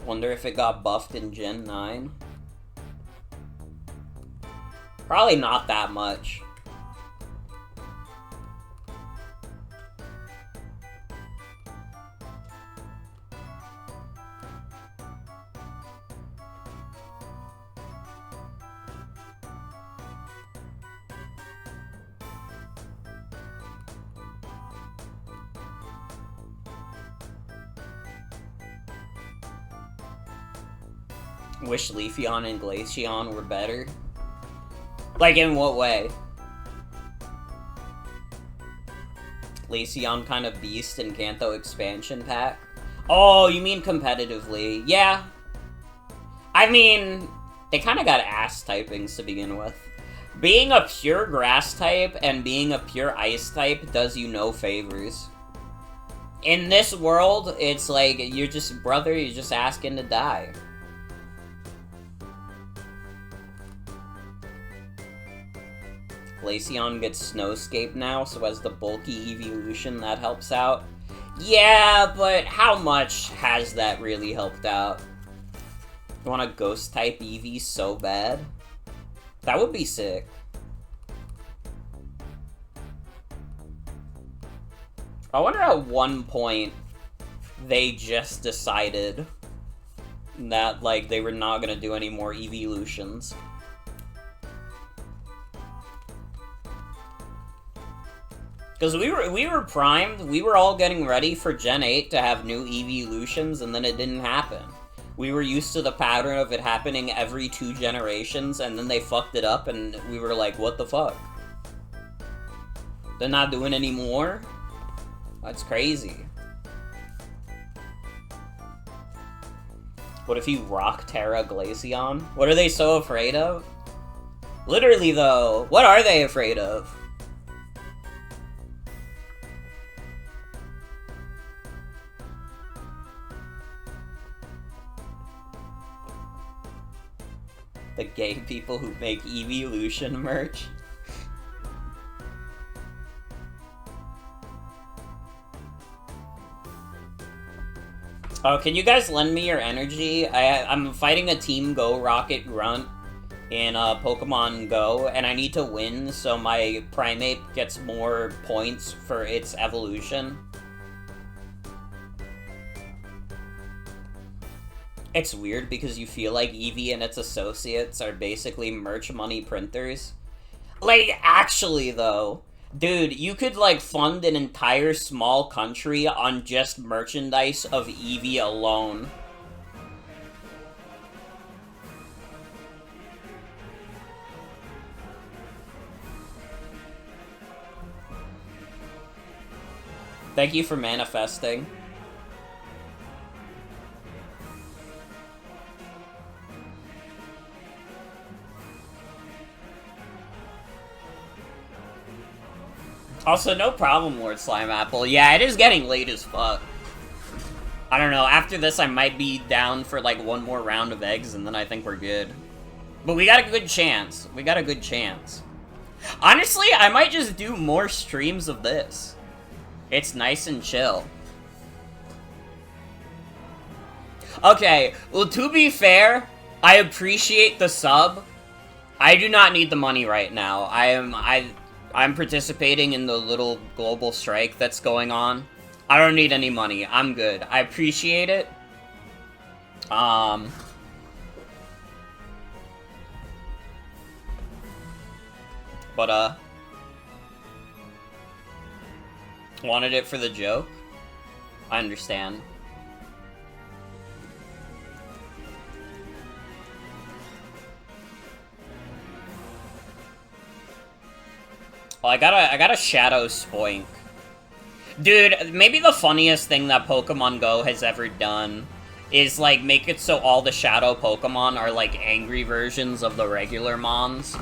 Wonder if it got buffed in Gen 9. Probably not that much. Wish Leafeon and Glaceon were better. Like, in what way? Glaceon kind of beast in Kanto expansion pack? Oh, you mean competitively. Yeah. I mean, they kind of got ass typings to begin with. Being a pure grass type and being a pure ice type does you no favors. In this world, it's like, you're just asking to die. Glaceon gets Snowscape now, so as the bulky evolution, that helps out. Yeah, but how much has that really helped out? You want a Ghost-type Eevee so bad? That would be sick. I wonder at one point they just decided that, like, they were not gonna do any more evolutions. Because we were primed, we were all getting ready for Gen 8 to have new evolutions, and then it didn't happen. We were used to the pattern of it happening every 2 generations, and then they fucked it up, and we were like, what the fuck? They're not doing any more? That's crazy. What if you rock Terra Glaceon? What are they so afraid of? Literally, though, what are they afraid of? The gay people who make evolution merch. Oh, can you guys lend me your energy? I'm fighting a Team Go Rocket Grunt in Pokemon Go, and I need to win so my Primeape gets more points for its evolution. It's weird because you feel like Eevee and its associates are basically merch money printers. Like, actually, though, dude, you could, like, fund an entire small country on just merchandise of Eevee alone. Thank you for manifesting. Also, no problem, Lord Slime Apple. Yeah, it is getting late as fuck. I don't know, after this I might be down for like one more round of eggs and then I think we're good. But we got a good chance. We got a good chance. Honestly, I might just do more streams of this. It's nice and chill. Okay, well, to be fair, I appreciate the sub. I do not need the money right now. I'm participating in the little global strike that's going on. I don't need any money. I'm good. I appreciate it. But, wanted it for the joke? I understand. Well, I got a Shadow Spoink. Dude, maybe the funniest thing that Pokemon Go has ever done is, like, make it so all the Shadow Pokemon are, like, angry versions of the regular Mons.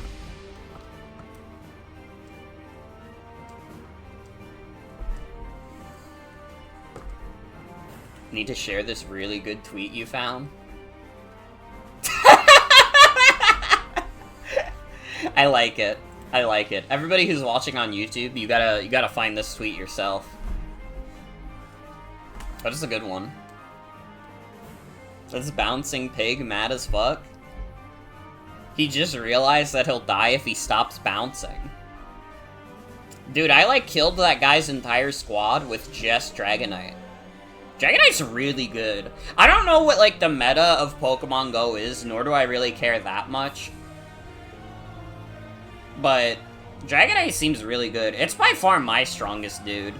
Need to share this really good tweet you found? I like it. I like it. Everybody who's watching on YouTube, you gotta find this tweet yourself. That is a good one. This bouncing pig mad as fuck. He just realized that he'll die if he stops bouncing. Dude, I like killed that guy's entire squad with just Dragonite. Dragonite's really good. I don't know what, like, the meta of Pokemon Go is, nor do I really care that much. But Dragonite seems really good. It's by far my strongest dude.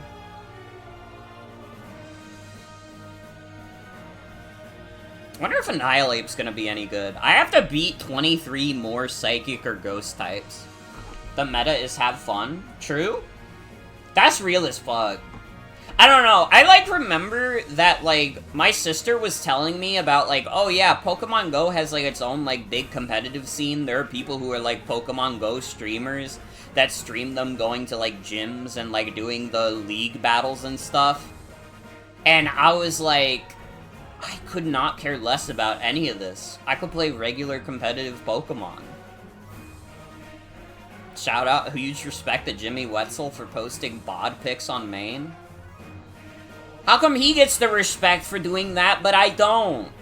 I wonder if Annihilape's gonna be any good. I have to beat 23 more Psychic or Ghost types. The meta is have fun. True? That's real as fuck. I don't know. I, like, remember that, like, my sister was telling me about, like, oh yeah, Pokemon Go has, like, its own, like, big competitive scene. There are people who are, like, Pokemon Go streamers that stream them going to, like, gyms and, like, doing the league battles and stuff. And I was like, I could not care less about any of this. I could play regular competitive Pokemon. Shout out, huge respect to Jimmy Wetzel for posting bod pics on Maine. How come he gets the respect for doing that, but I don't?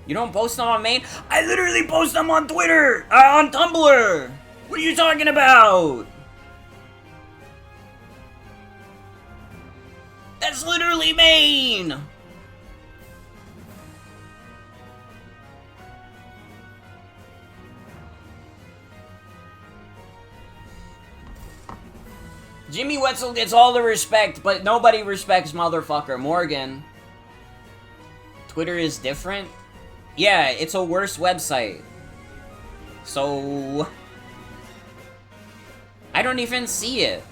You don't post them on Maine? I literally post them on Twitter! On Tumblr! What are you talking about? That's literally Maine! Jimmy Wetzel gets all the respect, but nobody respects motherfucker Morgan. Twitter is different? Yeah, it's a worse website. So... I don't even see it.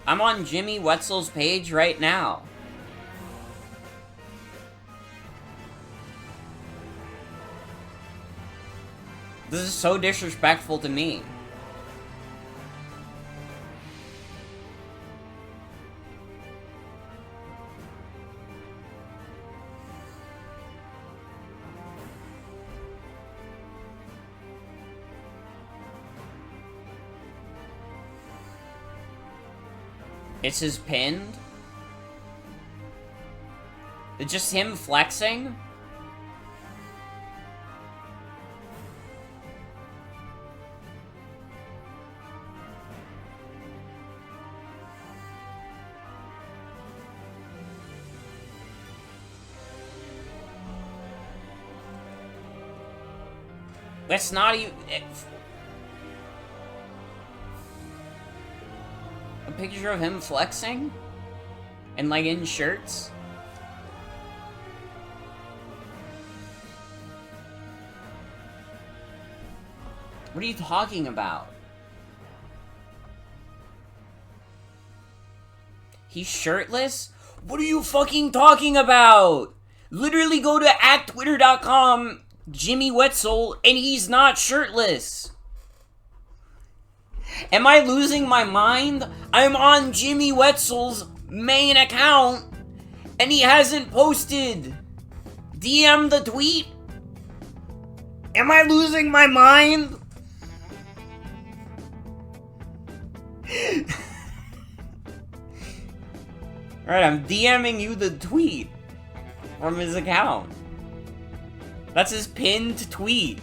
I'm on Jimmy Wetzel's page right now. This is so disrespectful to me. It's his pinned? It's just him flexing? That's not even... A picture of him flexing? And, like, in shirts? What are you talking about? He's shirtless? What are you fucking talking about? Literally go to @twitter.com Jimmy Wetzel and he's not shirtless. Am I losing my mind? I'm on Jimmy Wetzel's main account and he hasn't posted. DM the tweet. Am I losing my mind? Alright, I'm DMing you the tweet from his account. That's his pinned tweet.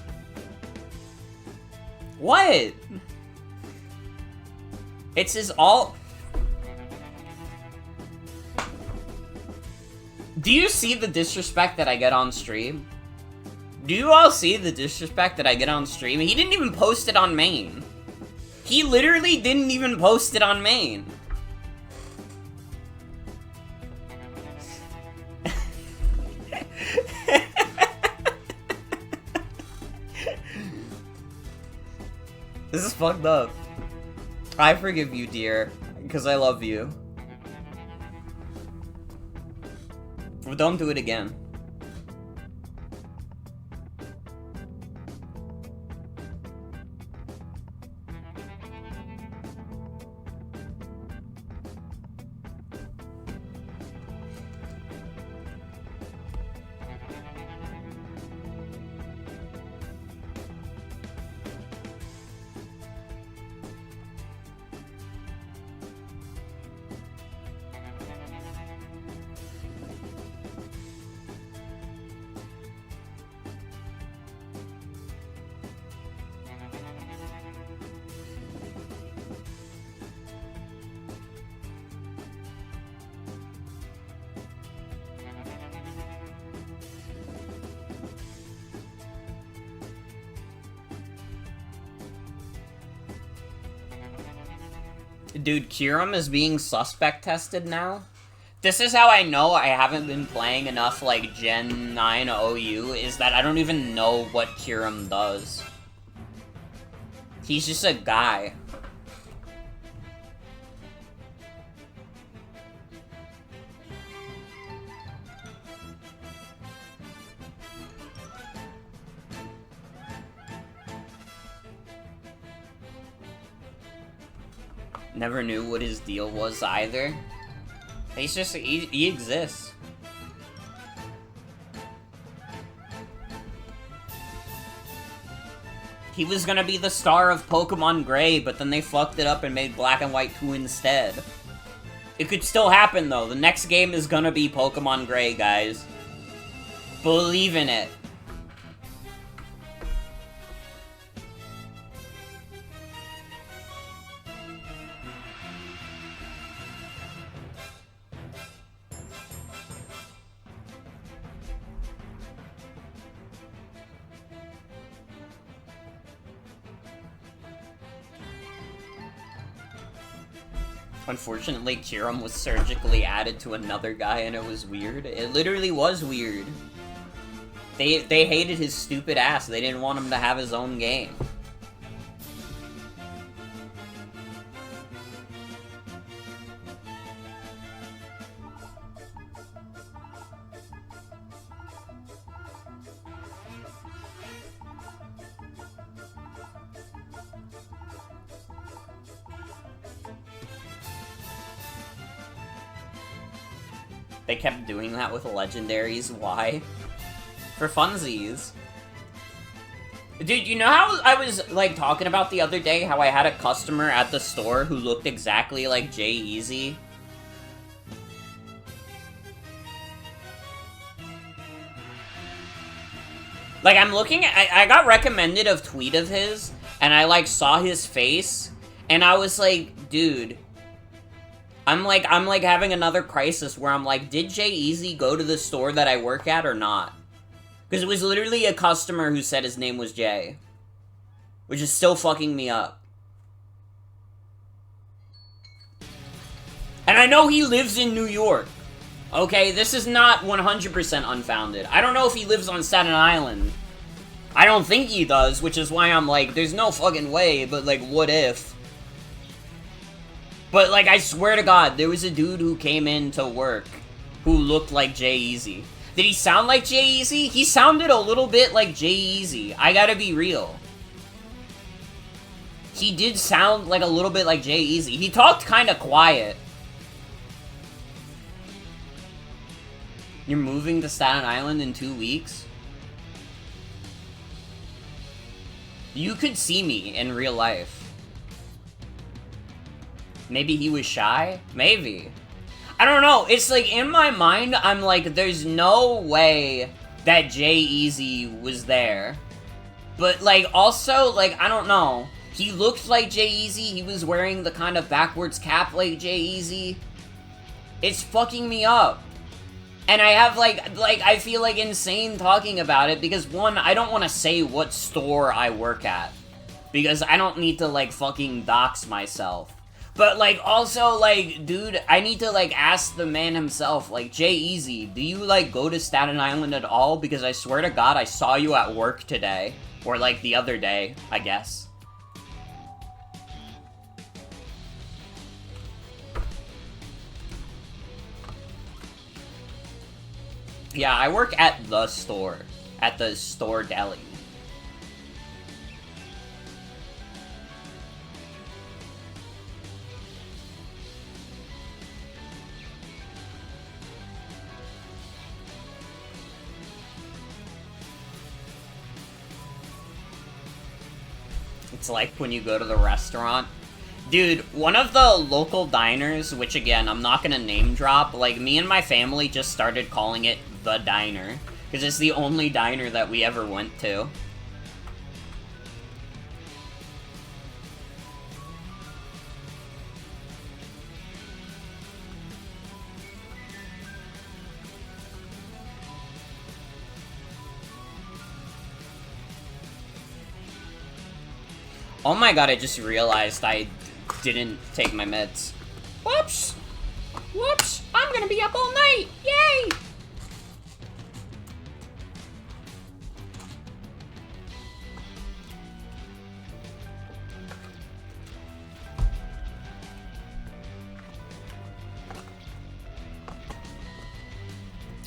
What? It's his all... Do you see the disrespect that I get on stream? Do you all see the disrespect that I get on stream? He didn't even post it on main. He literally didn't even post it on main. This is fucked up. I forgive you, dear, because I love you. But don't do it again. Dude, Kyurem is being suspect tested now? This is how I know I haven't been playing enough, like, Gen 9 OU, is that I don't even know what Kyurem does. He's just a guy. Never knew what his deal was either. He's just, he exists. He was gonna be the star of Pokemon Gray, but then they fucked it up and made Black and White 2 instead. It could still happen though. The next game is gonna be Pokemon Gray, guys. Believe in it. Unfortunately, Kyurem was surgically added to another guy and it was weird. It literally was weird. They hated his stupid ass. They didn't want him to have his own game. They kept doing that with legendaries. Why? For funsies. Dude, you know how I was, like, talking about the other day how I had a customer at the store who looked exactly like Jay-Eazy? Like, I'm looking at, I got recommended a tweet of his, and I, like, saw his face, and I was like, dude, I'm like having another crisis where I'm like, did Jay-Eazy go to the store that I work at or not? Because it was literally a customer who said his name was Jay. Which is still fucking me up. And I know he lives in New York. Okay, this is not 100% unfounded. I don't know if he lives on Staten Island. I don't think he does, which is why I'm like, there's no fucking way, but like, what if? But like, I swear to God, there was a dude who came in to work, who looked like Jay-Z. Did he sound like Jay-Z? He sounded a little bit like Jay-Z. I gotta be real. He did sound like a little bit like Jay-Z. He talked kind of quiet. You're moving to Staten Island in 2 weeks? You could see me in real life. Maybe he was shy? Maybe. I don't know. It's like, in my mind, I'm like, there's no way that Jay-Z was there. But, like, also, like, I don't know. He looked like Jay-Z. He was wearing the kind of backwards cap like Jay-Z. It's fucking me up. And I have, like, I feel, like, insane talking about it because, one, I don't want to say what store I work at. Because I don't need to, like, fucking dox myself. But, like, also, like, dude, I need to, like, ask the man himself, like, Jay-Z, do you, like, go to Staten Island at all? Because I swear to God, I saw you at work today. Or, like, the other day, I guess. Yeah, I work at the store. At the store deli. It's like when you go to the restaurant. Dude, one of the local diners, which again, I'm not gonna name drop, like, me and my family just started calling it The Diner. Because it's the only diner that we ever went to. Oh my god, I just realized I didn't take my meds. Whoops! Whoops! I'm gonna be up all night! Yay!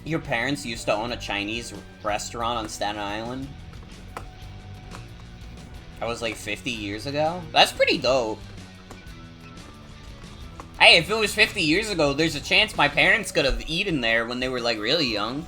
Your parents used to own a Chinese restaurant on Staten Island? That was like 50 years ago? That's pretty dope. Hey, if it was 50 years ago, there's a chance my parents could have eaten there when they were like really young.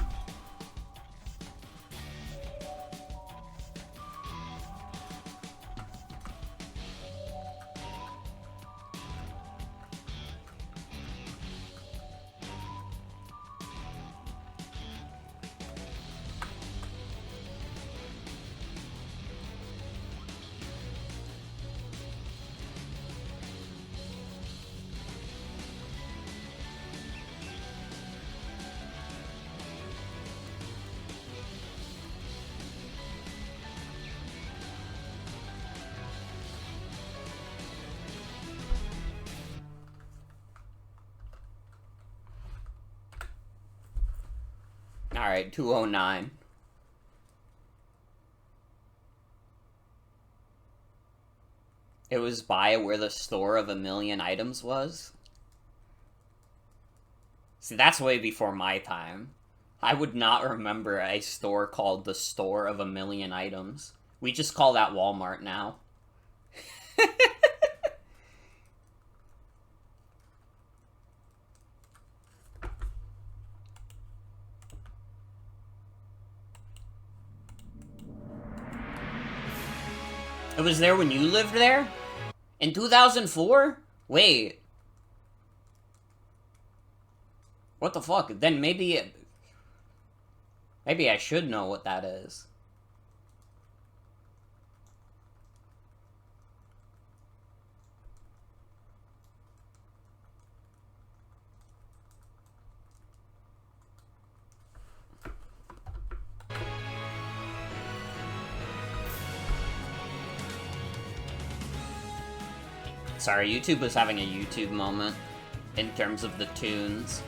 Alright, 209. It was by where the store of a million items was? See, that's way before my time. I would not remember a store called the store of a million items. We just call that Walmart now. It was there when you lived there? In 2004? Wait. What the fuck? Then maybe I should know what that is. Sorry, YouTube was having a YouTube moment in terms of the tunes.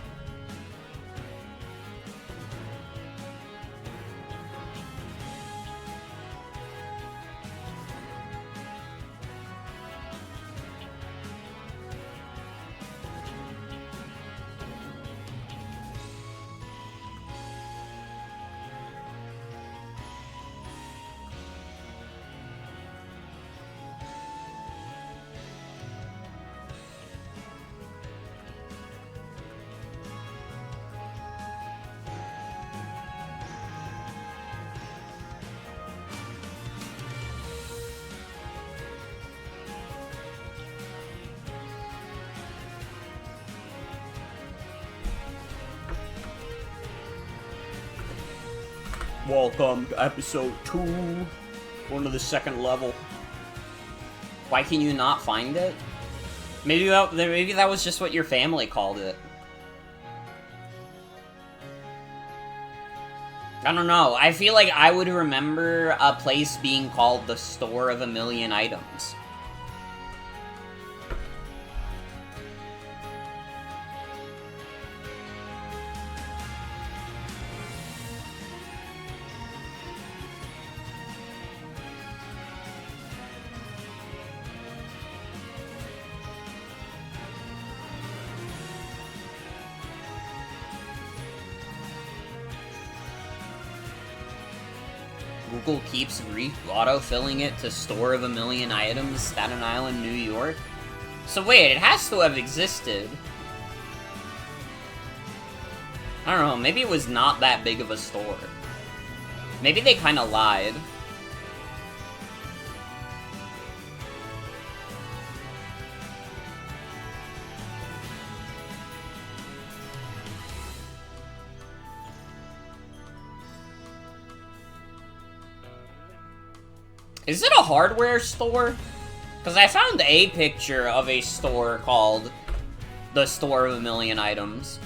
Welcome to episode 2. Going to the second level. Why can you not find it? Maybe that was just what your family called it. I don't know. I feel like I would remember a place being called the Store of a Million Items. Google keeps auto-filling it to Store of a Million Items, Staten Island, New York. So wait, it has to have existed. I don't know, maybe it was not that big of a store. Maybe they kinda lied. Is it a hardware store? Because I found a picture of a store called the Store of a Million Items.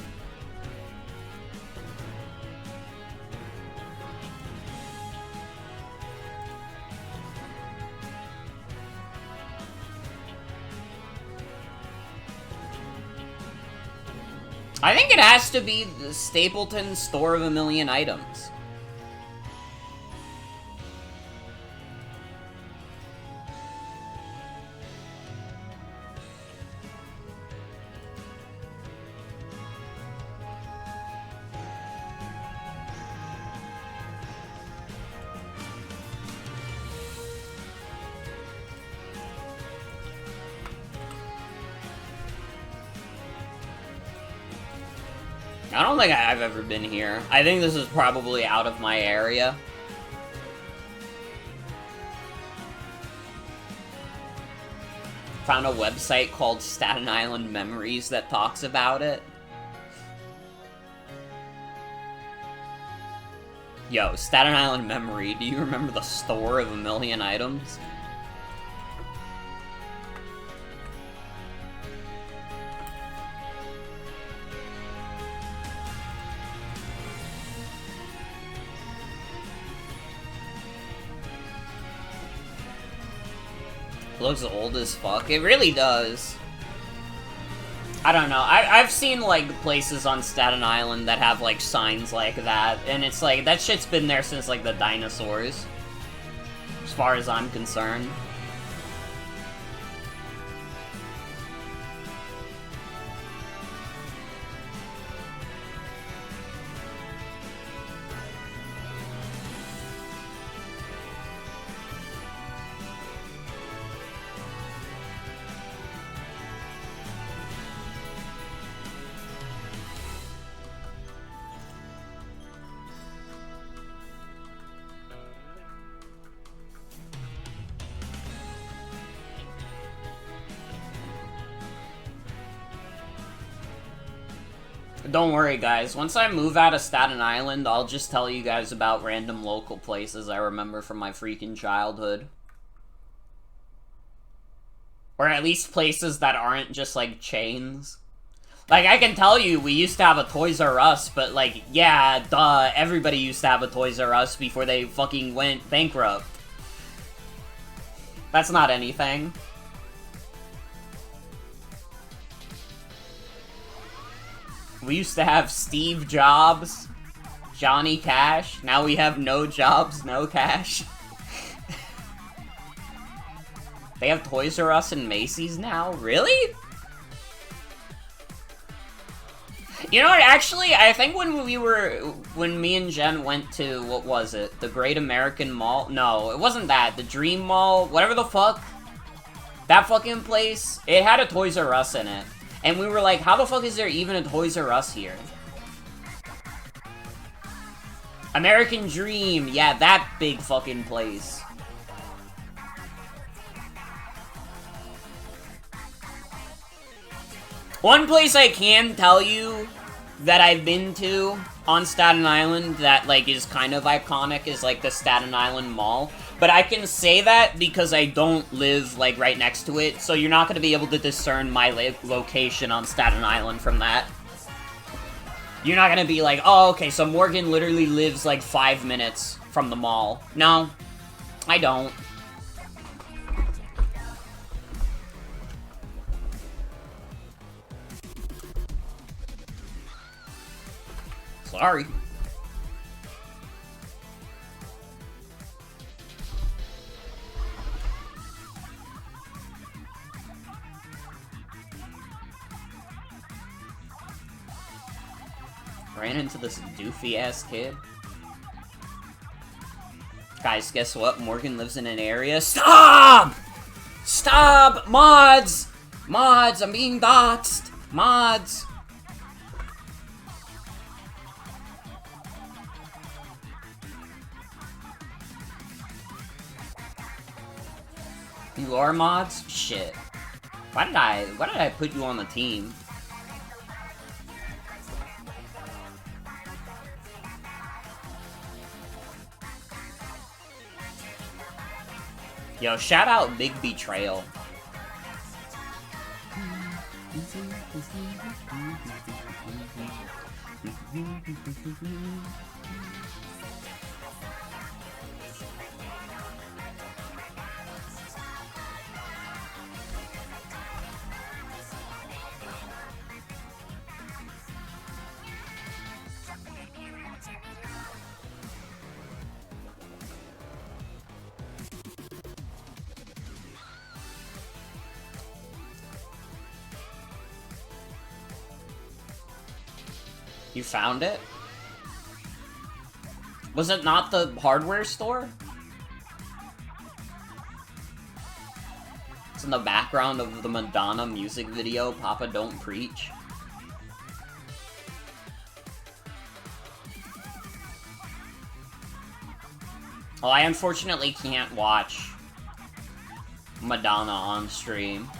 I think it has to be the Stapleton Store of a Million Items. I don't think I've ever been here. I think this is probably out of my area. Found a website called Staten Island Memories that talks about it. Yo, Staten Island Memory, do you remember the Store of a Million Items? Looks old as fuck. It really does. I don't know. I've seen, like, places on Staten Island that have, like, signs like that, and it's like, that shit's been there since, like, the dinosaurs. As far as I'm concerned. Don't worry, guys. Once I move out of Staten Island, I'll just tell you guys about random local places I remember from my freaking childhood. Or at least places that aren't just, like, chains. Like, I can tell you, we used to have a Toys R Us, but, like, yeah, duh, everybody used to have a Toys R Us before they fucking went bankrupt. That's not anything. We used to have Steve Jobs, Johnny Cash. Now we have no Jobs, no Cash. They have Toys R Us and Macy's now? Really? You know what, actually, I think when me and Jen went to, what was it? The Great American Mall? No, it wasn't that. The Dream Mall, whatever the fuck. That fucking place, it had a Toys R Us in it. And we were like, how the fuck is there even a Toys R Us here? American Dream, yeah, that big fucking place. One place I can tell you that I've been to on Staten Island that, like, is kind of iconic is, like, the Staten Island Mall. But I can say that because I don't live, like, right next to it, so you're not going to be able to discern my location on Staten Island from that. You're not going to be like, oh, okay, so Morgan literally lives, like, 5 minutes from the mall. No, I don't. Sorry. Ran into this doofy-ass kid. Guys, guess what? Morgan lives in an area— Stop! Stop! Mods! Mods, I'm being doxxed! Mods! You are mods? Shit. Why did I put you on the team? Yo, shout out Big Betrayal. You found it? Was it not the hardware store? It's in the background of the Madonna music video, Papa Don't Preach. Well, I unfortunately can't watch Madonna on stream.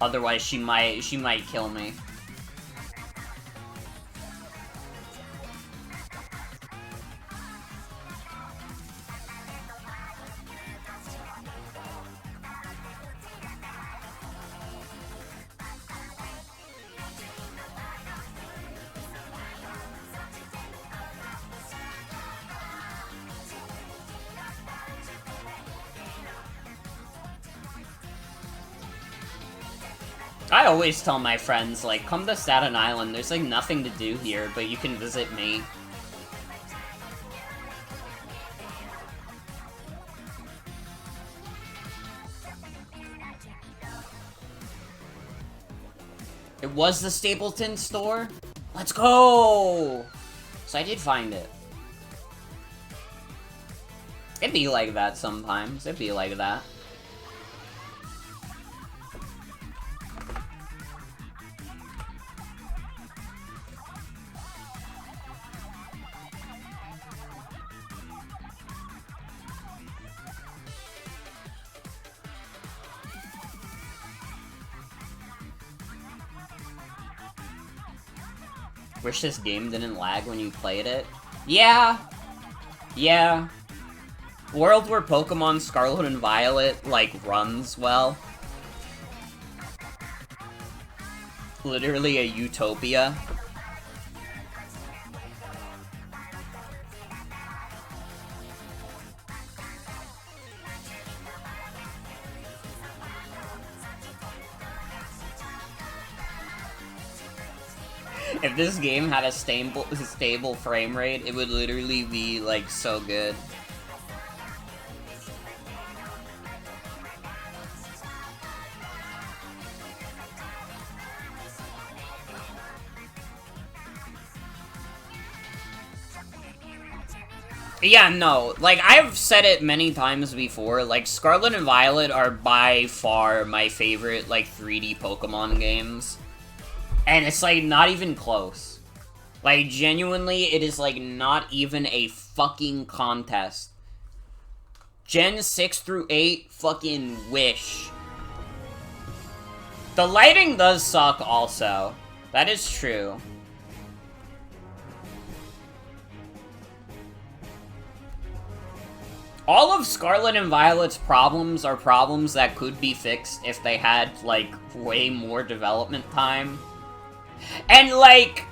Otherwise, she might kill me. I always tell my friends, like, come to Staten Island, there's, like, nothing to do here, but you can visit me. It was the Stapleton store? Let's go! So I did find it. It'd be like that sometimes. It'd be like that. Wish this game didn't lag when you played it. Yeah. Yeah. World where Pokemon Scarlet and Violet, like, runs well. Literally a utopia. If this game had a stable frame rate, it would literally be, like, so good. Yeah, no, like, I've said it many times before, like, Scarlet and Violet are by far my favorite, like, 3D Pokemon games. And it's, like, not even close. Like, genuinely, it is, like, not even a fucking contest. Gen 6 through 8, fucking wish. The lighting does suck, also. That is true. All of Scarlet and Violet's problems are problems that could be fixed if they had, like, way more development time. And, like,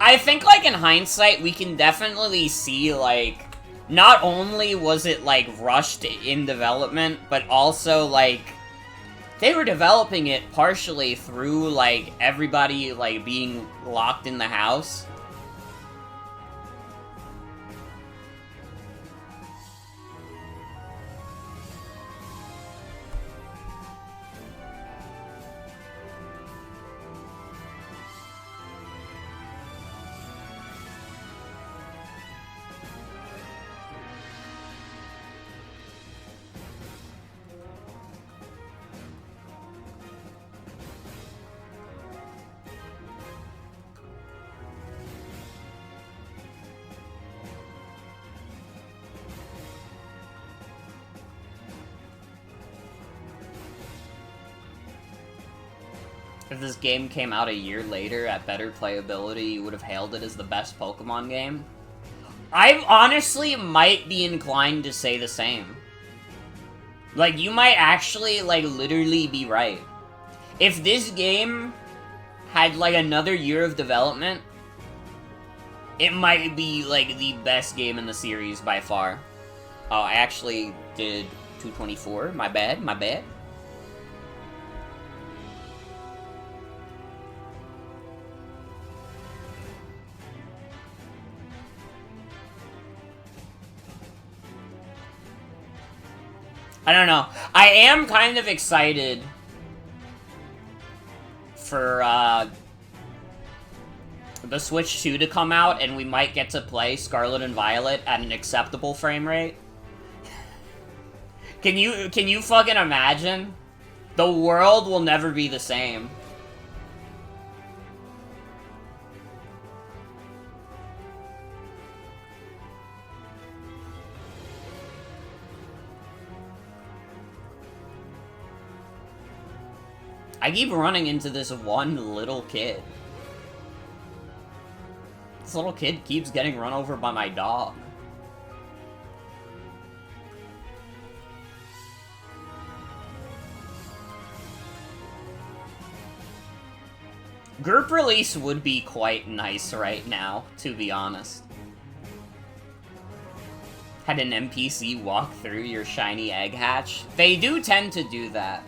I think, like, in hindsight, we can definitely see, like, not only was it, like, rushed in development, but also, like, they were developing it partially through, like, everybody, like, being locked in the house. If this game came out a year later at better playability, you would have hailed it as the best Pokemon game? I honestly might be inclined to say the same. Like, you might actually, like, literally be right. If this game had, like, another year of development, it might be, like, the best game in the series by far. Oh, I actually did 224. My bad, my bad. I don't know. I am kind of excited for the Switch 2 to come out, and we might get to play Scarlet and Violet at an acceptable frame rate. Can you fucking imagine? The world will never be the same. I keep running into this one little kid. This little kid keeps getting run over by my dog. Group release would be quite nice right now, to be honest. Had an NPC walk through your shiny egg hatch. They do tend to do that.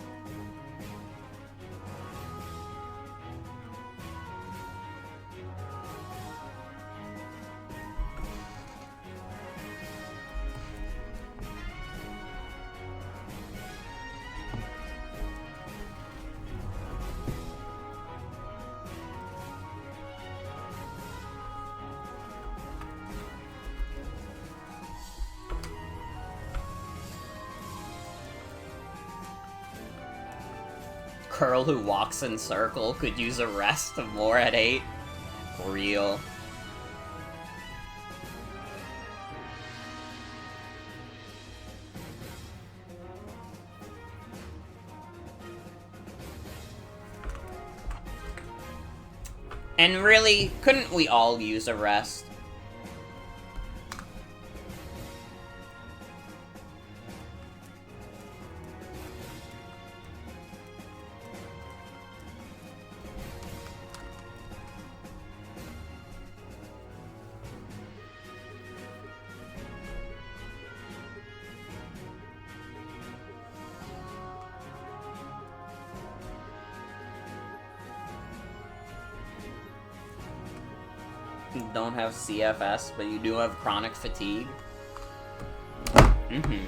Girl who walks in circle could use a rest of more at 8. Real. And really, couldn't we all use a rest? Don't have CFS, but you do have chronic fatigue. Mm-hmm.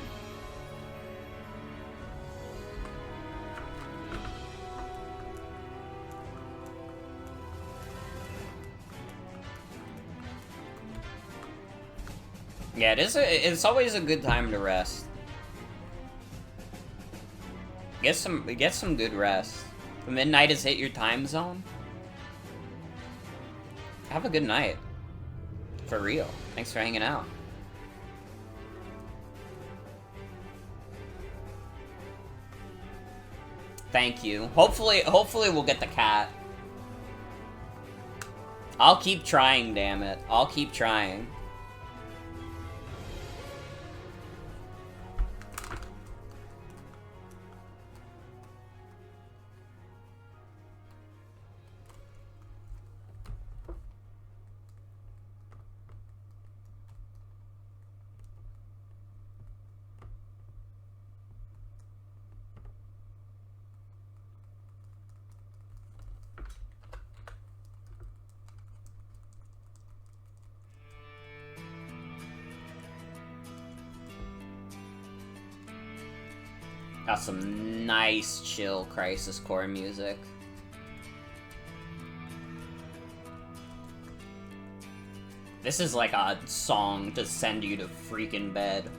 Yeah, it's always a good time to rest. Get some good rest. Midnight has hit your time zone. Have a good night. For real. Thanks for hanging out. Thank you. Hopefully we'll get the cat. I'll keep trying, damn it. I'll keep trying. Got some nice, chill Crisis Core music. This is like a song to send you to freaking bed.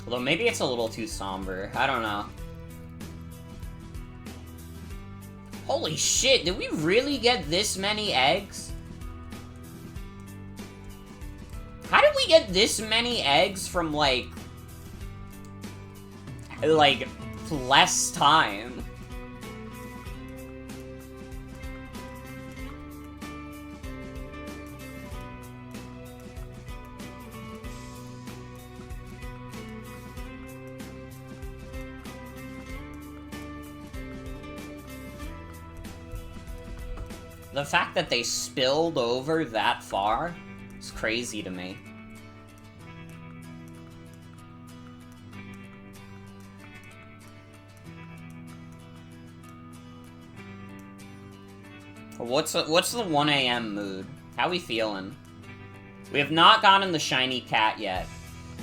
Although maybe it's a little too somber. I don't know. Holy shit, did we really get this many eggs? How did we get this many eggs from, like, less time? The fact that they spilled over that far is crazy to me. What's the 1 a.m. mood? How we feeling? We have not gotten the shiny cat yet.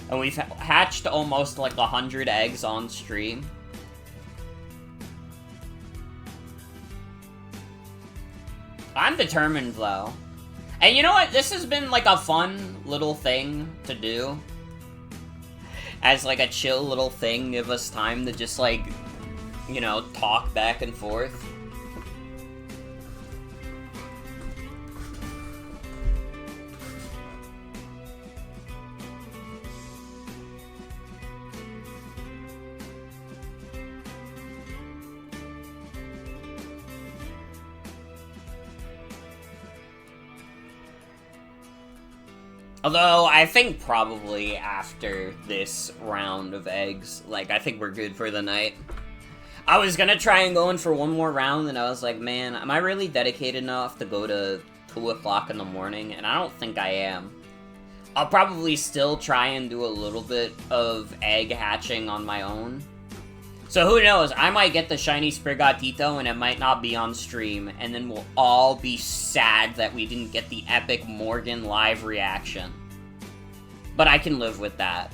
And we've hatched almost like 100 eggs on stream. I'm determined, though. And you know what? This has been, like, a fun little thing to do. As, like, a chill little thing. Give us time to just, like, you know, talk back and forth. Although, I think probably after this round of eggs, like, I think we're good for the night. I was gonna try and go in for one more round, and I was like, man, am I really dedicated enough to go to 2 o'clock in the morning? And I don't think I am. I'll probably still try and do a little bit of egg hatching on my own. So who knows, I might get the shiny Sprigatito and it might not be on stream, and then we'll all be sad that we didn't get the epic Morgan live reaction. But I can live with that.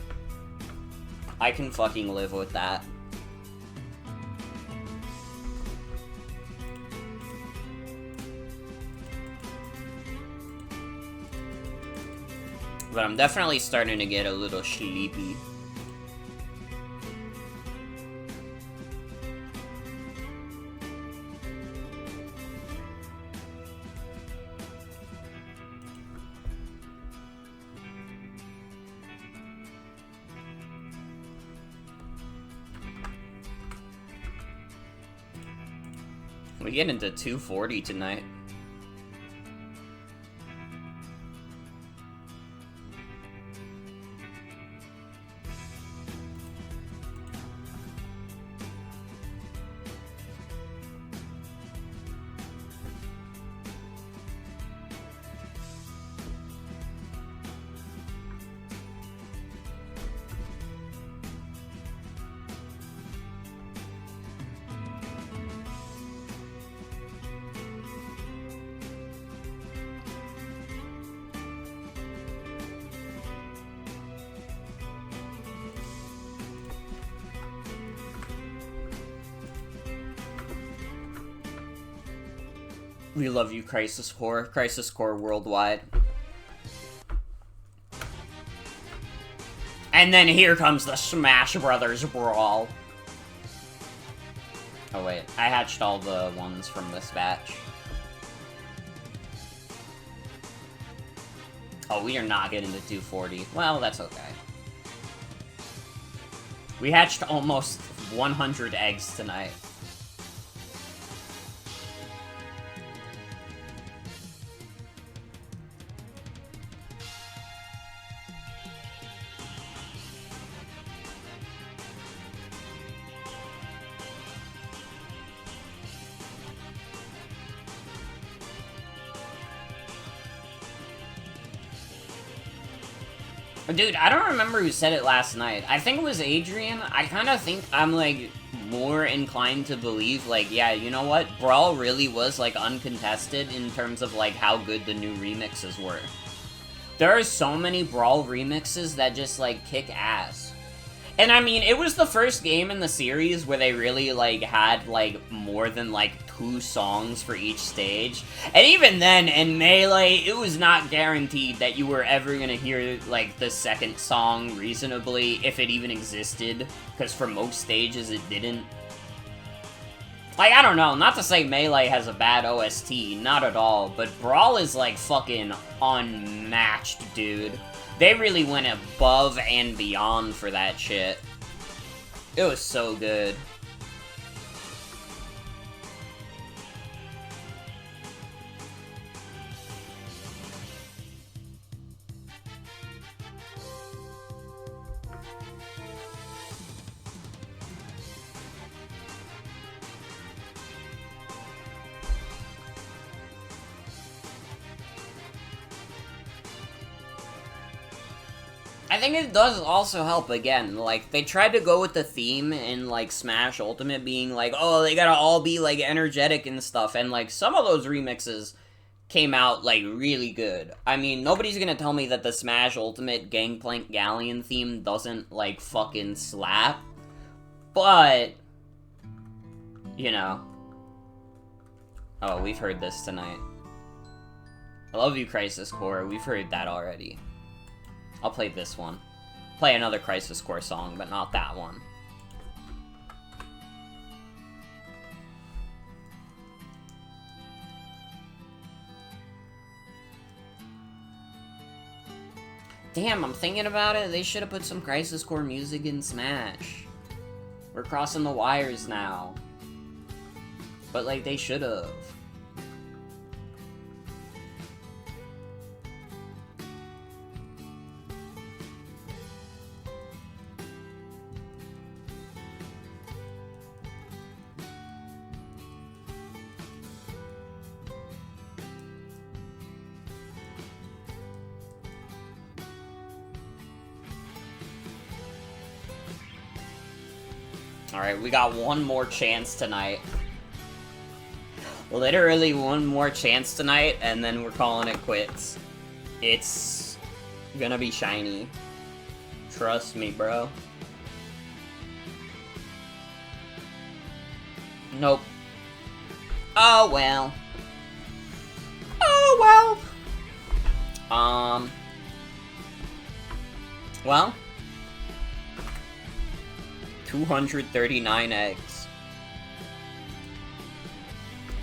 I can fucking live with that. But I'm definitely starting to get a little sleepy. We get into 240 tonight. We love you, Crisis Core. Crisis Core worldwide. And then here comes the Smash Brothers Brawl. Oh wait, I hatched all the ones from this batch. Oh, we are not getting to 240. Well, that's okay. We hatched almost 100 eggs tonight. Dude, I don't remember who said it last night. I think it was Adrian. I kind of think I'm, like, more inclined to believe, like, yeah, you know what? Brawl really was, like, uncontested in terms of, like, how good the new remixes were. There are so many Brawl remixes that just, like, kick ass. And I mean, it was the first game in the series where they really, like, had, like, more than, like, 2 songs for each stage. And even then, in Melee, it was not guaranteed that you were ever gonna hear, like, the second song reasonably, if it even existed. Because for most stages, it didn't. Like, I don't know, not to say Melee has a bad OST, not at all, but Brawl is, like, fucking unmatched, dude. They really went above and beyond for that shit. It was so good. I think it does also help, again, like, they tried to go with the theme in, like, Smash Ultimate being like, oh, they gotta all be, like, energetic and stuff, and, like, some of those remixes came out, like, really good. I mean, nobody's gonna tell me that the Smash Ultimate Gangplank Galleon theme doesn't, like, fucking slap, but, you know. Oh, we've heard this tonight. I love you, Crisis Core, we've heard that already. I'll play this one. Play another Crisis Core song, but not that one. Damn, I'm thinking about it. They should have put some Crisis Core music in Smash. We're crossing the wires now. But, like, they should have. Alright, we got one more chance tonight. Literally one more chance tonight, and then we're calling it quits. It's gonna be shiny. Trust me, bro. Nope. Oh, well. Oh, well. Well. 239 eggs.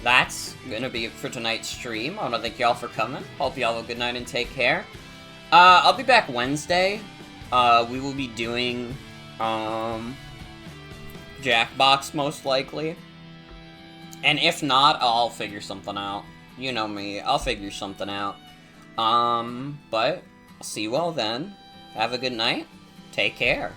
That's gonna be it for tonight's stream. I wanna thank y'all for coming. Hope y'all have a good night and take care. I'll be back Wednesday. We will be doing, Jackbox, most likely. And if not, I'll figure something out. You know me, I'll figure something out. But, I'll see you all then. Have a good night. Take care.